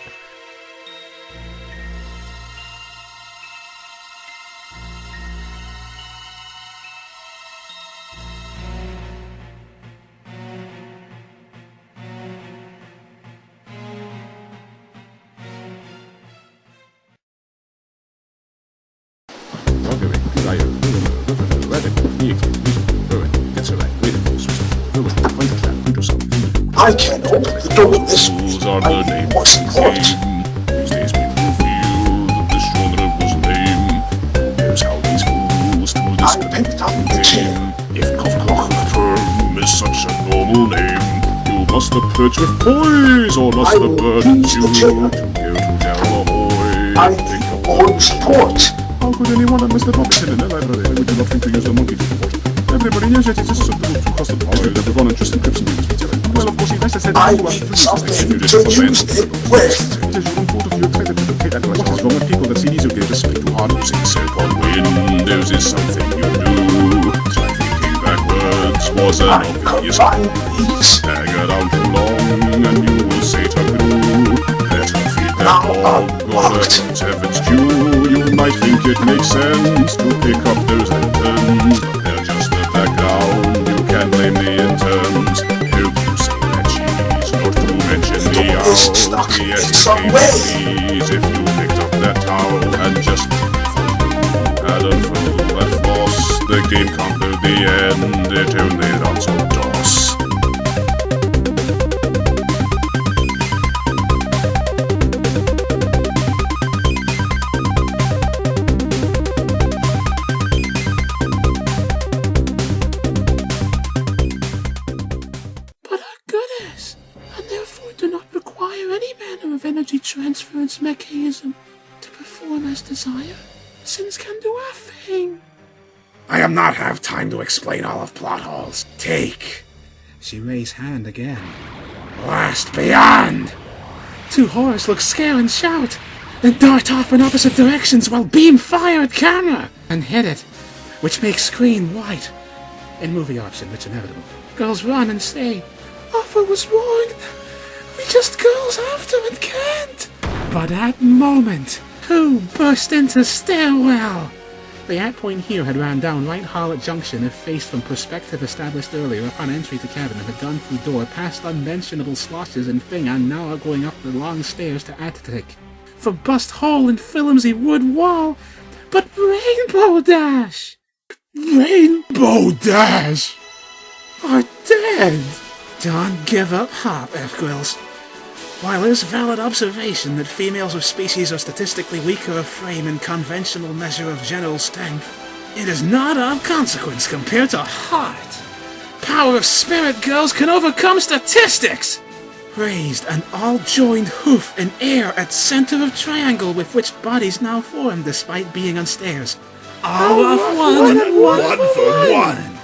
I can't open the door this week. I wasn't caught. These days people feel that this genre was lame. Here's how these fools to this I picked up the chair. If Kafka term is such a normal Must the perch with poise, or must the burden you to go to tell ahoy? I launch port. How could anyone have missed the Robinson in their library? I would do nothing to use the monkey to report. Everybody knows that it is subtle to custom. I'll everyone and just encrypts and use feature. Well, of course, he has said I need something to use it with. It is your own fault if you excited to dictate advice. What is wrong with people that see these okay to speak to hard using self on Windows is something you do. Try thinking backwards was an obvious hang around too long and you will say to glue. Better feed that dog or let heaven's due. You might think it makes sense to pick up those lanterns, but they're just the background. You can blame the interns. Hope you say that cheese, not to mention the owl. Please, if you picked up that towel and just had a full and floss, the game can't do the end. It only runs on DOS. But our goddess, and therefore do not require any manner of energy transference mechanism to perform as desired, since can do our thing. I am not have time to explain all of plot holes. Take. She raised hand again. Blast beyond. Two horrors look scare and shout, then dart off in opposite directions while beam fire at camera and hit it, which makes screen white. In movie option, it's inevitable. Girls run and say, "Offer was wrong. We just girls after and can't." But at moment, who burst into stairwell? The at-point here had ran down right Harlot Junction if faced from perspective established earlier upon entry to cabin and had gone through door past unmentionable sloshes and thing and now are going up the long stairs to attic. From bust hole in flimsy wood wall, but Rainbow Dash! Rainbow Dash! Are dead! Don't give up hope, F-Grills. While it is valid observation that females of species are statistically weaker of frame in conventional measure of general strength, it is not of consequence compared to heart. Power of spirit girls can overcome statistics! Raised an all-joined hoof in air at center of triangle with which bodies now form despite being on stairs. All of one and one for one!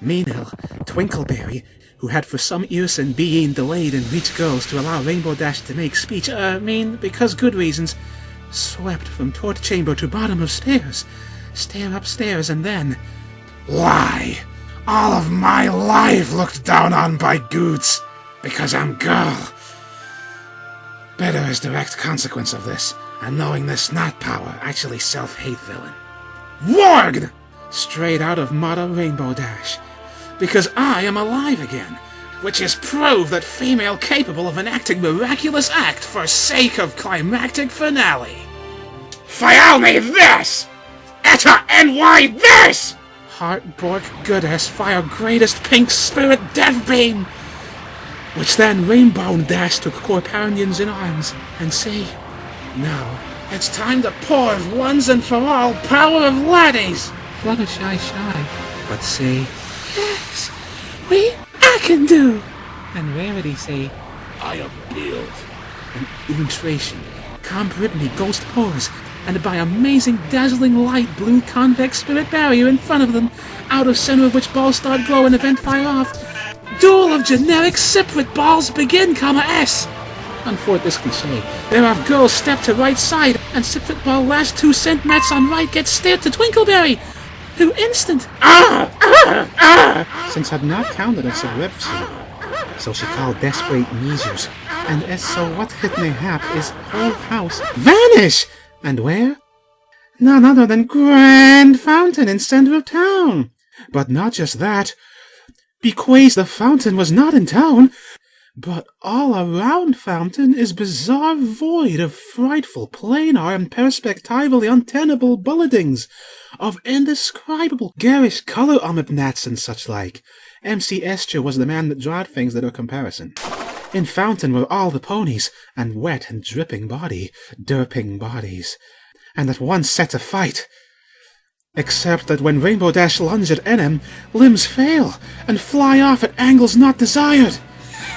Meanwhile, Twinkleberry, who had for some years and being delayed in reach girls to allow Rainbow Dash to make speech, because good reasons, swept from tort chamber to bottom of stairs, stair upstairs, and then... Lie! All of my life looked down on by goots, because I'm girl. Better as direct consequence of this, and knowing this not power, actually self-hate villain. Warged! Straight out of motto Rainbow Dash. Because I am alive again, which is proof that female capable of enacting miraculous act for sake of climactic finale. File me this! Etta NY this! Heartbork goddess fire greatest pink spirit death beam! Which then Rainbow Dash took Corparians in arms and say, "Now, it's time to pour once and for all power of laddies!" Fluttershy shy, but say, "Yes, I can do." And Rarity say, "I am built." And Untration, calm Brittany ghost pose, and by amazing dazzling light blue convex spirit barrier in front of them, out of center of which balls start glow and event fire off. Duel of generic separate balls begin, S. Unforth this cliche, thereof girls step to right side, and separate ball last 2 centimeters on right gets stared to Twinkleberry, who instant since had not counted as SKRYPT, so she called desperate measures, and as so what hit mayhap is whole house vanish, and where? None other than Grand Fountain in center of town. But not just that, because the fountain was not in town, but all around fountain is bizarre void of frightful planar and perspectively untenable bulletings, of indescribable garish color omnibnats and such like. MC Escher was the man that drawed things that are comparison. In fountain were all the ponies, and wet and dripping body, derping bodies, and at once set to fight. Except that when Rainbow Dash lunges at him, limbs fail and fly off at angles not desired.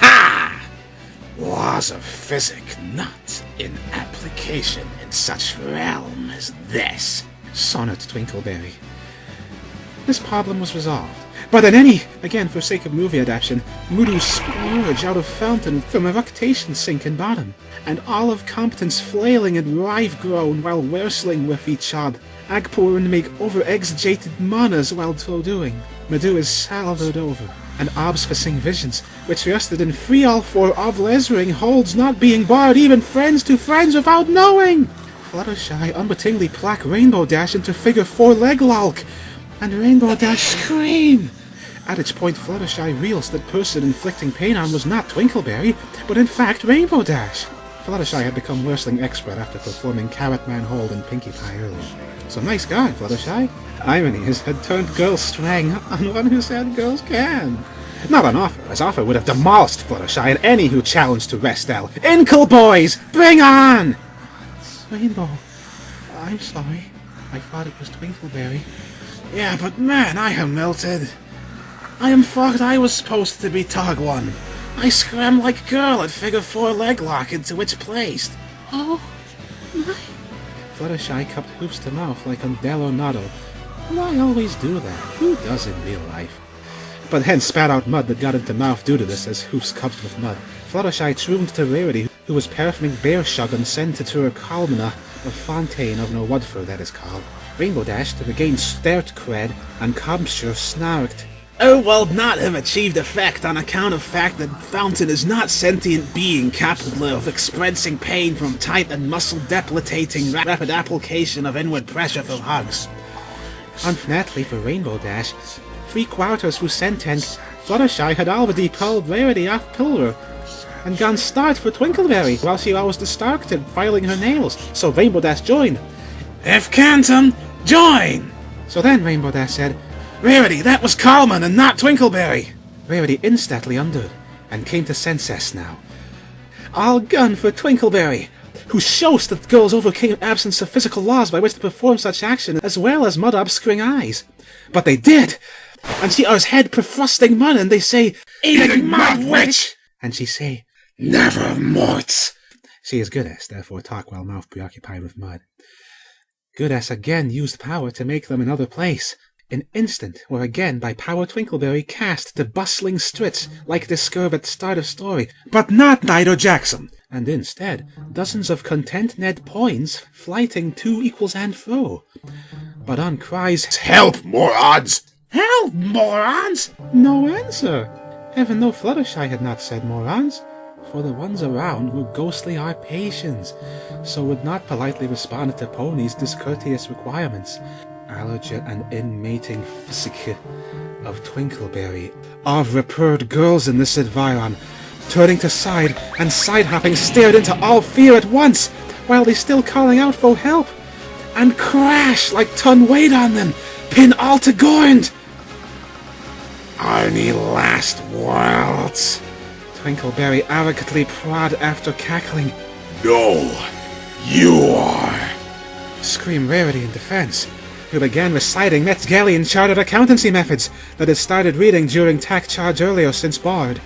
Ha! Laws of physics not in application in such realm as this. Sonnet Twinkleberry. This problem was resolved. But in any, again for sake of movie adaptation, Mudu splurge out of fountain from eructation sink and bottom, and all of competence flailing and rive groan while wrestling with each other. Agporin make over-exaggerated manas while so doing. Medu is salvered over, and obfuscating visions, which rested in free all for of lesring holds not being barred even friends to friends without knowing. Fluttershy unwittingly plaque Rainbow Dash into figure 4 leg lolk, and Rainbow Dash scream! At which point Fluttershy reals that person inflicting pain on was not Twinkleberry, but in fact Rainbow Dash. Fluttershy had become wrestling expert after performing Carrot Man Hold and Pinkie Pie earlier. So nice guy, Fluttershy. Irony is had turned girls strang on one who said girls can. Not on offer, as offer would have demolished Fluttershy and any who challenged to Restel. Inkle boys, bring on! Rainbow, I'm sorry. I thought it was Twinkleberry. Yeah, but man, I am melted. I am thought I was supposed to be Tog 1. I scram like girl at figure 4 leg lock into which placed. Oh, my... Fluttershy cupped hoofs to mouth like Undelo Nado. Why always do that? Who does in real life? But hen spat out mud that got into mouth due to this as hoofs cupped with mud. Fluttershy tuned to Rarity, who was perfuming bear shuggan sent to her Kalmana of Fontaine of no Wudford that is called. Rainbow Dash to regain stert cred, and Cobsure snarked. Oh, well, not have achieved effect on account of fact that Fountain is not sentient being capable of expressing pain from tight and muscle-debilitating rapid application of inward pressure for hugs. Unfortunately for Rainbow Dash, 3/4 who sentient, Fluttershy had already pulled Rarity off pillar and gone start for Twinkleberry while she was distracted filing her nails, so Rainbow Dash joined. If Cantum, join! So then Rainbow Dash said, Rarity, that was Coleman and not Twinkleberry! Rarity instantly undered, and came to senses now. All gun for Twinkleberry, who shows that girls overcame absence of physical laws by which to perform such action, as well as mud obscuring eyes. But they did! And she us head perfrusting mud, and they say, Eating mud, witch! And she say, Never morts! She is Goodess, therefore talk while mouth preoccupied with mud. Goodess again used power to make them another place. An instant were again by power Twinkleberry cast to bustling streets like the SKRYPT start of story, but not Nido Jackson, and instead dozens of content Ned points flighting to equals and fro. But on cries, Help, morons! Help, morons! No answer, even though Fluttershy had not said morons, for the ones around were ghostly Arpatians, so would not politely respond to Pony's discourteous requirements. Allergy and inmating physique of Twinkleberry, of repaired girls in this environ, turning to side and side-hopping stared into all fear at once, while they still calling out for help, and crash like ton weight on them, pin all to ground. Arnie last words, Twinkleberry arrogantly prod after cackling. No, YUOR! Scream Rarity in defense, who began reciting Metzgalian chartered accountancy methods that had started reading during tax charge earlier since barred.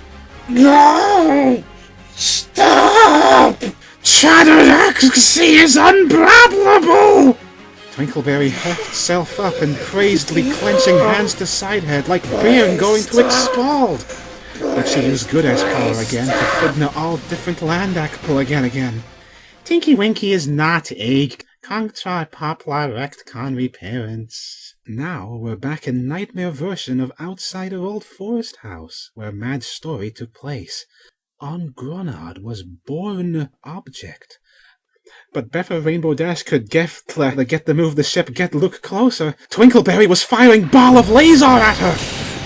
No! Stop! Chartered accountancy is unprobable! Twinkleberry heft self up and crazedly clenching hands to sidehead like bear going to explode. But she used Goodess power again to fidna all different land act pull again. Tinky Winky is not a Contra Poplar Rect Conry parents. Now we're back in nightmare version of outside of Old Forest House, where Mad's story took place. On Gronard was born object. But before Rainbow Dash could get the move the ship get look closer, Twinkleberry was firing ball of laser at her.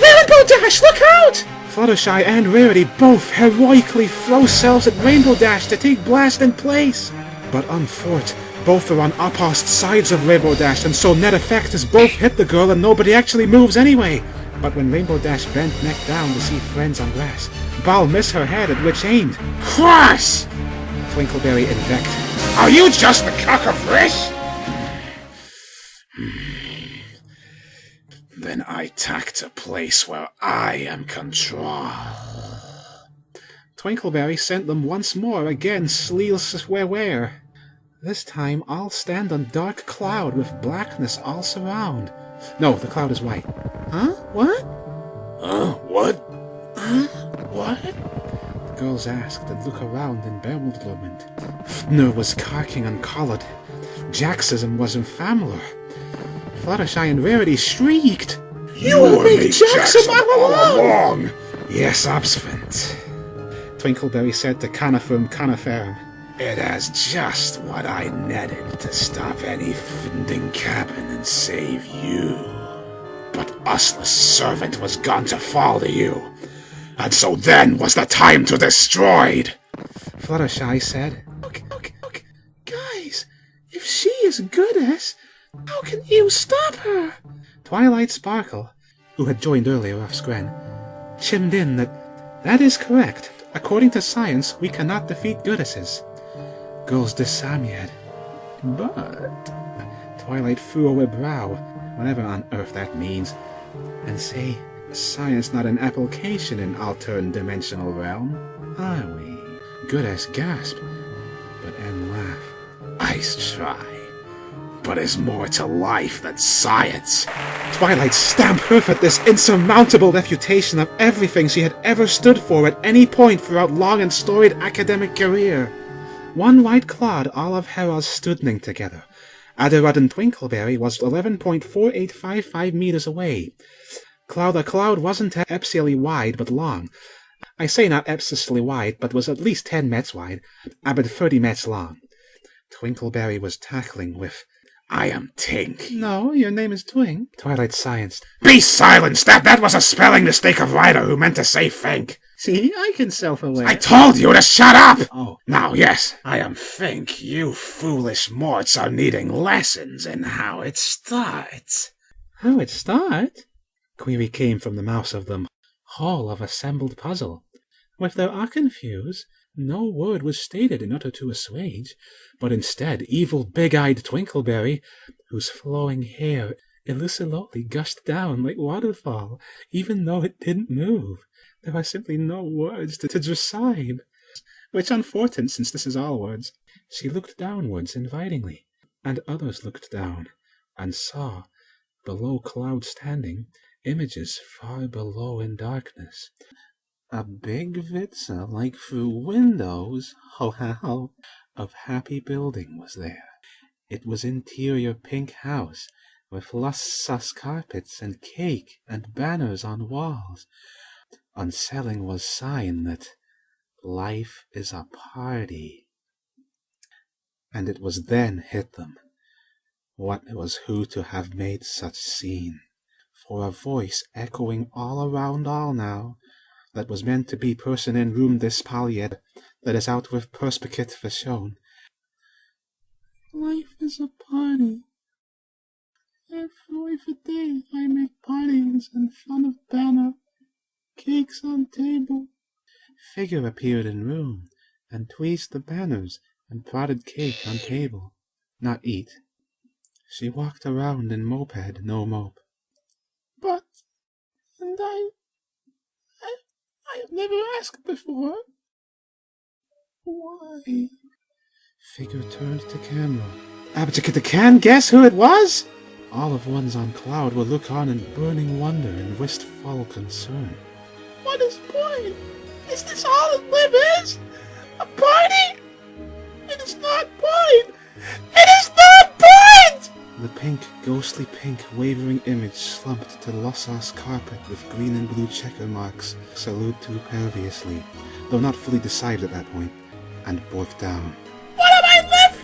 Rainbow Dash, look out! Fluttershy and Rarity both heroically throw selves at Rainbow Dash to take blast in place. But unfort, both are on opposite sides of Rainbow Dash, and so net effect is both hit the girl and nobody actually moves anyway. But when Rainbow Dash bent neck down to see friends on grass, Ball missed her head at which aimed. Crash! Twinkleberry invect. Are you just the cock of fish? then I tack to place where I am control. Twinkleberry sent them once more again, where. This time I'll stand on dark cloud with blackness all surround. No, the cloud is white. Huh? What? What? What? The girls asked and looked around in bewilderment. Fnir was carking and collared. Jaxism was infamler. Fluttershy and Rarity shrieked. You were make Jackson all along! Yes, Obsvent. Twinkleberry said to Coniferum. It has just what I netted to stop any finding cabin and save you. But Useless Servant was gone to fall to you, and so then was the time to destroyed. Fluttershy said, Okay, guys, if she is goddess, how can you stop her? Twilight Sparkle, who had joined earlier off Scren, chimed in that is correct. According to science, we cannot defeat goddesses. Girls disamied. But Twilight furrowed her brow, whatever on earth that means, and say, science not an application in alternate dimensional realm, are we? Goddess gasped, but Anne laughed. Ice try, but is more to life than science. Twilight stamped her at this insurmountable refutation of everything she had ever stood for at any point throughout long and storied academic career. One white clod all of Herald's studning together. Adderud and Twinkleberry was 11.4855 meters away. The cloud wasn't epsilally wide, but long. I say not epsilally wide, but was at least 10 meters wide, about 30 meters long. Twinkleberry was tackling with, I am Tink. No, your name is Twink. Twilight scienced. Be silenced! That was a spelling mistake of Ryder who meant to say Fink. See, I can self-aware. I told you to shut up! Oh. Now, yes, I am Fink. You foolish morts are needing lessons in how it starts. How it starts? Query came from the mouths of them whole of assembled puzzle. With their eye confused, no word was stated in order to assuage, but instead evil big-eyed Twinkleberry, whose flowing hair illusorily gushed down like waterfall, even though it didn't move. There are simply no words to describe, which unfortunate since this is all words. She looked downwards invitingly, and others looked down, and saw, below cloud standing, images far below in darkness. A big vitsa like through windows, of happy building was there. It was interior pink house, with luscious carpets and cake and banners on walls. On ceiling was sign that life is a party. And it was then hit them. What was who to have made such scene? For a voice echoing all around all now, that was meant to be person in room dispalied, that is out with perspective shown. Life is a party. Every day I make parties in front of banner, cakes on table. Figure appeared in room, and tweezed the banners, and prodded cake on table. Not eat. She walked around in moped, no mope. But, and I have never asked before. Why? Figure turned to camera. Abject guess who it was? All of ones on cloud will look on in burning wonder and wistful concern. What is point? Is this all that live is? A party? It is not point! It is not point! The pink, ghostly pink, wavering image slumped to luscious carpet with green and blue checker marks, salute too perviously, though not fully decided at that point, and broke down. What am I left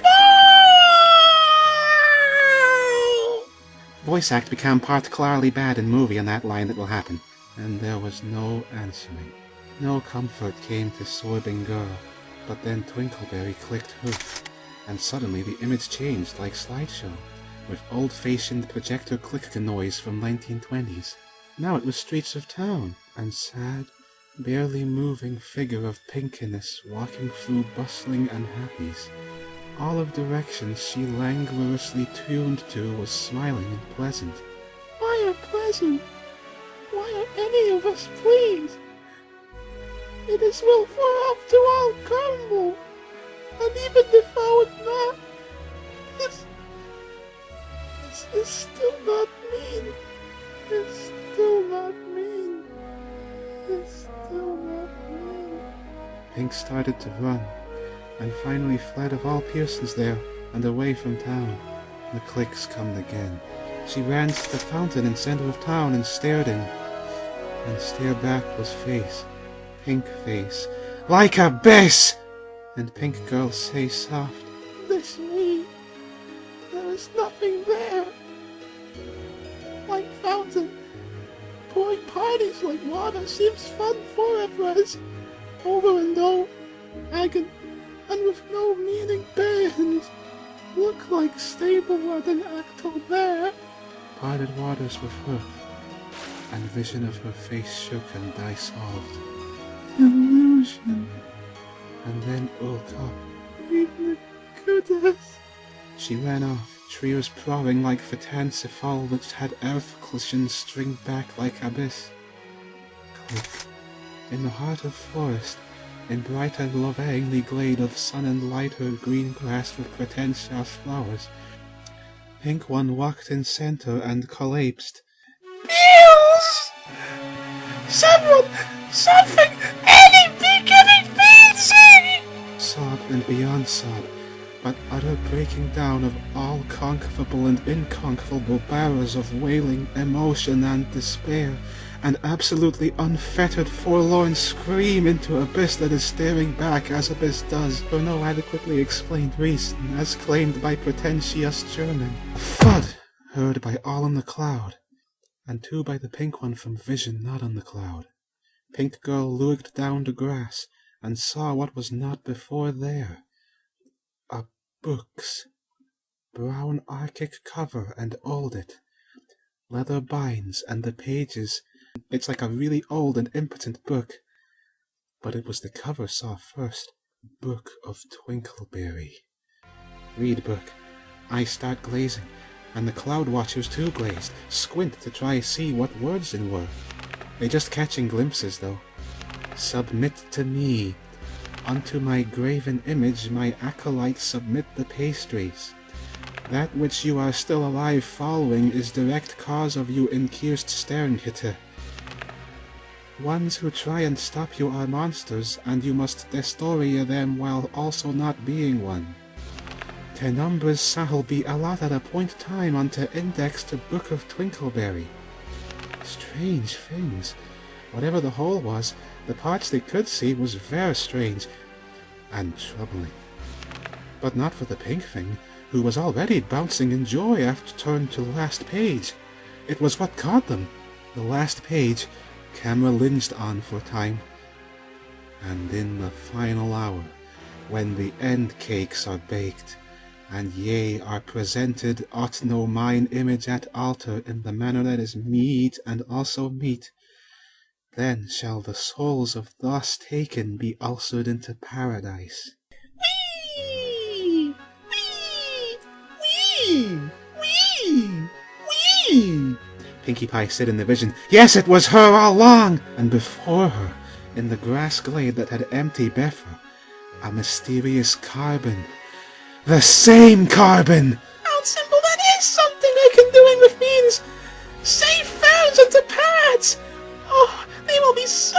for? Voice act became particularly bad in movie on that line that will happen, and there was no answering. No comfort came to sobbing girl, but then Twinkleberry clicked hoof, and suddenly the image changed like slideshow, with old-fashioned projector click noise from 1920s. Now it was streets of town, and sad, barely moving figure of pinkiness walking through bustling unhappies. All of directions she languorously tuned to was smiling and pleasant. Why a pleasant? present. Why are any of us pleased? It is will for us to all crumble, and even if I would not, this is still not mean. It's still not mean. It's still not mean. Pink started to run, and finally fled of all persons there, and away from town. The clicks come again. She ran to the fountain in center of town and stared in. And stared back was face, pink face, like a abyss! And pink girl say soft, This me. There is nothing there. Like fountain, pouring parties like water seems fun forever as over and over, again, and with no meaning bands. Look like stable rather than actor there. Parted waters with her, and vision of her face shook and dissolved. Illusion. And then woke up. Even goodness. She ran off, tears pouring like Fatancephal which had earth cushion stringed back like abyss. Click. In the heart of forest, in bright and lovingly glade of sun and lighter green grass with pretentious flowers, pink one walked in center and collapsed. Bills! Someone! Something! Any beginning fancy! Sob and beyond sob, but utter breaking down of all conquerable and inconquerable barriers of wailing emotion and despair, an absolutely unfettered forlorn scream into abyss that is staring back as abyss does, for no adequately explained reason, as claimed by pretentious German. A thud heard by all in the cloud, and two by the pink one from vision not on the cloud. Pink girl looked down the grass, and saw what was not before there. A books, brown archic cover and old it, leather binds and the pages. It's like a really old and impotent book, but it was the cover saw first. Book of Twinkleberry. Read book. Eyes start glazing, and the cloud watchers too glazed, squint to try see what words in were. They just catching glimpses though. Submit to me. Unto my graven image my acolytes submit the pastries. That which you are still alive following is direct cause of you incurst Sternhitte. Ones who try and stop you are monsters, and you must destoria them while also not being one. Te numbers shall be allotted a point time unto index to Book of Twinkleberry. Strange things. Whatever the whole was, the parts they could see was very strange and troubling. But not for the pink thing, who was already bouncing in joy after turn to the last page. It was what caught them. The last page, camera linged on for time. And in the final hour, when the end cakes are baked, and ye are presented ought no mine image at altar in the manner that is meet and also meet, then shall the souls of thus taken be ushered into paradise. Wee! Wee! Wee! Wee! Wee! Pinkie Pie said in the vision, yes, it was her all along! And before her, in the grass glade that had empty before, a mysterious carbon. The same carbon! Out simple, that is something I can doing with means! Safe fans into pads! Oh, they will be so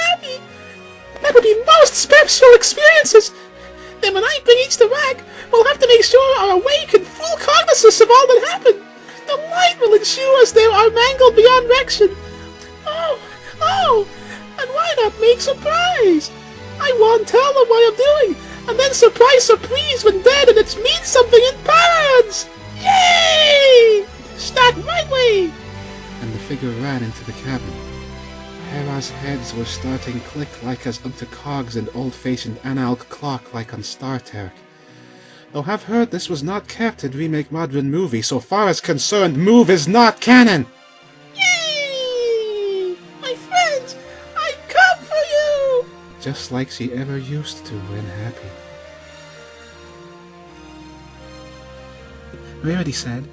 happy! That would be most special experiences! Then when I bring each the rag, we'll have to make sure are awake and full cognizance of all that happened! The light will ensure us they are mangled beyond rection! Oh! And why not make surprise? I won't tell them what I'm doing, and then surprise when dead and it means something in pads! Yay! Start right way! And the figure ran into the cabin. Hera's heads were starting click like as unto cogs and old-fashioned analog clock like on Star Trek. Though have heard this was not kept in remake modern movie, so far as concerned, move is not canon! Yay! My friends, I come for you! Just like she ever used to when happy. Rarity said,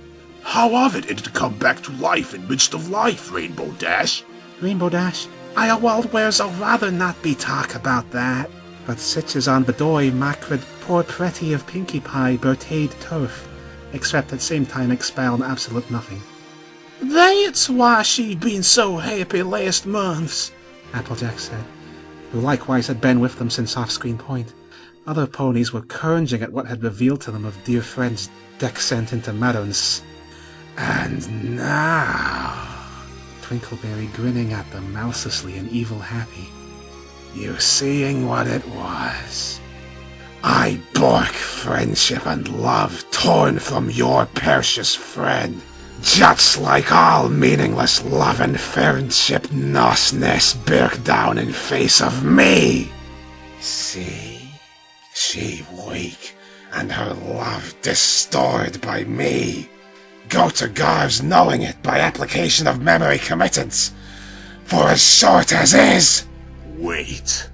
How of it to come back to life in midst of life, Rainbow Dash? Rainbow Dash, I awald where's I'll rather not be talk about that. But sich is on Bedoy macrid poor pretty of Pinkie Pie bertade turf, except at same time expound absolute nothing. That's why she'd been so happy last months, Applejack said, who likewise had been with them since off-screen point. Other ponies were cringing at what had revealed to them of dear friends' descent into Meadows. And now, Twinkleberry grinning at them mouselessly and evil happy. You seeing what it was? I bork friendship and love torn from your precious friend, just like all meaningless love and friendship nosness birk down in face of me. See? She weak, and her love distorted by me. Go to Garves knowing it by application of memory committance, for as short as is. Wait,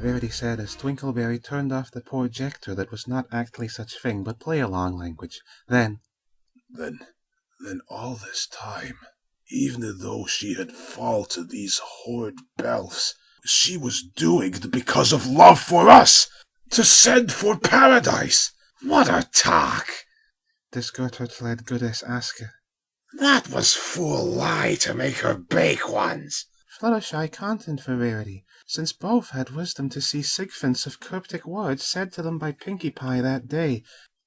Rarity said as Twinkleberry turned off the projector that was not actually such thing but play-along language. Then all this time, even though she had fall to these horrid belfs, she was doing it because of love for us, to send for paradise. What a talk! This Gertrude led Goodess Asker. That was fool lie to make her bake ones. Fluttershy content for Rarity, since both had wisdom to see significance of cryptic words said to them by Pinkie Pie that day,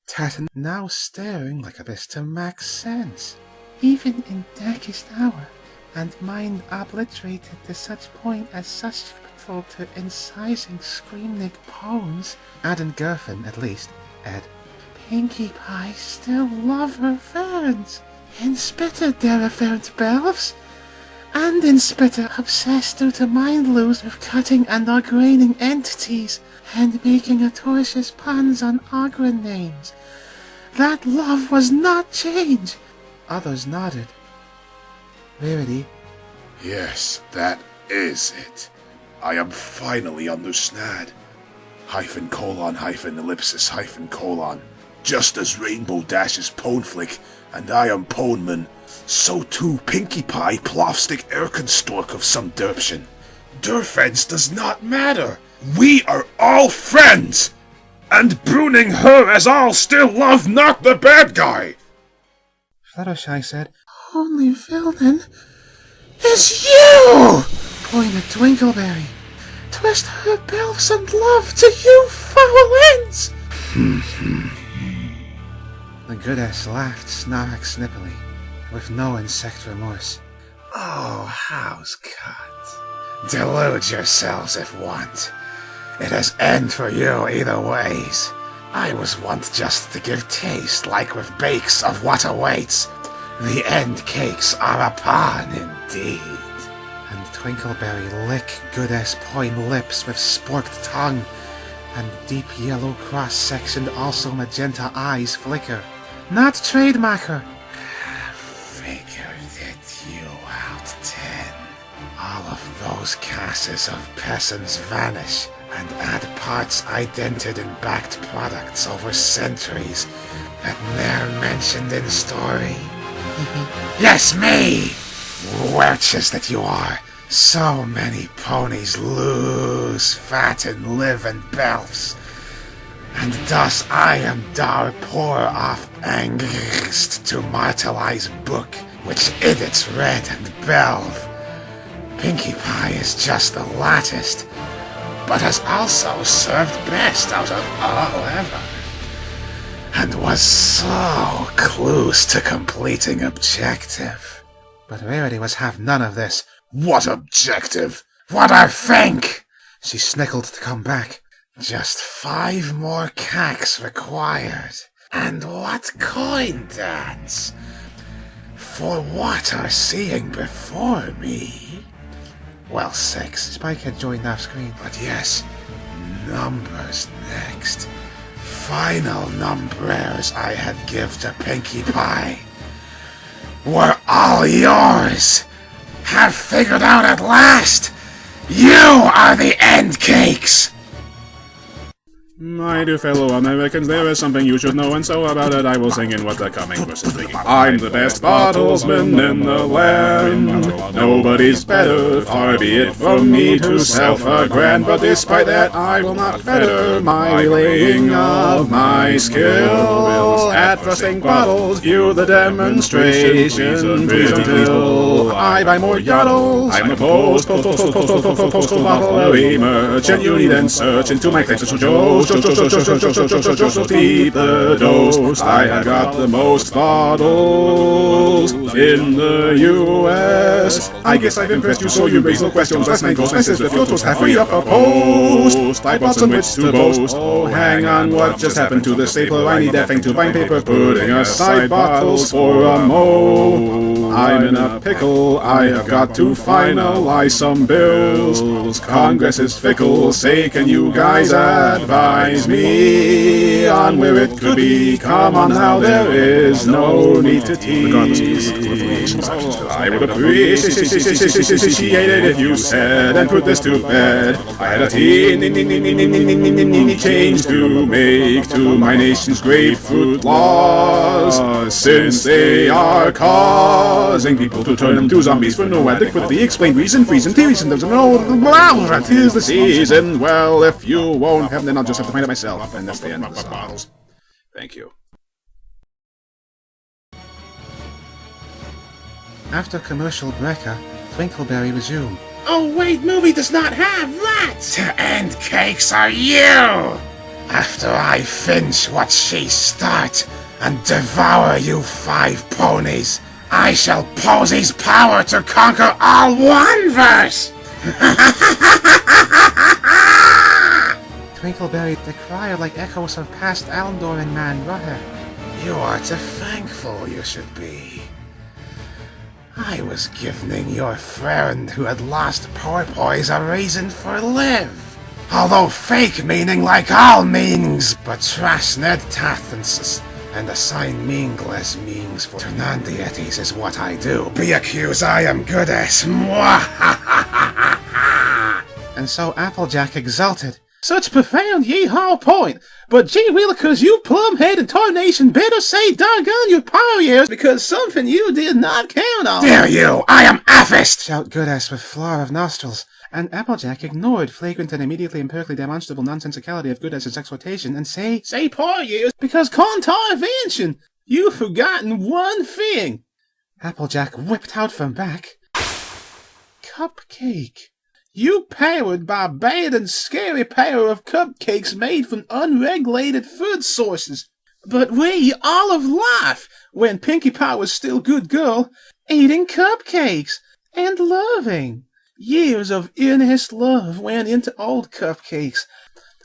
TAHT now staring like abyss to max sense. Even in darkest hour, and mind obliterated to such point as susceptible to incising screaming poems, adding Gerfin at least, add, Pinkie Pie still love her ferns, in spitter derivant bells, and in spitter obsessed due to mind lose with cutting and agraining entities, and making atrocious puns on Ogren names. That love was not change. Others nodded. Rarity. Yes, that is it. I am finally understand. Hyphen colon hyphen ellipsis hyphen colon. Just as Rainbow Dash is Poneflick, and I am Poneman, so too Pinkie Pie Plofstick Erkenstork of some derption. Derfriends does not matter. We are all friends! And bruning her as all still love not the bad guy! Fluttershy said, Only villain is you! Pointed Twinkleberry. Twist her bells and love to you foul ends! The Goodess laughed snark snippily, with no insect remorse. Oh, how's cut? Delude yourselves if want. It has end for you either ways. I was wont just to give taste, like with bakes of what awaits. The end cakes are upon indeed. And Twinkleberry lick Goodess point lips with sporked tongue, and deep yellow cross-sectioned also magenta eyes flicker. Not trademarker. Figured it you out 10. All of those cases of peasants vanish, and add parts idented in backed products over centuries that ne'er mentioned in story. Yes, me! Wretches that you are! So many ponies lose fat and live and belfs. And thus I am dar poor off angst to mortalize book, which idiots read and belve. Pinkie Pie is just the latest, but has also served best out of all ever, and was so close to completing objective. But Rarity was have none of this. What objective? What I think? She snickled to come back. Just 5 more cacks required. And what coin dance? For what are seeing before me? Well, 6. Spike had joined off screen. But yes, numbers next. Final numbers I had give to Pinkie Pie were all yours. Have figured out at last. You are the end cakes. My dear fellow Americans, there is something you should know, and so about it I will sing in what the coming verse is thinking. I'm the best bottlesman in the land. Nobody's better, far be it from me to self-agrand, but despite that I will not fetter my relaying of my skill. At thrusting bottles, view the demonstration, please until I buy more YUOLLs. I'm the postal bottlery merchant. You needn't search into my collection, so deep the dose. I have got the most bottles in the US. I guess I've impressed you, so you raise no questions. Last night goes messes with your toast halfway up a post. I bought some which to boast. Oh, hang on, what just happened to the stapler? I need that thing to bind paper, putting aside bottles for a mo. I'm in a pickle, I have got to finalize some bills. Congress is fickle, say can you guys advise me on where it could be? Come on now, there is no need to tease. I would appreciate it if you said and put this to bed. I had a teeny change to make to my nation's grapefruit laws, since they are causing people to turn into zombies for no adequately explained reason. Freezing theories and there's no that is the season. Well, if you won't have, then I'll just have to find it myself, and that's the end of the bottles. Thank you. After commercial breaker, Twinkleberry resumed. Oh wait, movie does not have rats! To end cakes are you! After I finish what she start and devour you 5 ponies, I shall Posy's power to conquer all one verse! Twinkleberry the cry like echoes of past Aldor and Man Rutter. You are too thankful you should be. I was giving your friend who had lost porpoise a reason for live. Although fake meaning like all meanings, but trash ned tathens and assign meaningless meanings for non-deities is what I do. Be accused I am good as And so Applejack exulted. Such profound yeehaw point, but gee willikers, you plumhead and tarnation better say doggone your power years, because something you did not count on. Dare you! I am Aphist! Shout Goodess with flower of nostrils, and Applejack ignored flagrant and immediately empirically demonstrable nonsensicality of Goodess's exhortation and say power years, because contravention, you've forgotten one thing. Applejack whipped out from back. Cupcake. You powered by bad and scary power of cupcakes made from unregulated food sources. But we all of life, when Pinkie Pie was still good girl, eating cupcakes and loving. Years of earnest love went into old cupcakes.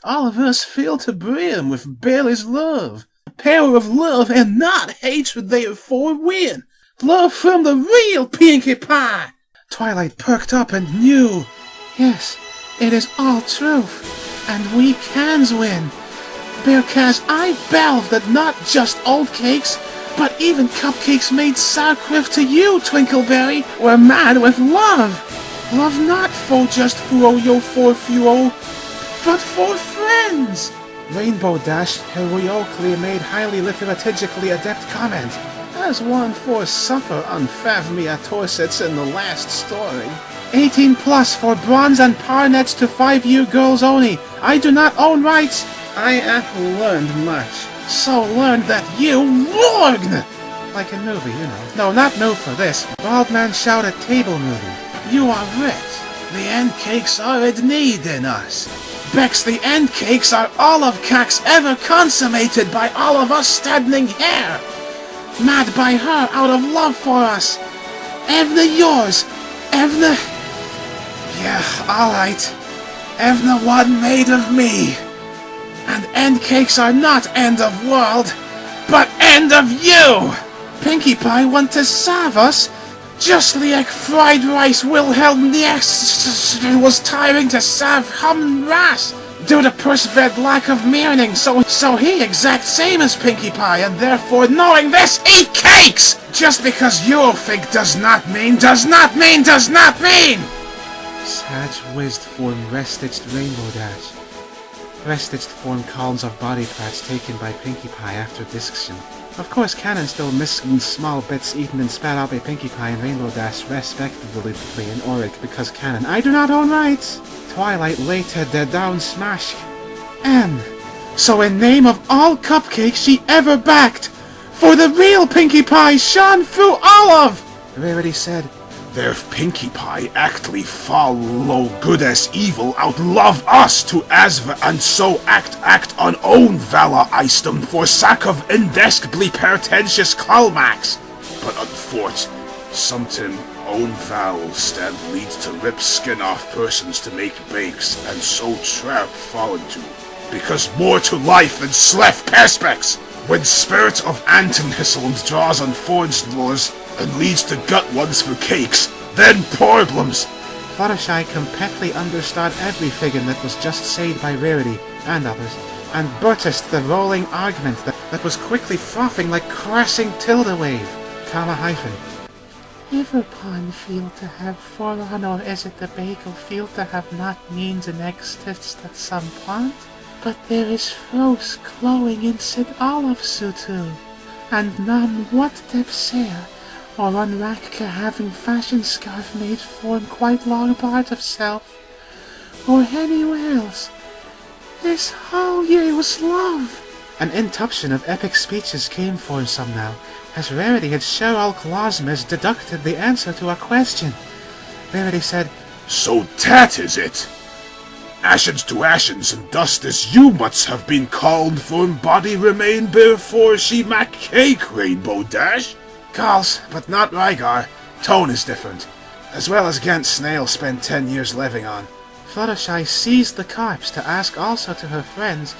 All of us filled to brim with Billy's love. The power of love and not hatred therefore win. Love from the real Pinkie Pie. Twilight perked up and knew. Yes, it is all truth, and we cans win. Because I belve that not just old cakes, but even cupcakes made SKRYPT to you, Twinkleberry, were mad with love. Love not for just fuo for fuo, but for friends. Rainbow Dash heroically made highly literatigically adept comment, as one for suffer unfathomly at Torsets in the last story. 18 plus for bronze and parnets to 5-year girls only. I do not own rights. I have learned much. So learned that you wargn! Like a movie, you know. No, not new for this. Bald man shouted table movie. You are rich. The end cakes are in need in us. Bex, the end cakes are all of cakes ever consummated by all of us standing here. Mad by her out of love for us. Evna yours. Evna... Yeah, alright. Evna one made of me. And end cakes are not end of world, but end of you! Pinkie Pie want to serve us, just like fried rice Wilhelm Nies was tiring to serve hum ras due to persevered lack of meaning, so he exact same as Pinkie Pie, and therefore knowing this, eat cakes! Just because you think does not mean. Sag whizzed for rest-stitched Rainbow Dash. Rest-stitched form columns of body parts taken by Pinkie Pie after dissection. Of course, Canon still missing small bits eaten and spat out by Pinkie Pie and Rainbow Dash respectively in Auric because Canon, I do not own rights. Twilight later the down smash. And so in name of all cupcakes she ever backed, for the real Pinkie Pie shone through olive! Rarity said, Their Pinkie Pie actually follow good as evil outlove us to asva and so act on own valor eistem for sack of indescribly pretentious climax. But unfort, sometime own val stand leads to rip skin off persons to make bakes and so trap fall into. Because more to life than sleth perspects, when spirit of Anton Hisland draws on forged laws and leads to gut ones for cakes, then problems. Fluttershy completely understood everything that was just said by Rarity and others, and burst the rolling argument that was quickly frothing like crashing tilde wave, comma hyphen. Everyone feel to have fallen, or is it the bagel feel to have not means and exists at some point? But there is froze glowing inside all of Sutu, and none what depth share, or on Rakka having fashion scarf made form quite long part of self, or anywhere else. This whole year was love. An interruption of epic speeches came for him somehow, as Rarity had Sherlock Losmes deducted the answer to a question. Rarity said, So that is it! Ashes to ashes and dust as you must have been called for body remain before she mac cake, Rainbow Dash? Calls, but not Rygar. Tone is different. As well as Gant Snail spent 10 years living on. Fluttershy seized the corpse to ask also to her friends,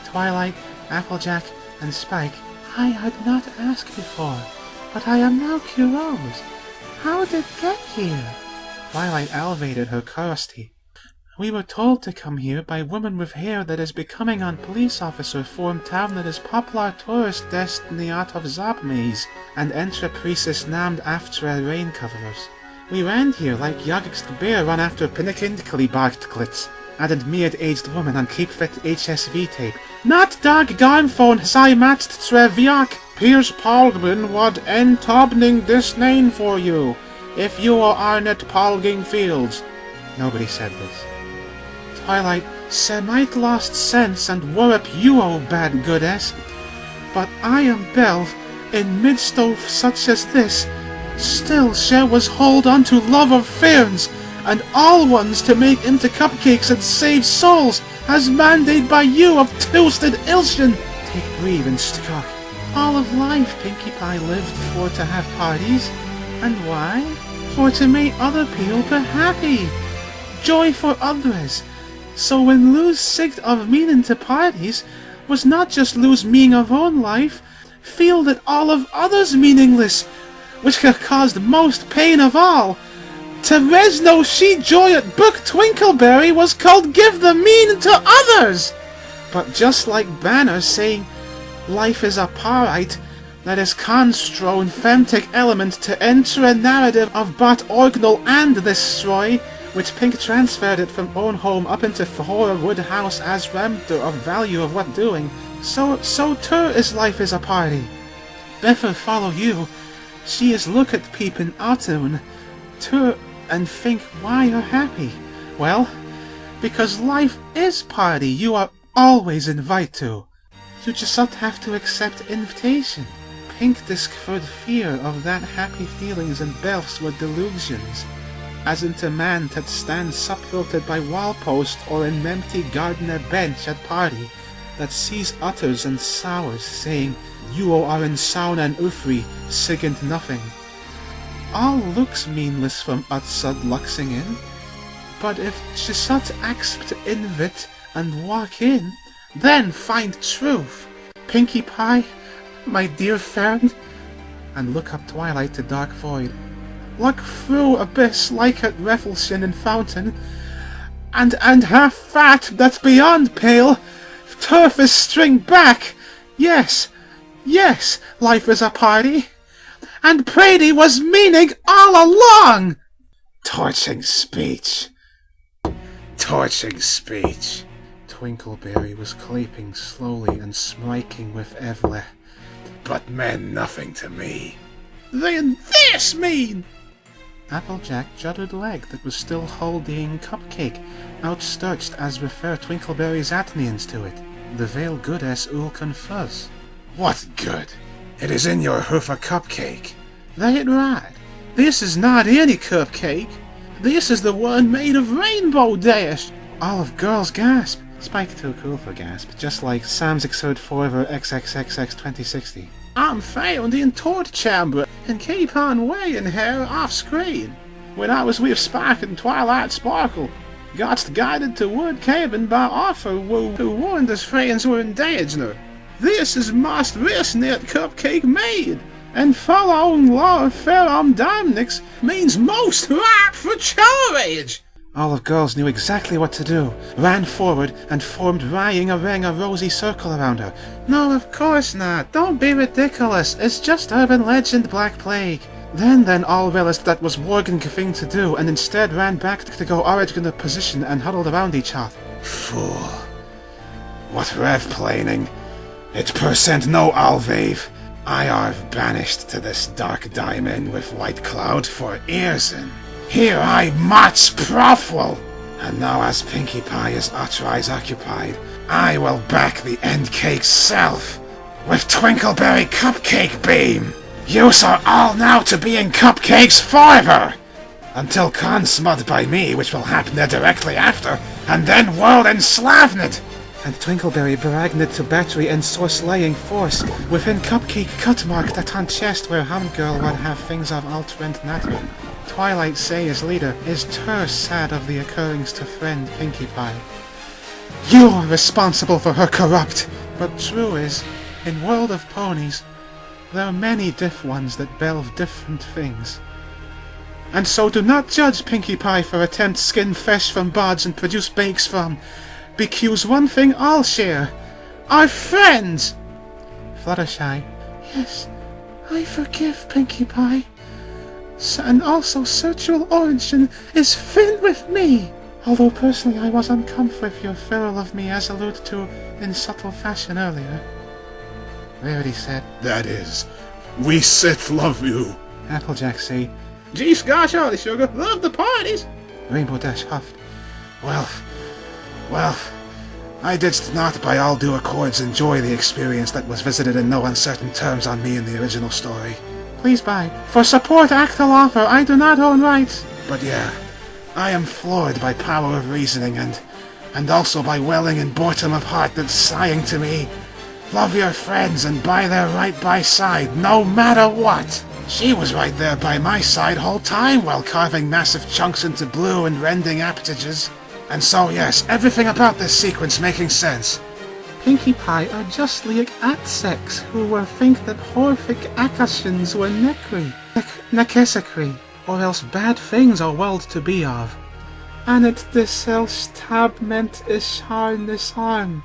Twilight, Applejack, and Spike. I had not asked before, but I am now curious. How did it get here? Twilight elevated her curiosity. We were told to come here by woman with hair that is becoming on police officer form town that is popular tourist destiny out of Zobmaze, and enter priestess named after a rain coverers. We ran here like Yagix the bear run after Pinnekindkly barked glitz, added miad-aged woman on keep fit HSV tape. Not doggone phone I matched Treviak. Piers Palgren would end tobning this name for you, if you are Arnett Palging Fields. Nobody said this. Twilight Semite lost sense and worrip you, oh bad goodess. But I am Belv, in midst of such as this, still she was hold unto love of ferns, and all ones to make into cupcakes and save souls, as mandated by you of toasted Ilshin. Take breathe and stock. All of life Pinkie Pie lived for to have parties. And why? For to make other people be happy. Joy for others. So when lose sight of meaning to parties, was not just lose meaning of own life, feel that all of others meaningless, which have caused most pain of all. Teresno she joy at Book Twinkleberry was called give the meaning to others! But just like banners saying, life is a parite, that is constro and femtic element to enter a narrative of bot original and destroy, which Pink transferred it from own home up into Fahora Wood House as remter of value of what doing, so too is life is a party. Better follow you, she is look at peep in Autoun, too, and think why you're happy. Well, because life is party you are always invited to. You just not have to accept invitation. Pink discovered fear of that happy feelings and belfs were delusions, as into man that stands supported by wall post or an empty gardener bench at party, that sees utters and sours, saying, you are in sauna and ufri, sigint nothing. All looks meanless from utsud luxing in, but if Chisut accept invite and walk in, then find truth. Pinkie Pie, my dear friend, and look up Twilight to dark void. Look through abyss like at Reflection and Fountain, and half fat that's beyond pale, turf is string back. Yes, life is a party, and Brady was meaning all along. Torching speech. Twinkleberry was clapping slowly and smiking with Evle, but meant nothing to me. Then this mean? Applejack juddered leg that was still holding Cupcake, outstretched as refer Twinkleberry's Athenians to it. The veil good as Ulkan fuzz. What good? It is in your hoof a cupcake. That right. This is not any cupcake. This is the one made of Rainbow Dash. All of girls gasp. Spike too cool for gasp, just like Sam's Exode Forever XXXX 2060. I'm found in Tort Chamber and keep on weighing her off screen. When I was with Spike and Twilight Sparkle, got guided to Wood Cabin by Arthur Wu, who warned his friends were in danger. This is most recent cupcake made, and following law of Feromdamnix means most ripe for charge. All of girls knew exactly what to do, ran forward and formed rying a ring a rosy circle around her. No, of course not. Don't be ridiculous. It's just urban legend, Black Plague. Then all realized that was Worgen thing to do, and instead ran back to go original position and huddled around each other. Fool. What rev-planing? It percent no alvave. I are banished to this dark diamond with White Cloud for earsin. Here I much profwell, and now as Pinkie Pie is utterwise occupied, I will back the end cake's self with Twinkleberry Cupcake Beam. Yous are all now to be in cupcakes forever, until consmud by me, which will happen directly after, and then world enslavned. And Twinkleberry bragned to battery and source laying force within Cupcake cut mark that on chest where Girl would have things of alterant nature. Twilight Say as leader is terse sad of the occurrings to friend Pinkie Pie. You're responsible for her corrupt. But true is, in World of Ponies, there are many diff ones that belve different things. And so do not judge Pinkie Pie for attempt skin fish from buds and produce bakes from. BQ's one thing I'll share. Our friends! Fluttershy. Yes, I forgive Pinkie Pie. And also Sexual Origin is fin with me. Although personally I was uncomfortable with your feral of me as alluded to in subtle fashion earlier. Rarity said, That is, we Sith love you. Applejack say, Geez gosh, Holly Sugar, love the parties. Rainbow Dash huffed. Well, I didst not by all due accords enjoy the experience that was visited in no uncertain terms on me in the original story. Please buy. For support actual offer, I do not own rights. But yeah, I am floored by power of reasoning and also by welling in boredom of heart that's sighing to me, love your friends and by their right by side, no matter what. She was right there by my side whole time while carving massive chunks into blue and rending appendages. And so yes, everything about this sequence making sense. Pinkie Pie are justly at sex who will think that horrific actions were necessary, or else bad things are world to be of. And it this self-stabment is harm.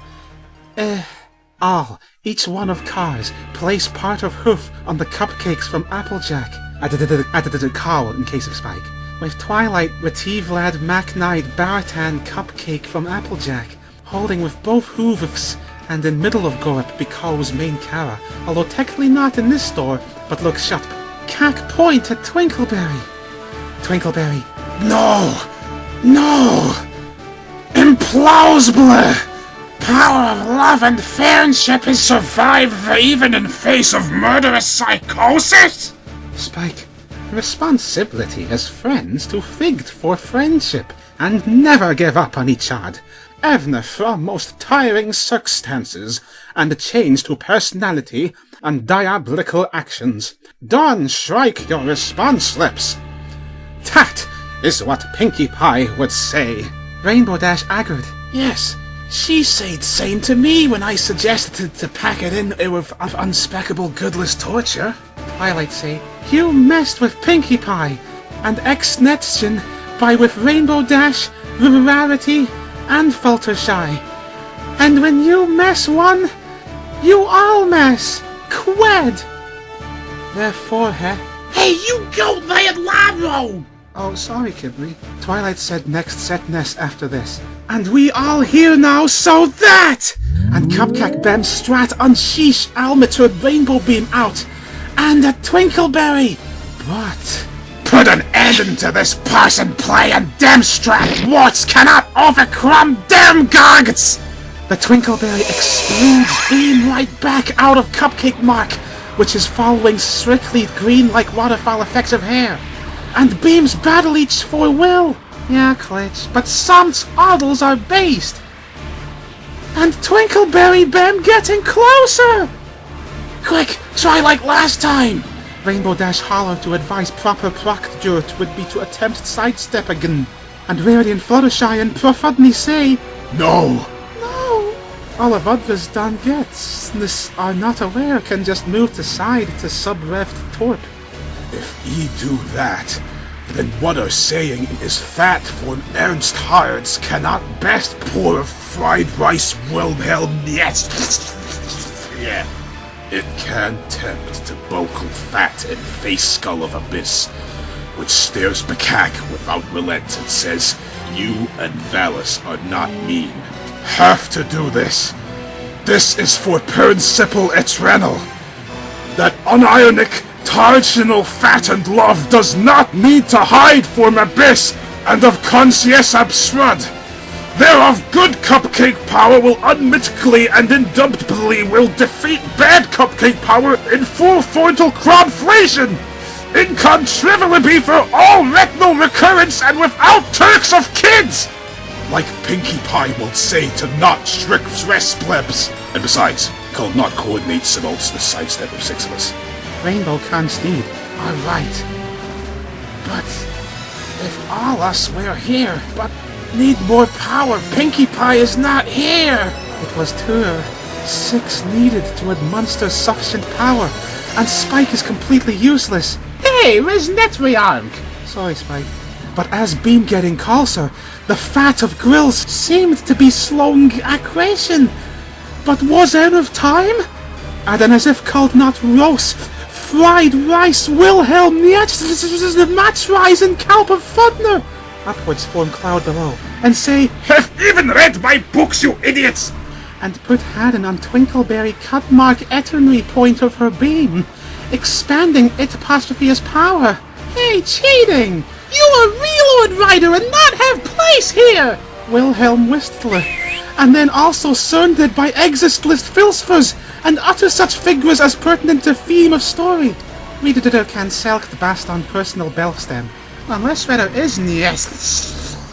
All, each one of cars, place part of hoof on the cupcakes from Applejack. Added a cow in case of Spike. With Twilight, retrieve lad Macnide Baratan cupcake from Applejack, holding with both hooves and in middle of Gorp because main cara, although technically not in this store, but looks shut. Cack point at Twinkleberry. Twinkleberry. No! Implausible! Power of love and friendship is survived even in face of murderous psychosis? Spike. Responsibility as friends to fight for friendship and never give up on each other. Even from most tiring circumstances and change to personality and diabolical actions. Don't strike your response lips. TAHT is what Pinkie Pie would say. Rainbow Dash agreed. Yes, she said same to me when I suggested to pack it in with unspeakable goodless torture. Twilight say, you messed with Pinkie Pie and ex-Netschen by with Rainbow Dash, Rarity, and Fluttershy. And when you mess one, you all mess. Qued. Therefore, Hey, you go there, Lavo! Oh, sorry, Kibri. Twilight said next setness after this. And we all here now, so that! And Cupcake Bem Strat unsheesh Almatur Rainbow Beam out. And a Twinkleberry! But... Put an end to this parson play and Demstrat warts cannot overcome Demgogs! The Twinkleberry explodes beam right back out of Cupcake Mark, which is following strictly green like waterfall effects of hair. And beams battle each for will. Yeah, Klitsch, but some oddles are based. And Twinkleberry Bem getting closer! Quick, try like last time! Rainbow Dash holler to advise proper procedure would be to attempt sidestep again. And Rarity and Fluttershy and Profudney say, No! No! All of others done gets, this are not aware can just move to side to sub-revved torp. If ye do that, then what are saying is fat for Ernst Hards cannot best pour fried rice Wilhelm yes. Yeah. It can tempt to vocal fat and face skull of abyss, which stares Bakak without relent and says, you and Valis are not mean. Have to do this. This is for principle eternal. That unionic, targinal fat and love does not need to hide from abyss and of conscience absurd. Thereof good cupcake power will unmitigably and indubitably will defeat bad cupcake power in full frontal crobflation, incontrivably for all retinal recurrence and without Turks of kids! Like Pinkie Pie will say to not strict stress plebs. And besides, call not coordinate simults the sidestep of 6 of us. Rainbow Consteed, alright. But if all us were here, but need more power, Pinkie Pie is not here! It was 6 needed to add monsters sufficient power, and Spike is completely useless. Hey, where's Netriarch? Sorry, Spike. But as Beam getting closer, the fat of grills seemed to be slowing accretion. But was out of time? And then as if called not roast, fried rice Wilhelm the match rise and Kalp of Fudner. Upwards form cloud below, and say, Have even read my books, you idiots! And put Haddon on Twinkleberry cut mark eternary point of her beam, expanding it apostrophe's power. Hey, cheating! You a reload rider and not have place here! Wilhelm Wistler, and then also surrounded by existless philosophers and utter such figures as pertinent to theme of story. Reader can selk the bast on personal belfstem, unless there is Niestzi,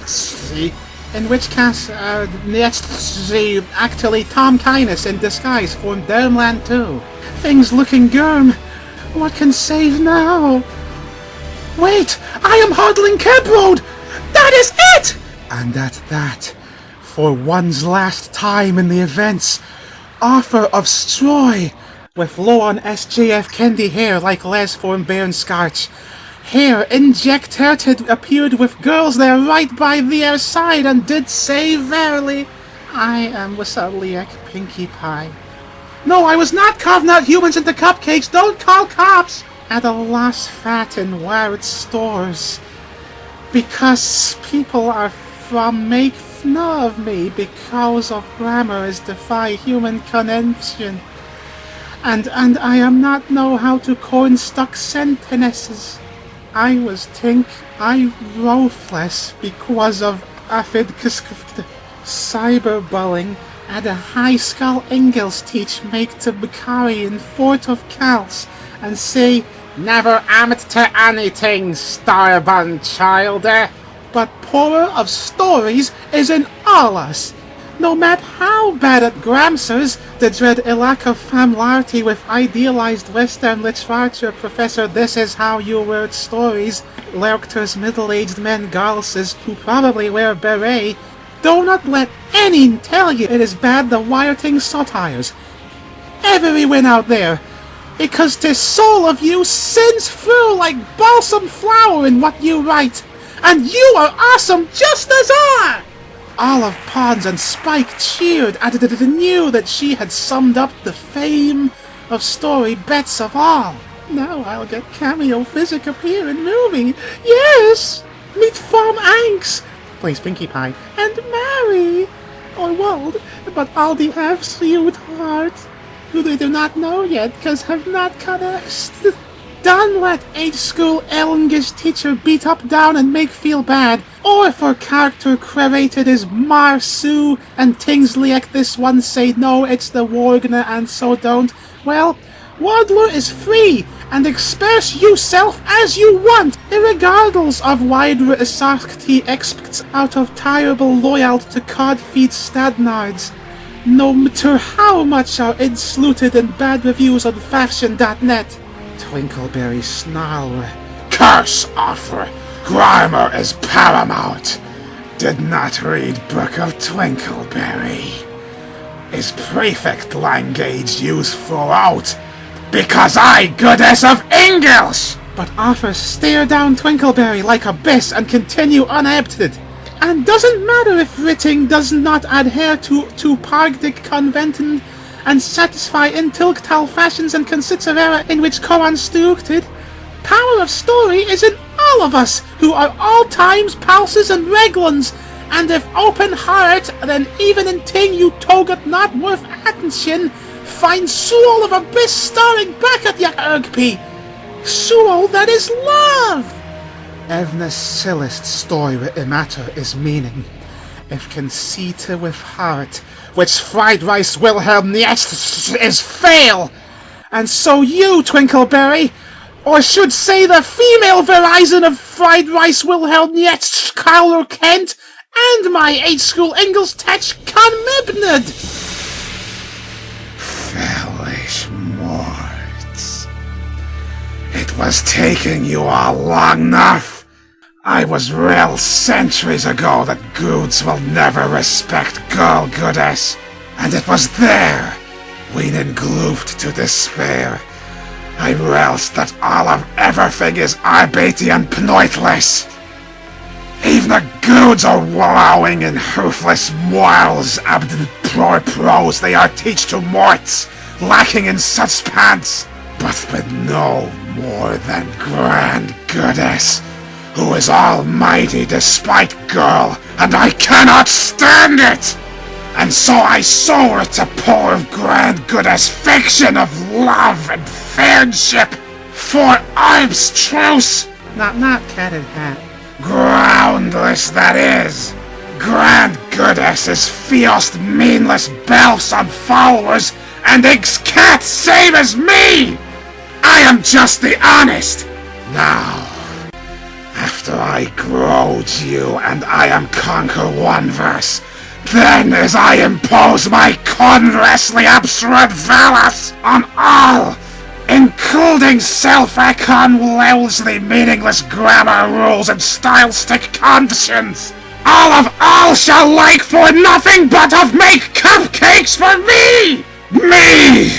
in which case Niestzi actually Tom Kindness in disguise from Dermland too. Things looking gurm. What can save now? Wait! I am hodling Keb Road! That is it! And at that, for one's last time in the events, offer of Stroy, with low on SJF Kendi hair like Les form Baron Scarch. Hair injected appeared with girls there right by their side and did say verily, I am Wasaliak Pinkie Pie. No, I was not carving out humans into cupcakes, don't call cops! At a loss fat in wired stores. Because people are from make fun of me because of grammar is defy human convention. And I am not know how to coin stuck sentences. I was think I ruthless because of aphid cyberbullying and a high skull Engels teach make to Bakari in Fort of Cals and say never amit to anything, Starbun child. But poorer of stories is in all us. No matter how bad at Gramsers, the dread lack of familiarity with idealized Western literature, Professor This Is How You Word Stories, Lerchter's middle-aged men galses who probably wear beret, do not let any tell you it is bad the wirting satires. Everyone out there, because the soul of you sins through like balsam flower in what you write, and you are awesome just as are! Olive Pons and Spike cheered and knew that she had summed up the fame of story bets of all. Now I'll get cameo physic appear in movie. Yes! meet Farm Anks, plays Pinkie Pie, and Mary, or Wald, but all the F's, sweetheart, who they do not know yet, cause have not cut F's. Don't let age-school English teacher beat up down and make feel bad, or for character created as Marsu and things like this one say no, it's the Wargna and so don't. Well, Waddler is free and express yourself as you want, irregardless of wider SKRYPT expects out of terrible loyalty to cod-feed stadnards. No matter how much are insulted and bad reviews on faction.net. Twinkleberry snarl. Curse offer! Grammar is paramount! Did not read Book of Twinkleberry. Is prefect language used throughout? Because I goddess of English! But Arthur stare down Twinkleberry like a beast and continue unabated. And doesn't matter if writing does not adhere to Pargdic convention and satisfy intellectual fashions and considerera in which Koran structed. Power of story is in all of us, who are all times pulses and reglans, and if open heart, then even in thing you toget not worth attention, find soul of abyss starring back at ya Ergp. Soul that is love! Evna's silest story with matter is meaning. If conceit with heart, which fried rice Wilhelm Nietzsche is fail! And so you, Twinkleberry, or should say the female Verizon of fried rice Wilhelm Nietzsche, Carlo Kent, and my 8th school English tech conmibned! Foolish morts. It was taking you all long enough. I was real centuries ago that goods will never respect girl goddess, and it was there, weaning glooped to despair. I realized that all of everything is arbity and pointless. Even the goods are wallowing in hoofless morals, abdin prose they are teach to morts, lacking in such pants, but with no more than grand goddess, who is almighty despite girl, and I cannot stand it! And so I soar to poor of grand goddess fiction of love and friendship, for Alp's truce! Not catted hat. Groundless that is! Grand goddess is fierce, meanless belfs on followers, and eggs cat same as me! I am just the honest! Now, after I growed you and I am conquer one verse, then as I impose my conversely absurd valors on all, including self-icon lousily meaningless grammar rules and style-stick conventions, all shall like for nothing but of make cupcakes for me! Me!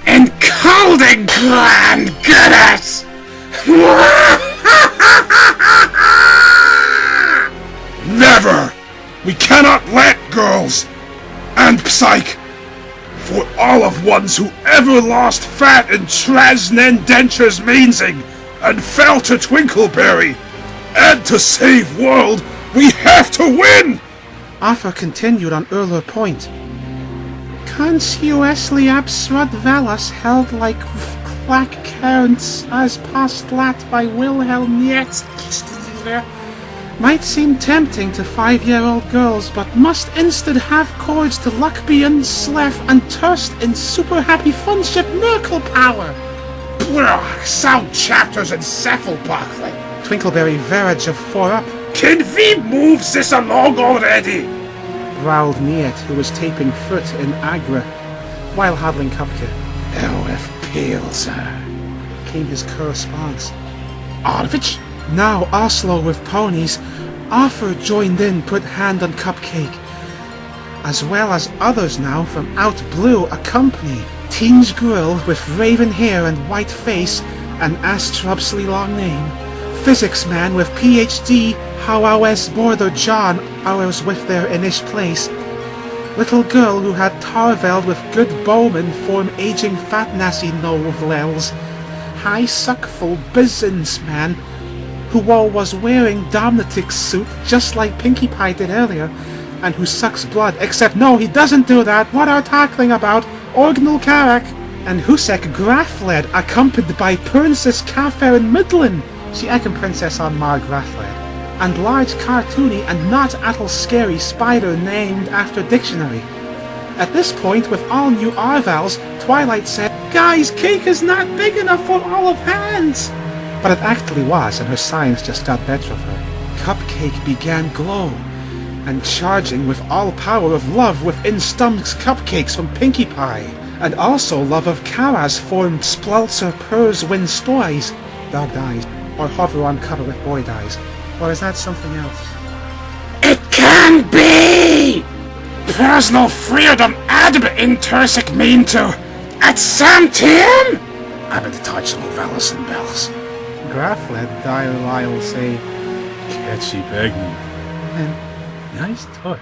Including grand goddess! Never! We cannot let girls and psych for all of ones who ever lost fat in transcendentures meansing and fell to Twinkleberry. And to save world, we have to win! Arthur continued on earlier point. Consciously absurd valas held like clack counts as postulat by Wilhelm Nietzsche might seem tempting to 5-year-old girls, but must instead have courage to luck beyond slav and thirst in super happy funship miracle power. Blah, sound chapters and cephalbuckling. Twinkleberry verge of 4 up. Can we move this along already? Growled Niet, who was taping foot in Agra, while huddling Cupcake. Elf Pilser, came his corresponse. Arvich? Now Oslo with ponies, Arthur joined in, put hand on Cupcake, as well as others now from out blue accompany. Teenage girl with raven hair and white face, and astrobsly long name. Physics man with PhD, how ours border John, ours with their inish place. Little girl who had Tarveld with good bowman form aging fat nassy novels. high-suckful businessman who was wearing Dominitic's suit just like Pinkie Pie did earlier, and who sucks blood, except no, he doesn't do that. What are talking about? Orgnal Karak. And Husek Grafled, accompanied by Princess Catherine Midland, she icon princess on Mar Grafled, and large cartoony and not at all scary spider named after dictionary. At this point, with all new R-vowels, Twilight said, "Guys, cake is not big enough for all of hands!" But it actually was, and her science just got better of her. Cupcake began glow, and charging with all power of love within Stump's cupcakes from Pinkie Pie, and also love of Kara's formed Splelzer Purrs Win Stories, dog dies, or hover on cover with boy dies. Or is that something else? It can be! Personal freedom adb intersic mean to at Sam Tim? I've been touching Velas and Bells. Grafled, Dial say, Catchy Bagman. and nice touch.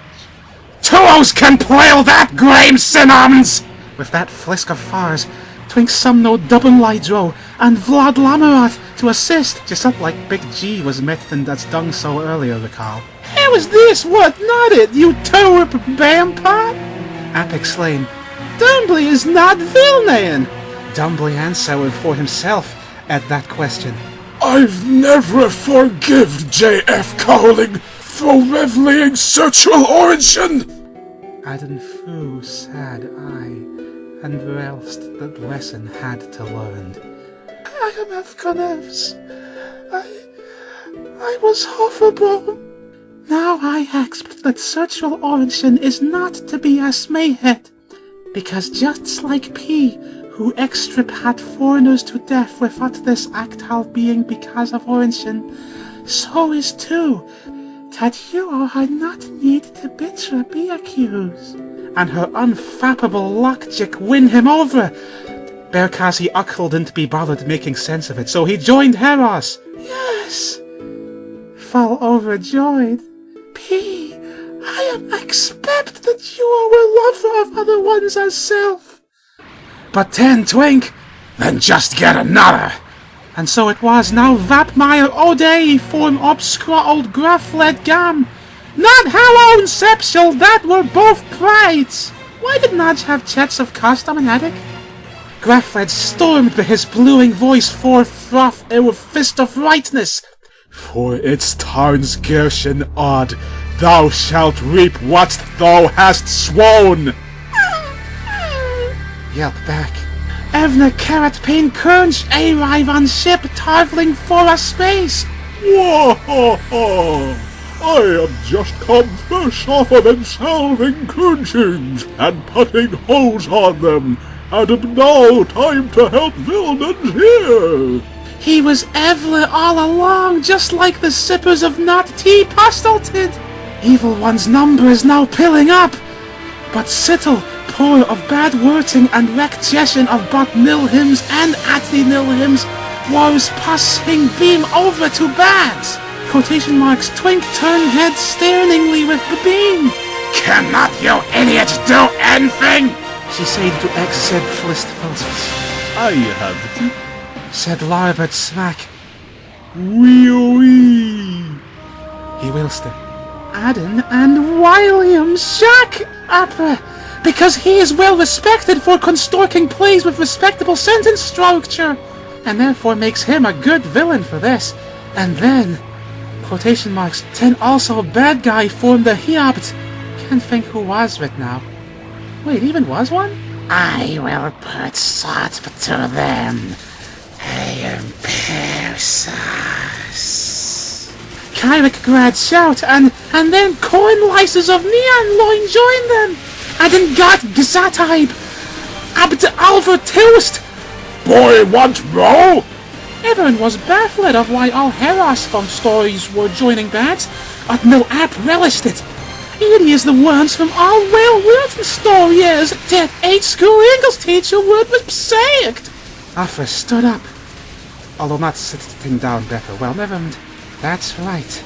Tuos can play that Graham Cinnamons! With that flisk of fars, Twink Sumno Dubbin Lydro and Vlad Lamaroth to assist, just up like Big G was Mitten that's done so earlier, recall. How is this what not it, you turip vampire? Apex Slain, Dumbly is not Vilnayan! Dumbly answered for himself at that question. I've never forgived J.F. Cowling for reveling sexual origin! Aden threw sad eye, and whilst that lesson had to learn. I am Afghanevs. I was Hofferbaum. Now I expect that sexual origin is not to be as mayhead, because just like P, who extrip had foreigners to death without this actual being because of origin, so is too that you are not need to bitter be accused. And her unfappable logic win him over. Berkazi Uckle didn't be bothered making sense of it, so he joined Heros. Yes! Fall overjoyed. P, I am expect that you are a lover of other ones as self. But then, Twink, then just get another. And so it was now Vapmeyer O'Day form obscure old Grafled Gam. Not how own Septial, that were both prides. Why did Nudge have chats of custom and attic? Grafled stormed by his bluing voice forth froth a fist of rightness. For its tarns Gershon odd, thou shalt reap what thou hast sworn. Yelp back. Evna Carrot Pain Kernch arrive on ship tarveling for a space. Whoa! I am just come fresh off of ensalving crunchings and putting holes on them, and am now time to help villains here. He was Evla all along, just like the sippers of not tea postulated. Evil One's number is now pilling up, but Sittle, poor of bad wording and recgestion of both nil-hymns and anti-nil-hymns, was passing beam over to bads. Quotation marks, Twink turned head staringly with the beam. Cannot you idiots do anything? She said to exit Flistfels. I have it, said Larbert Smack. Wee-wee. He whilst it. Aden and William Shack Upper, because he is well respected for constorting plays with respectable sentence structure, and therefore makes him a good villain for this. And then, quotation marks, then also a bad guy formed the Hiopt. Can't think who was it now. Wait, even was one? I will put salt to them. I am Persis. Kyrick grad shout, and then corn lices of neon loin join them. And then got Gzataib. Abd Alver Toast. Boy, want more? Everyone was baffled of why all Heros from stories were joining bands, but no app relished it. It is the ones from all well-written stories that 8 school English teacher word was psyched. Afra stood up, although not sitting down better. Well, never mind. That's right.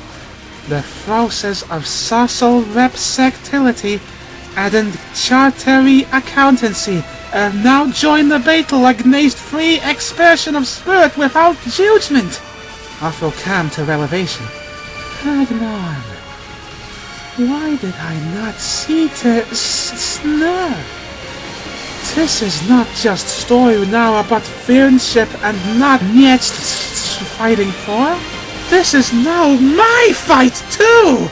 The process of social repsectility and chartery accountancy and now join the battle against free expression of spirit without judgment. Afro came to revelation. Agnon, why did I not see to snare? This is not just story now about friendship and not next fighting for. This is now my fight too!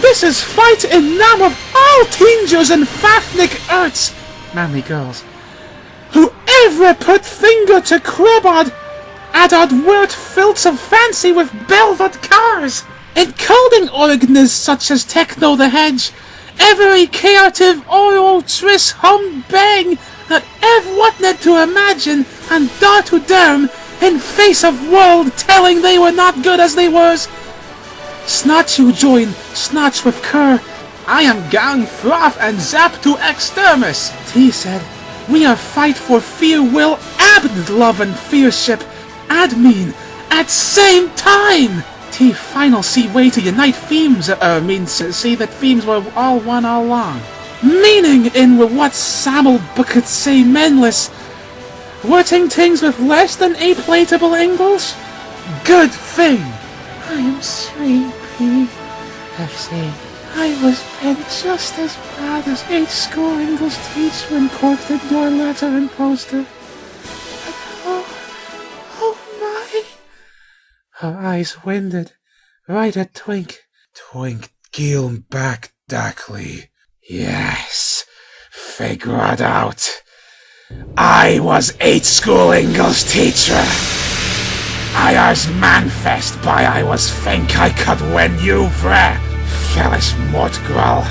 This is fight in name of all teenagers and Fafnik Earths, manly girls, who ever put finger to cribod at our word filths of fancy with velvet cars, encoding organisms such as Techno the Hedge, every creative oral tris hum bang that ever wanted to imagine and dare to derm in face of world telling they were not good as they was. Snatch you join, snatch with cur. I am gang froth and zap to extermis. T said, we are fight for fear will abd love and fearship admin at same time. T final see way to unite themes means see that themes were all one all along. Meaning in what Samuel could say menless. Wording things with less than a-platable English? Good thing. I am sleepy. FC. I was been just as bad as 8th school English teacher and corrected your letter and poster. But oh my. Her eyes winded, right at Twink. Twink Gilm back darkly. Yes, figure it out. I was 8th school English teacher. I was manifest by I was think I could win you vre. Fellis Mort Grull.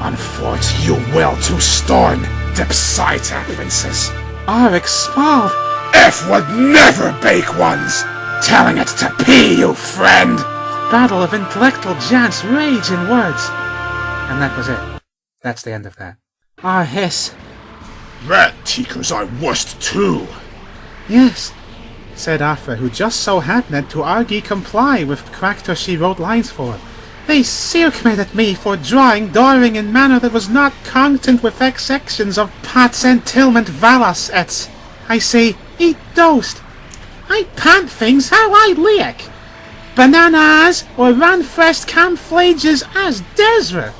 On fort you will to storm, dip sight princess. Are expelled. F would never bake ones. Telling it to pee, you friend. Battle of intellectual giants rage in words. And that was it. That's the end of that. Ah, hiss. Rat teakers are worst too. Yes, said Afra, who just so happened to argue comply with the character she wrote lines for. They circumvented me for drawing daring in manner that was not content with X sections of Pats and Tillment Valas ets. I say, eat toast. I pant things how I lick. Bananas or run fresh camouflages as Desra.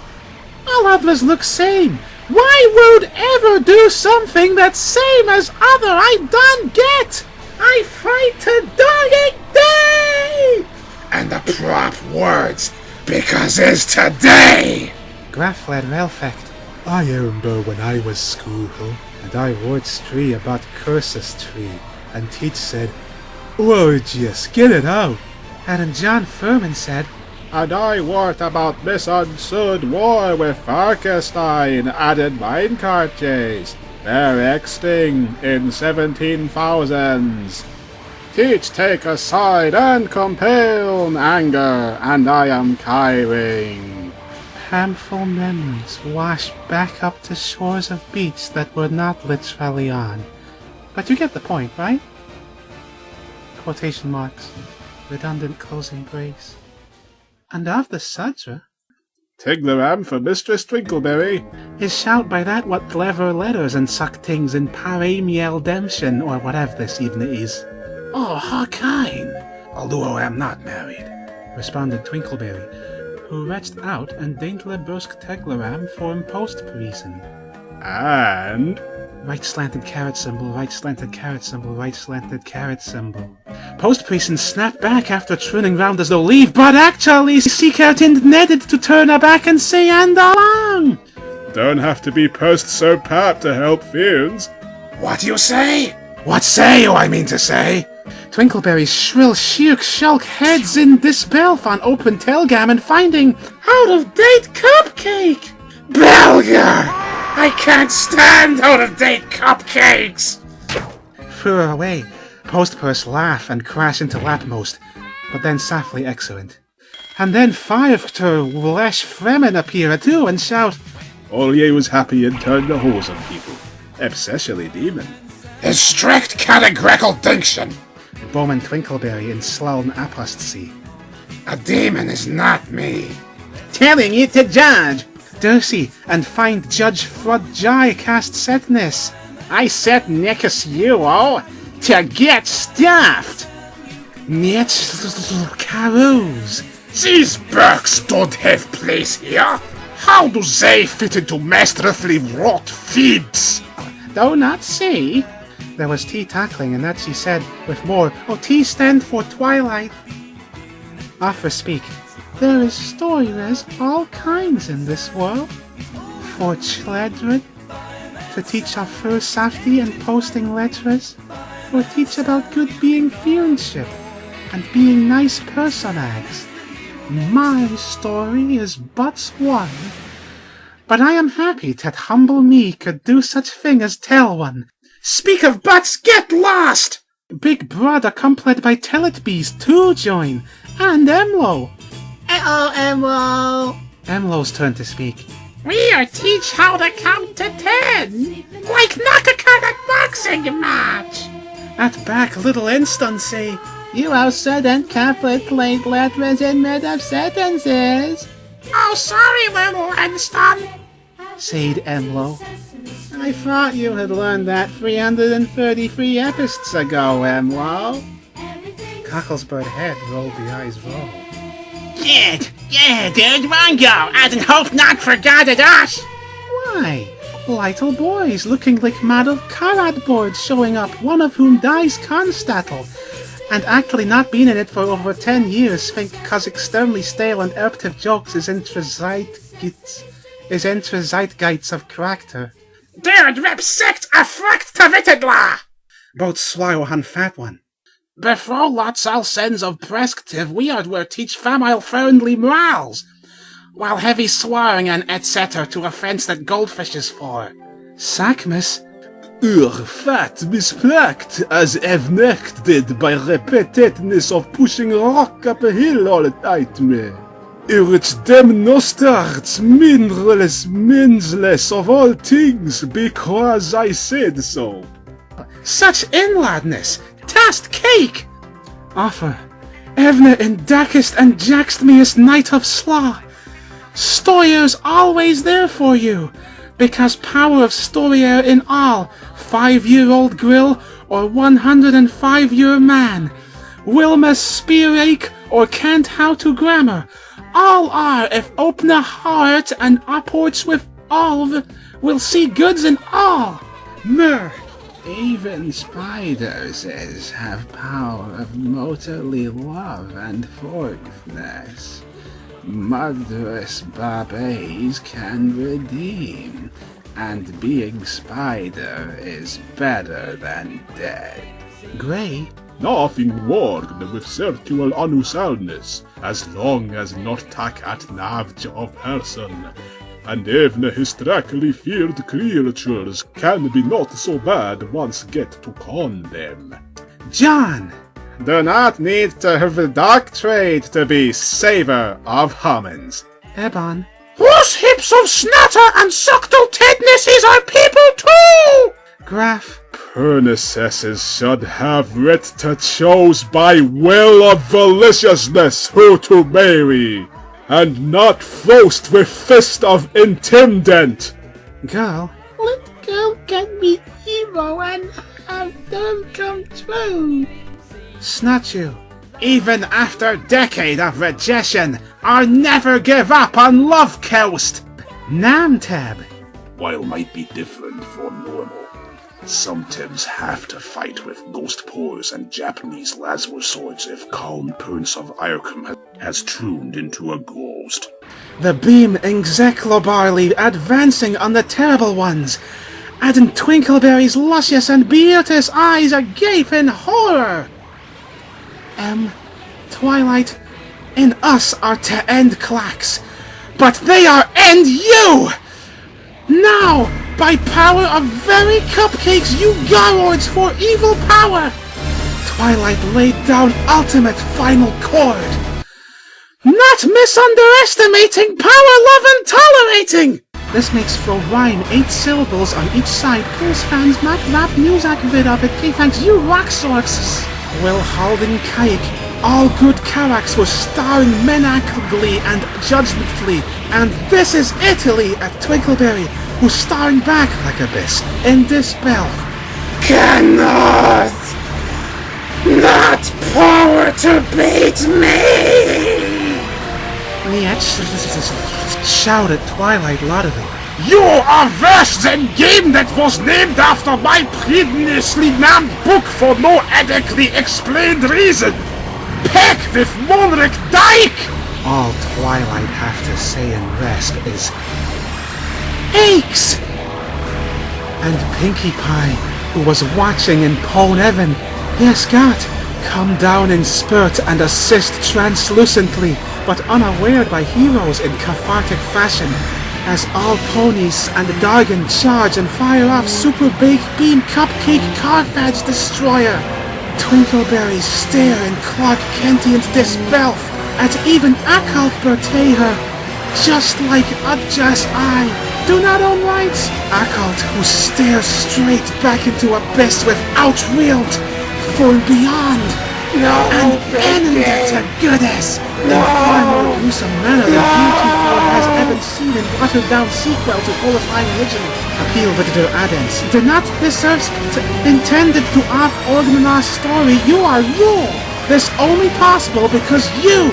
All others look same. Why would ever do something that's same as other I done get? I fight to dying day! And the prop words, because it's today! Graf led Relfect. I remember when I was school, and I wrote tree about curses tree, and teach said, Orgius, get it out! And then John Furman said, and I wrote about misunderstood war with Farkestein added minecart chase. They're exting in 17,000s. Teach take a side and compel anger, and I am kiring. Painful memories washed back up to shores of beach that were not literally on. But you get the point, right? Quotation marks. Redundant closing brace. And of the Sudra, Tigleram for Mistress Twinkleberry, is shout by that what clever letters and suck things in Paramiel Demption, or whatever this even is. Oh, how kind, although I am not married, responded Twinkleberry, who reached out and daintily brusque Tigleram for impost reason. And right slanted carrot symbol, right slanted carrot symbol, right slanted carrot symbol. Post Priest snapped back after turning round as though leave, but actually Seacat intended to turn her back and say and along. Don't have to be post so pap to help fiends. What do you say? What say you, I mean to say? Twinkleberry's shrill shulk heads in disbelf on open tailgam and finding out-of-date cupcake. Belger! I can't stand out-of-date cupcakes! Threw her away. Postpurse laugh and crash into lapmost, but then softly excellent. And then Firefter Lesh Fremen appear too and shout, all ye was happy and turned the hose on people, especially demon. His strict categorical dinction! Bowman Twinkleberry in Sloan apostasy. A demon is not me. Telling you to judge. Dursey and find Judge Frud Jai cast setness. I set Nickus YUOLL to get stuffed. Niet carouse. These burks don't have place here. How do they fit into masterfully wrought feeds? Do not see. There was T tackling, and that she said with more. Oh, T stand for Twilight. Offer speak. There is stories all kinds in this world. For children, to teach of first safety and posting letters. For teach about good being friendship and being nice personags. My story is but one. But I am happy that humble me could do such thing as tell one. Speak of butts, get lost! Big brother accompanied by Teletbees too join, and Emlo. Hello, Emlo. Emlo's turn to speak. We are teach how to count to 10, like knock-a-cut at boxing match. At back little instancy. You have certain complete letters in mid of sentences. Oh, sorry, little Winston, said Emlo. I thought you had learned that 333 episodes ago, Emlo. Cocklesbird head rolled the eyes roll. Yeah, dude, Rongo, I hope not forgotten us. Why? Little boys looking like model cardboards showing up, one of whom dies Constattle, and actually not been in it for over 10 years, think cause extremely stale and eruptive jokes is intra zeitgeist of character. Der repsekt a frucht verwittedla! Both swallow han fat one. Before lots all sends of prescriptive weird were teach famile friendly morals, while heavy swearing and etc. to offense that goldfish is for. Sackmas. Fat misplacked as evnected by repetitiveness of pushing rock up a hill all the time. It's dem nostarts minsless of all things because I said so. Such inladness! Tast cake! Offer. Evne in darkest and jackstmiest night of slaw. Stoyer's always there for you, because power of Stoyer in all, 5-year-old grill or 105-year man, Wilma spearake or can't how to grammar, all are if open a heart and upwards with all will see goods in all. Mer. Even spiders have power of motorly love and forgiveness. Motherless babes can redeem, and being spider is better than dead. Grey? Nothing wrong with sexual unusualness, as long as not attack at navj of person. And even historically feared creatures can be not so bad once get to con them. John! Do not need to have a dark trade to be saver of homins. Ebon. Whose hips of snatter and subtle tednesses are people too! Graph. Princesses should have writ to chose by will of deliciousness who to marry, and not forced with fist of intimidant. Girl. Let girl get me hero and have them come true. Snatch you. Even after decade of rejection, I'll never give up on Love Coast. Namtab. While might be different for normal, sometimes have to fight with ghost pores and Japanese laser swords if calm Prince of Irkham has tuned into a ghost. The beam execlobarly advancing on the terrible ones, adding Twinkleberry's luscious and beauteous eyes agape in horror. Twilight, in us are to end clacks, but they are end you! Now, by power of very cupcakes, you garroids for evil power! Twilight laid down ultimate final chord. Not misunderestimating power, love, and tolerating! This makes for rhyme 8 syllables on each side. Pulse fans mat rap music vid of it. K thanks you rock sources. Will holding kike. all good characters were starring menacingly and judgmentally, and this is Italy at Twinkleberry, who's starring back like Abyss in this belf. Cannot! Not power to beat me! Shouted Twilight loudly. You are worse than game that was named after my previously named book for no adequately explained reason. Peck with Monric Dyke! All Twilight have to say in rasp is aches! And Pinkie Pie, who was watching in Pone Evan, yes, God, come down in spurt and assist translucently, but unaware by heroes in cathartic fashion, as all ponies and Dargan charge and fire off Super Baked Beam Cupcake Carthage Destroyer. Twinkleberries stare in Clark Kentian disbelf at even Occult betray her, just like Udja's eye. Do not own rights. Occult, who stares straight back into Abyss without reeled for beyond. No, and end to goodness in far more gruesome manner than heretofore has ever seen in watered-down sequel to qualifying original. Appeal with their addends. Do not deserve intended to off-organize story. You are YUOLL. This only possible because you,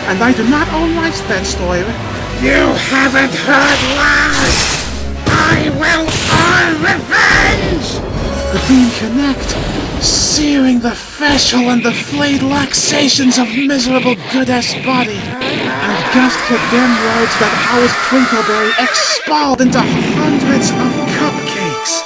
and I do not own rights to that story. You haven't heard last! I will earn revenge! The beam connect, searing the facial and the flayed laxations of miserable goddess body, and gust condemned words that ours Twinkleberry expelled into hundreds of cupcakes.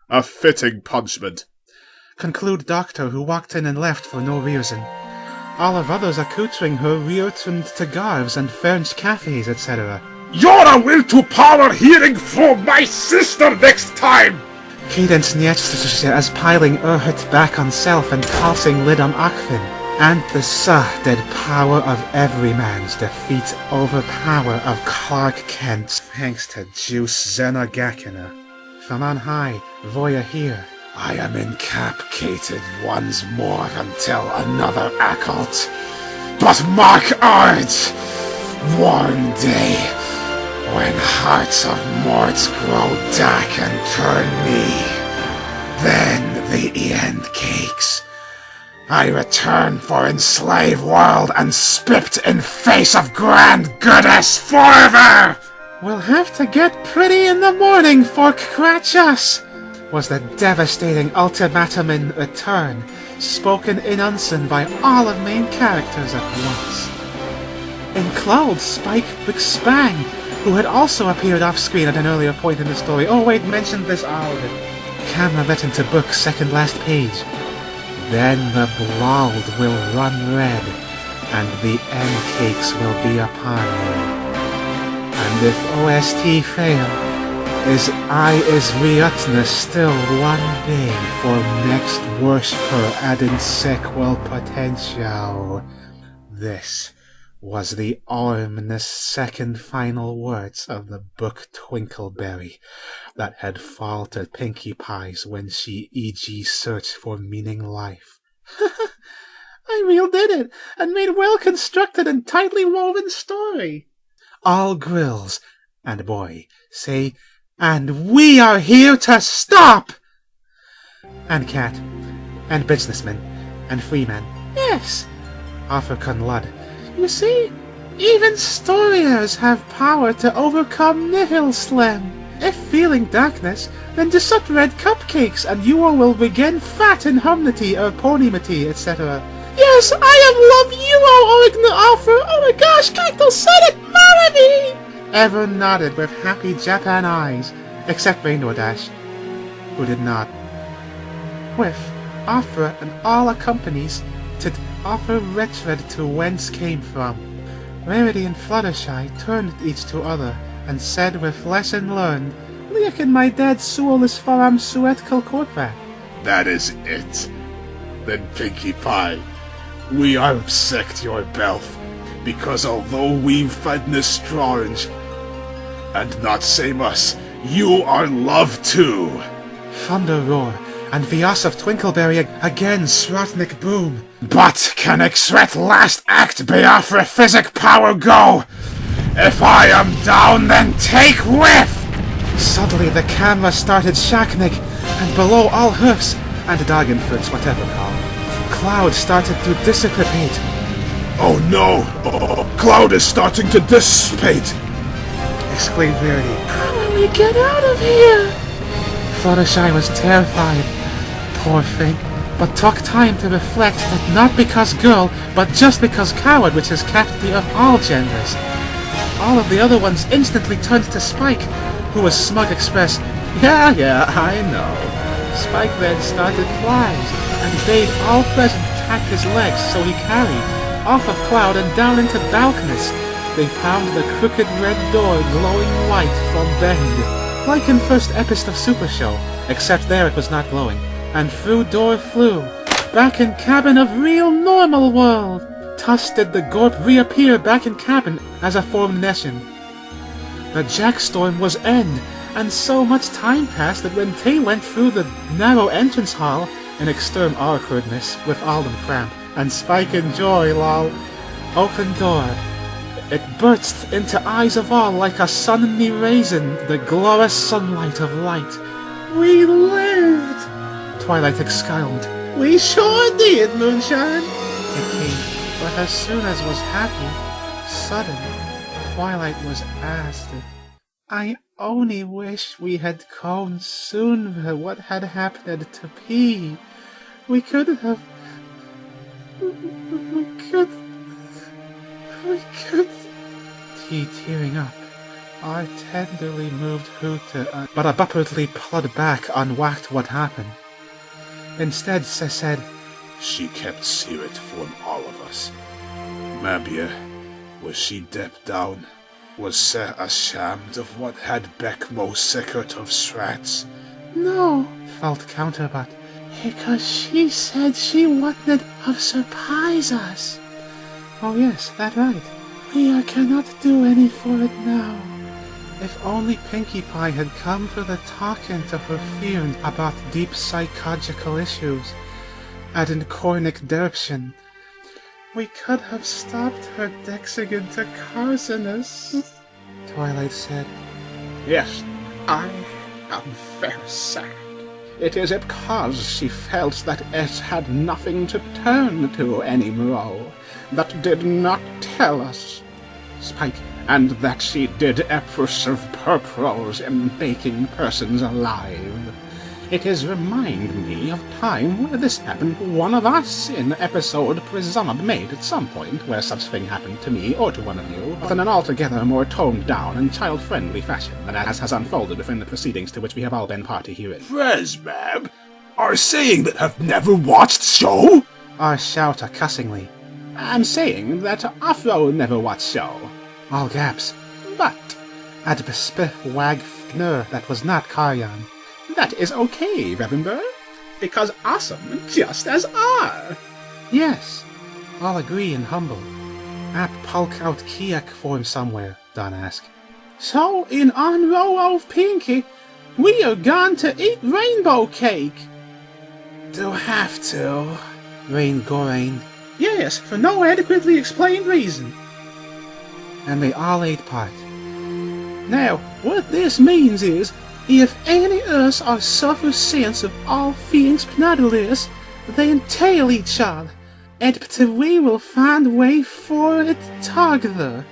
A fitting punishment. Conclude Doctor, who walked in and left for no reason. All of others accoutring her returned to garves and French cafes, etc. You're a will to power hearing from my sister next time! Cadence Nietzsche as piling Urhut back on self and tossing lid on Akvin. And the dead power of every man's defeat over power of Clark Kent, thanks to Juice Xenogakina. From on high, Voya here. I am incapacitated once more until another occult. But mark odds! One day, when hearts of morts grow dark and turn me, then the end cakes. I return for enslaved world and spit in face of grand goddess forever! We'll have to get pretty in the morning for Kratchas, was the devastating ultimatum in return, spoken in unison by all of main characters at once. In Cloud, Spike McSpang, who had also appeared off-screen at an earlier point in the story. Oh wait, mentioned this already. Camera written to book, second last page. Then the blood will run red, and the end cakes will be upon you. And if OST fail, is Riotna still one day for next worshiper adding sequel potential? This was the ominous second final words of the book Twinkleberry that had faltered Pinkie Pie's when she e.g. searched for meaning life. I real did it, and made a well-constructed and tightly woven story. All grills, and boy, say, and we are here to stop! And cat, and businessman, and freeman, yes, African lud. You see, even storiers have power to overcome nihil slam. If feeling darkness, then just suck red cupcakes, and you all will begin fat in humnity or ponymity, etc. Yes, I am love you all Origna offer. Oh my gosh, Cactus said it, MABYE! Ever nodded with happy Japan eyes, except Rainbow Dash, who did not. With offer and all accompanies to offer retred to whence came from. Rarity and Fluttershy turned each to other and said with lesson learned, Liak and my dad Sewell is faram suet kalkorprak. That is it. Then Pinkie Pie, We are upset your belf, because although we've fed strange, and not same us, you are loved too. Thunder roar, and Vias of Twinkleberry again Srotnik boom. But can Xret last act Biafra physic power go? If I am down, then take whiff! Suddenly the camera started shacknig, and below all hoofs, and Dagenfoots, whatever call, cloud started to dissipate. Oh no! Cloud is starting to dissipate! Exclaimed Verity. How will we get out of here? Fluttershy was terrified, poor thing, but took time to reflect that not because girl, but just because coward, which is captain of all genders. All of the other ones instantly turned to Spike, who was smug express. Yeah, I know. Spike then started flies, and bade all present tack his legs so he carried, off of Cloud and down into balconies. They found the crooked red door glowing white from bend, like in first episode of Super Show, except there it was not glowing, and through door flew, back in cabin of real normal world. Thus did the Gorp reappear back in cabin as a formed nation. The Jackstorm was end, and so much time passed that when they went through the narrow entrance hall, in extreme awkwardness with all them cramp, and Spike and Joy, lol, open door. It burst into eyes of all like a sunny raisin, the glorious sunlight of light. We lived! Twilight exclaimed. We sure did, Moonshine! It came, but as soon as was happy, sudden, Twilight was asked, I only wish we had known sooner what had happened to P. We could have... We could... T tearing up. I tenderly moved Hoota, but abruptly pulled back unwhacked what happened. Instead, she said, She kept secret from all of us. MABYE, was she deep down? Was she ashamed of what had Beckmo secret of Srats? No, felt Counterbutt, because she said she wanted to surprise us. Oh yes, that right. We cannot do any for it now. If only Pinkie Pie had come for the talking to her friend about deep psychological issues, and Cornic Derption, we could have stopped her dexing into Carcinus. Twilight said, Yes, I am very sad. It is because she felt that it had nothing to turn to anymore, that did not tell us. Spike, and that she did oppressive purpose in making persons alive. It is remind me of time where this happened to one of us in episode presumably made at some point where such thing happened to me or to one of you, but in an altogether more toned down and child-friendly fashion than as has unfolded within the proceedings to which we have all been party herein. Presmab, are saying that have never watched show? I shout cussingly. I'm saying that Afro never watched show. All gaps. But Ad bespih wag fnur, that was not Karyan. That is okay, remember? Because awesome just as are. Yes, all agree and humble. App pulk out Kiak form somewhere, Don asked. So, in honor of Pinkie, we are going to eat rainbow cake. Do have to, Rain Gorain. Yes, for no adequately explained reason. And they all ate part. Now, what this means is, if any of us are suffer sense of all things penalties, they entail each other, and we will find way for it together.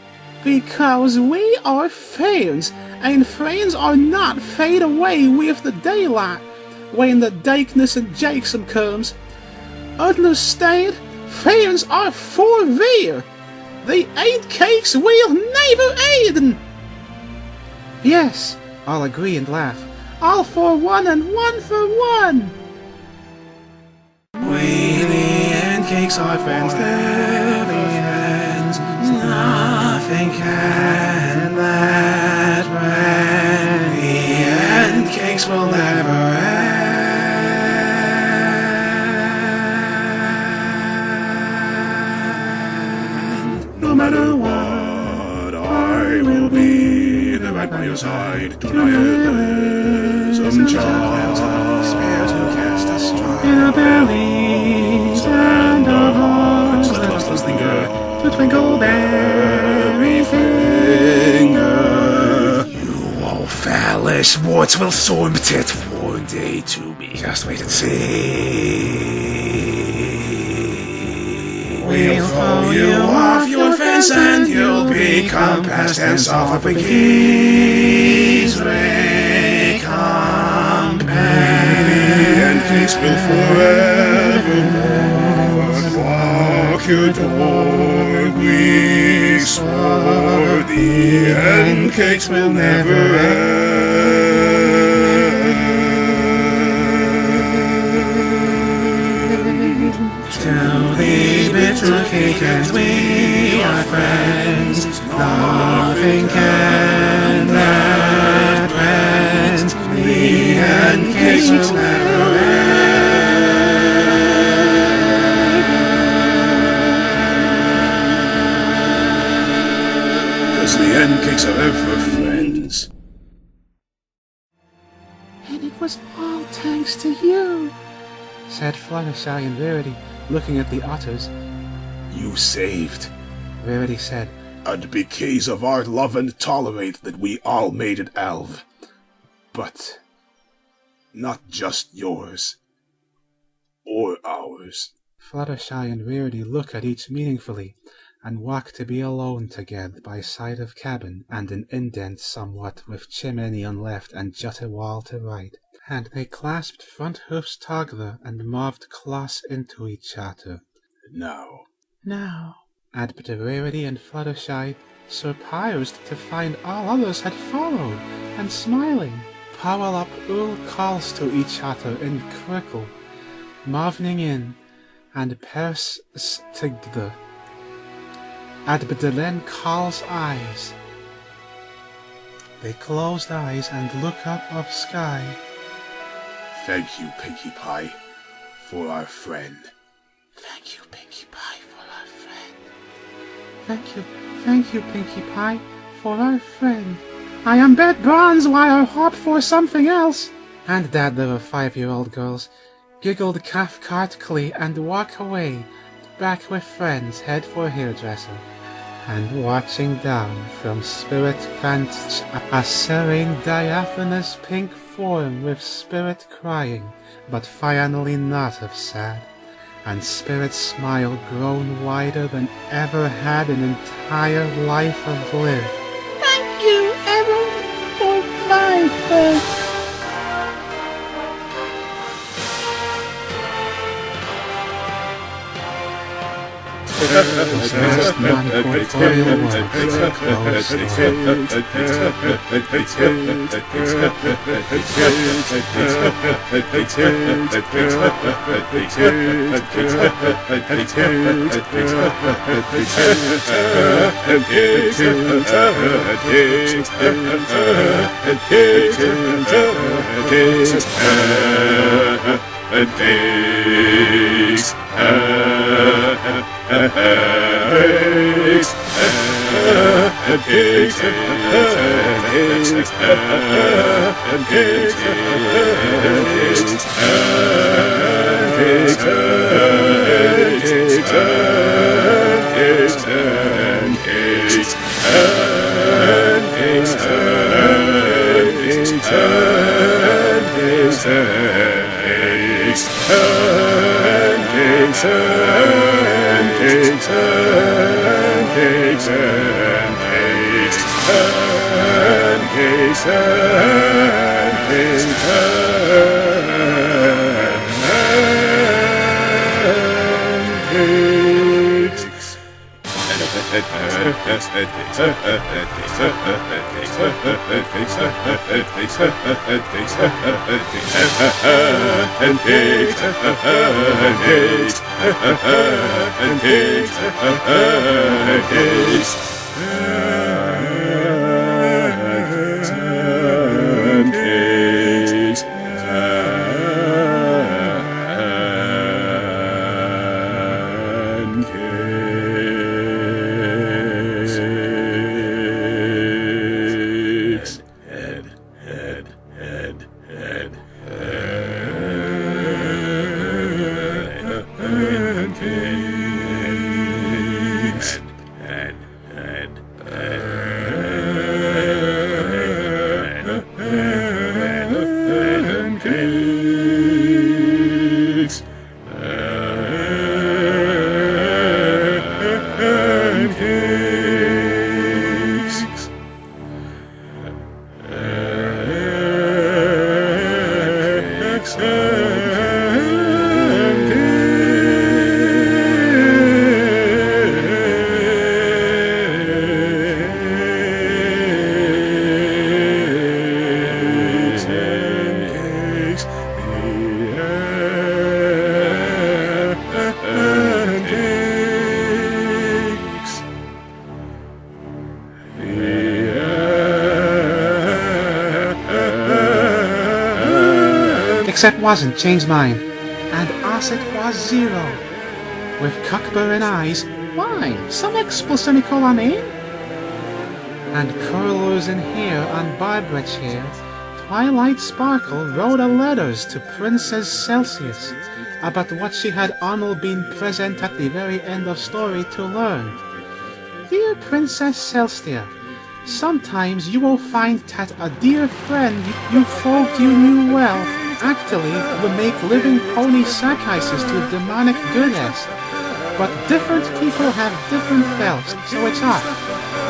Because we are friends, and friends are not fade away with the daylight, when the darkness and Jackson comes. Understand? Friends are for real. The 8 cakes will never end. Yes, all agree and laugh. All for one and one for one. We the end cakes are friends, they're friends. Nothing can that brand. The end cakes will never end. side by your side, to nihilism charge. Spare to cast a straw in our bellies and our hearts, let us linger to twinkle berry finger. You all foolish morts will sort it one day to me. Just wait and see. We'll throw you off your fence and you'll become past tense off up against recompense. and cakes will forevermore walk your door. We swore the end cakes will never end. Tell the bitter cake and we are friends. Nothing can that rend. The end cakes will never end. 'Cause the end cakes are ever friends. And it was all thanks to you, said Fluttershy and Rarity, looking at the otters. You saved. Rarity said, And because of our love and tolerate that we all made it elf. But not just yours. Or ours. Fluttershy and Rarity look at each meaningfully, and walk to be alone together by side of cabin and an indent somewhat with chimney on left and jutted wall to right. And they clasped front hoofs together and moved close into each other. Now, But Rarity and Fluttershy, surprised to find all others had followed, and smiling, Powell up all calls to each other in crickle, moving in, and pers together. At Bedelen calls eyes. They closed eyes and look up of sky. thank you, Pinkie Pie, for our friend. Thank you, Pinkie Pie, for our friend. Thank you, Pinkie Pie, for our friend. I am Bet Bronze while I hope for something else. And that little 5-year-old girls giggled cathcartically and walk away, back with friends, head for hairdresser. And watching down from Spirit Fanch a serene diaphanous pink form with Spirit crying, but finally not of sad. And Spirit's smile grown wider than ever had an entire life of live. Thank you, Evan, for my friend. Those last non-corporeal words closed it wasn't, change mine. And us it was 0. With cockburn eyes, why, some expel semicolon in? And curlers in hair on Barbara chair, Twilight Sparkle wrote a letters to Princess Celsius about what she had only been present at the very end of story to learn. Dear Princess Celestia, sometimes you will find that a dear friend you thought you knew well actually will make living pony sacrifices to demonic goodness. But different people have different belts, so it's off.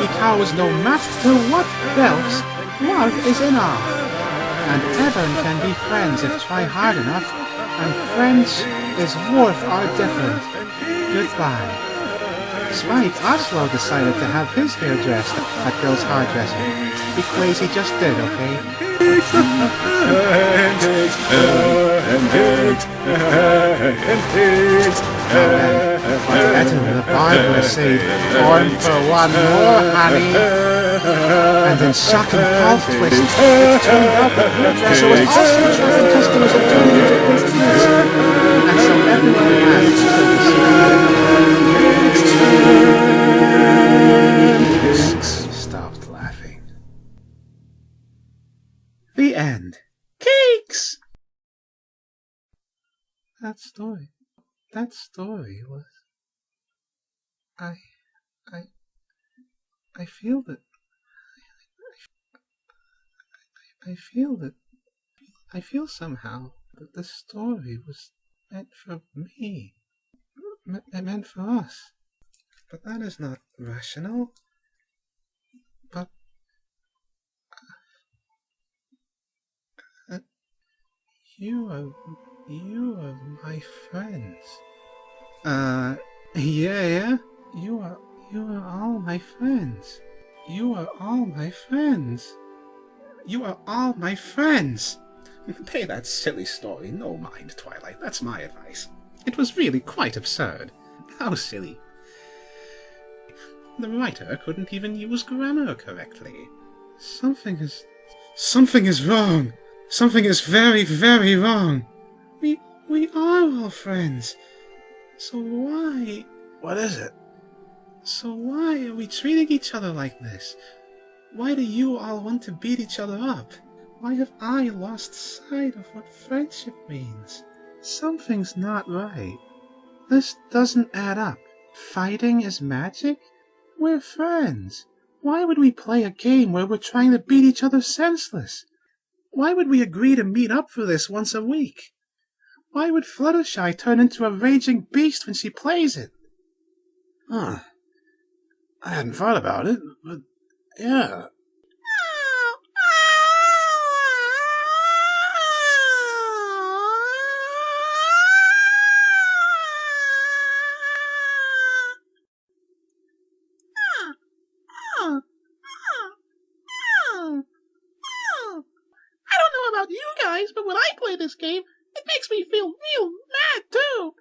Because no matter what belts, love is in all. And everyone can be friends if try hard enough, and friends is worth our different. Goodbye. Spike Oslo decided to have his hair dressed at girl's hairdresser. Because he just did, okay? But Etta the Barbara said, "Born for one more, honey." And in shocking plot twist, it turned out that the hairdresser was also attracting customers and turning into business. And so everyone laughed until he stopped laughing. The end. Cakes! That story was... I feel that... I feel somehow that the story was meant for me. Meant for us. But that is not rational. But... You are my friends. Yeah? You are all my friends. You are all my friends. You are all my friends. Pay that silly story no mind, Twilight. That's my advice. It was really quite absurd. How silly. The writer couldn't even use grammar correctly. Something is wrong. Something is very, very wrong. We are all friends. So why... What is it? So why are we treating each other like this? Why do you all want to beat each other up? Why have I lost sight of what friendship means? Something's not right. This doesn't add up. Fighting is magic? We're friends. Why would we play a game where we're trying to beat each other senseless? Why would we agree to meet up for this once a week? Why would Fluttershy turn into a raging beast when she plays it? Huh. I hadn't thought about it, but yeah. I don't know about you guys, but when I play this game, it makes me feel real mad too.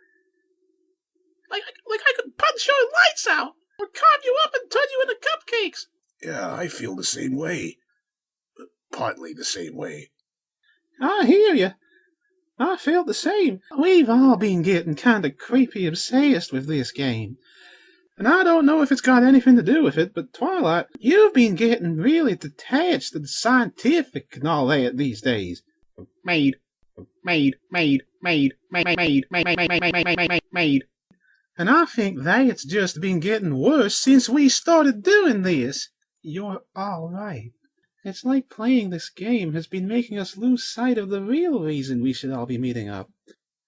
Like I could punch your lights out, or carve you up and turn you into cupcakes. Yeah, I feel the same way. Partly the same way. I hear you. I feel the same. We've all been getting kinda creepy obsessed with this game. And I don't know if it's got anything to do with it, but Twilight, you've been getting really detached and scientific and all that these days. Made. And I think that's just been getting worse since we started doing this. You're all right. It's like playing this game has been making us lose sight of the real reason we should all be meeting up.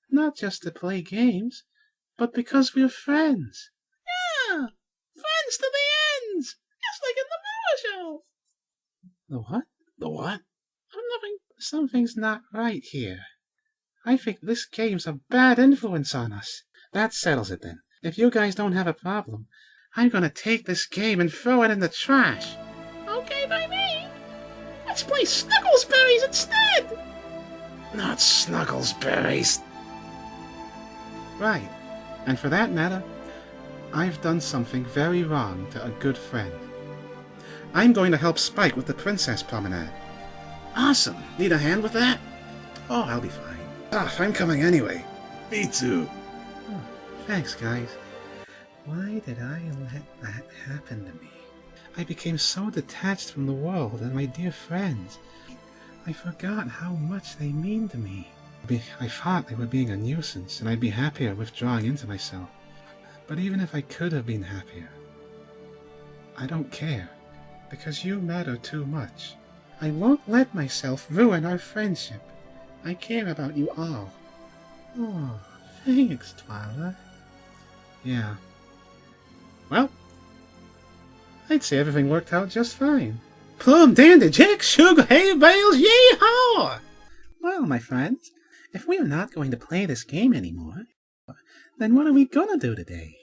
Not just to play games, but because we're friends. Yeah, friends to the ends, just like in the Moore show. The what? The what? Oh, nothing. Something's not right here. I think this game's a bad influence on us. That settles it then. If you guys don't have a problem, I'm gonna take this game and throw it in the trash. Okay by me. Let's play Snugglesberries instead. Not Snugglesberries. Right. And for that matter, I've done something very wrong to a good friend. I'm going to help Spike with the Princess Promenade. Awesome. Need a hand with that? Oh, I'll be fine. Ah, I'm coming anyway. Me too. Oh, thanks, guys. Why did I let that happen to me? I became so detached from the world and my dear friends. I forgot how much they mean to me. I thought they were being a nuisance, and I'd be happier withdrawing into myself. But even if I could have been happier, I don't care, because you matter too much. I won't let myself ruin our friendship. I care about you all. Oh, thanks, Twilight. Yeah. Well, I'd say everything worked out just fine. Plum, dandy, jack, sugar, hay bales, yee-haw! Well, my friends, if we are not going to play this game anymore, then what are we gonna do today?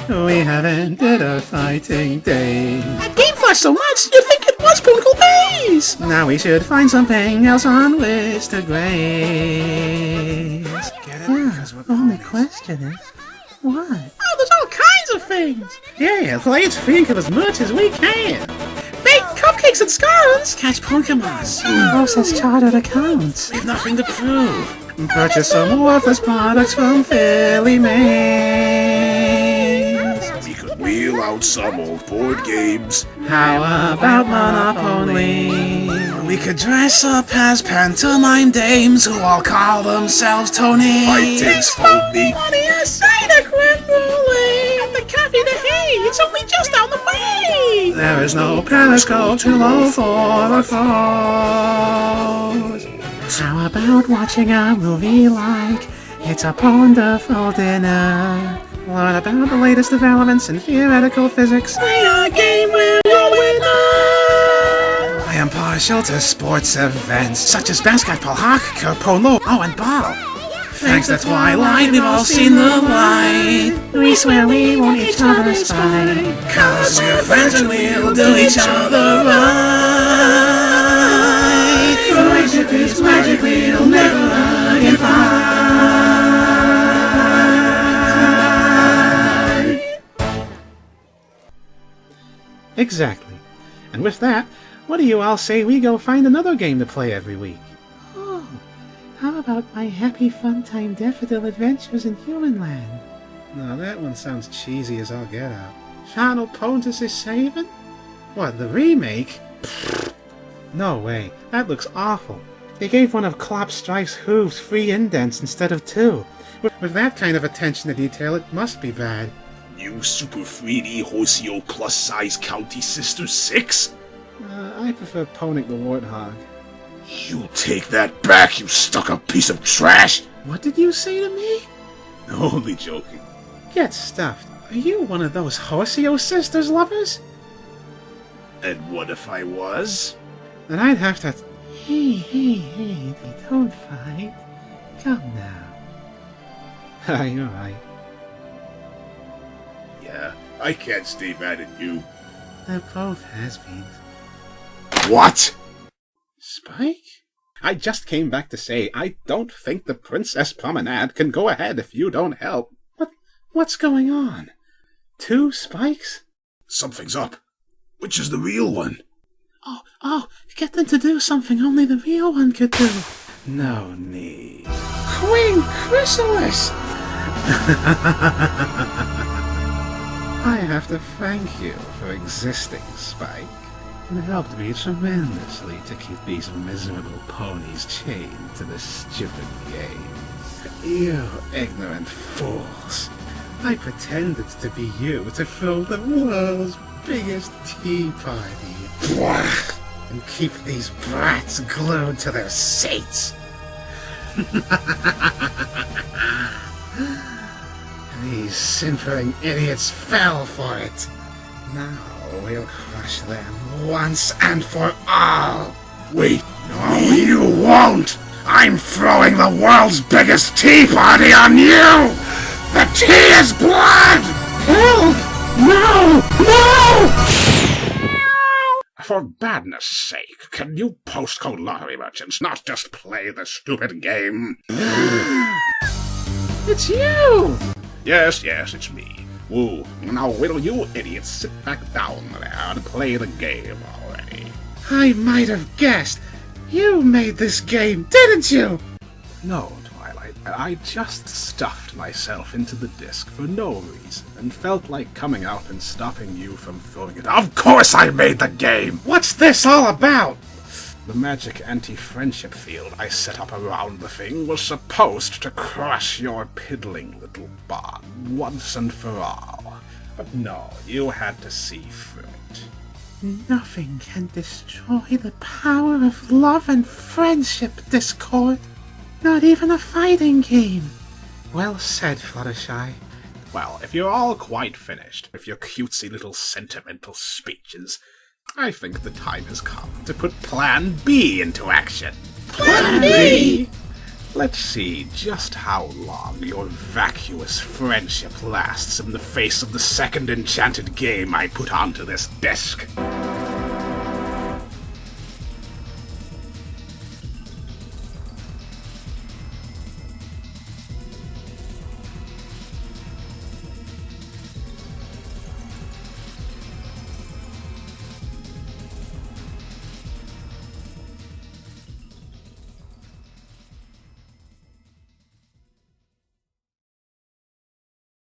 We haven't did our fighting days. That game flashed so much, you'd think it was Political Maze! Now we should find something else on which to graze. Get it? Because we're Only question is, what? Oh, there's all kinds of things! Yeah, let's think of as much as we can. Bake cupcakes and scones! Catch Pokemons. Process chartered accounts. We've nothing to prove. Purchase some worthless products from Philly Maze. We could wheel out some old board games. How about Monopoly? We could dress up as pantomime dames who all call themselves Tony. Fightings, phony. Money aside, a creme brulee! And the coffee to hay, it's only just down the way! There is no periscope too low for the foes. How about watching a movie like It's a Wonderful Dinner? Learn about the latest developments in theoretical physics. Play a game where you're winner! I am partial to sports events such as basketball, hockey, polo, and ball. Thanks to Twilight, we've all seen the light. We swear we won't each other spite. 'Cause we're friends and we'll do each other right. Friendship is magic, we'll never again fight. Exactly. And with that, what do you all say we go find another game to play every week? Oh, how about my Happy Fun Time Daffodil Adventures in Human Land? No, that one sounds cheesy as all get out. Final Pontus is saving? What, the remake? No way, that looks awful. They gave one of Klopstrife's hooves 3 indents instead of 2. With that kind of attention to detail, it must be bad. You Super 3D Horseo plus size County Sister 6? I prefer Ponic the Warthog. You take that back, you stuck-up piece of trash! What did you say to me? Only joking. Get stuffed. Are you one of those Horseo Sisters lovers? And what if I was? Then I'd have to... Hey, don't fight. Come now. You're right. Yeah, I can't stay mad at you. They're both has-beens. What? Spike? I just came back to say I don't think the Princess Promenade can go ahead if you don't help. What's going on? 2 Spikes? Something's up. Which is the real one? Oh, get them to do something only the real one could do. No need. Queen Chrysalis! I have to thank you for existing, Spike. It helped me tremendously to keep these miserable ponies chained to this stupid game. You ignorant fools. I pretended to be you to throw the world's biggest tea party. And keep these brats glued to their seats. These simpering idiots fell for it. Now we'll crush them once and for all. Wait, no, you won't! I'm throwing the world's biggest tea party on you! The tea is blood! Help! No! No! For badness sake, can you postcode lottery merchants not just play the stupid game? It's you! Yes, it's me. Woo. Now will you idiots sit back down there and play the game already? I might have guessed. You made this game, didn't you? No, Twilight. I just stuffed myself into the disc for no reason and felt like coming out and stopping you from throwing it out. Of course I made the game! What's this all about? The magic anti-friendship field I set up around the thing was supposed to crush your piddling little bond once and for all. But no, you had to see through it. Nothing can destroy the power of love and friendship, Discord. Not even a fighting game. Well said, Fluttershy. Well, if you're all quite finished with your cutesy little sentimental speeches, I think the time has come to put Plan B into action. Plan B? Let's see just how long your vacuous friendship lasts in the face of the second enchanted game I put onto this disc.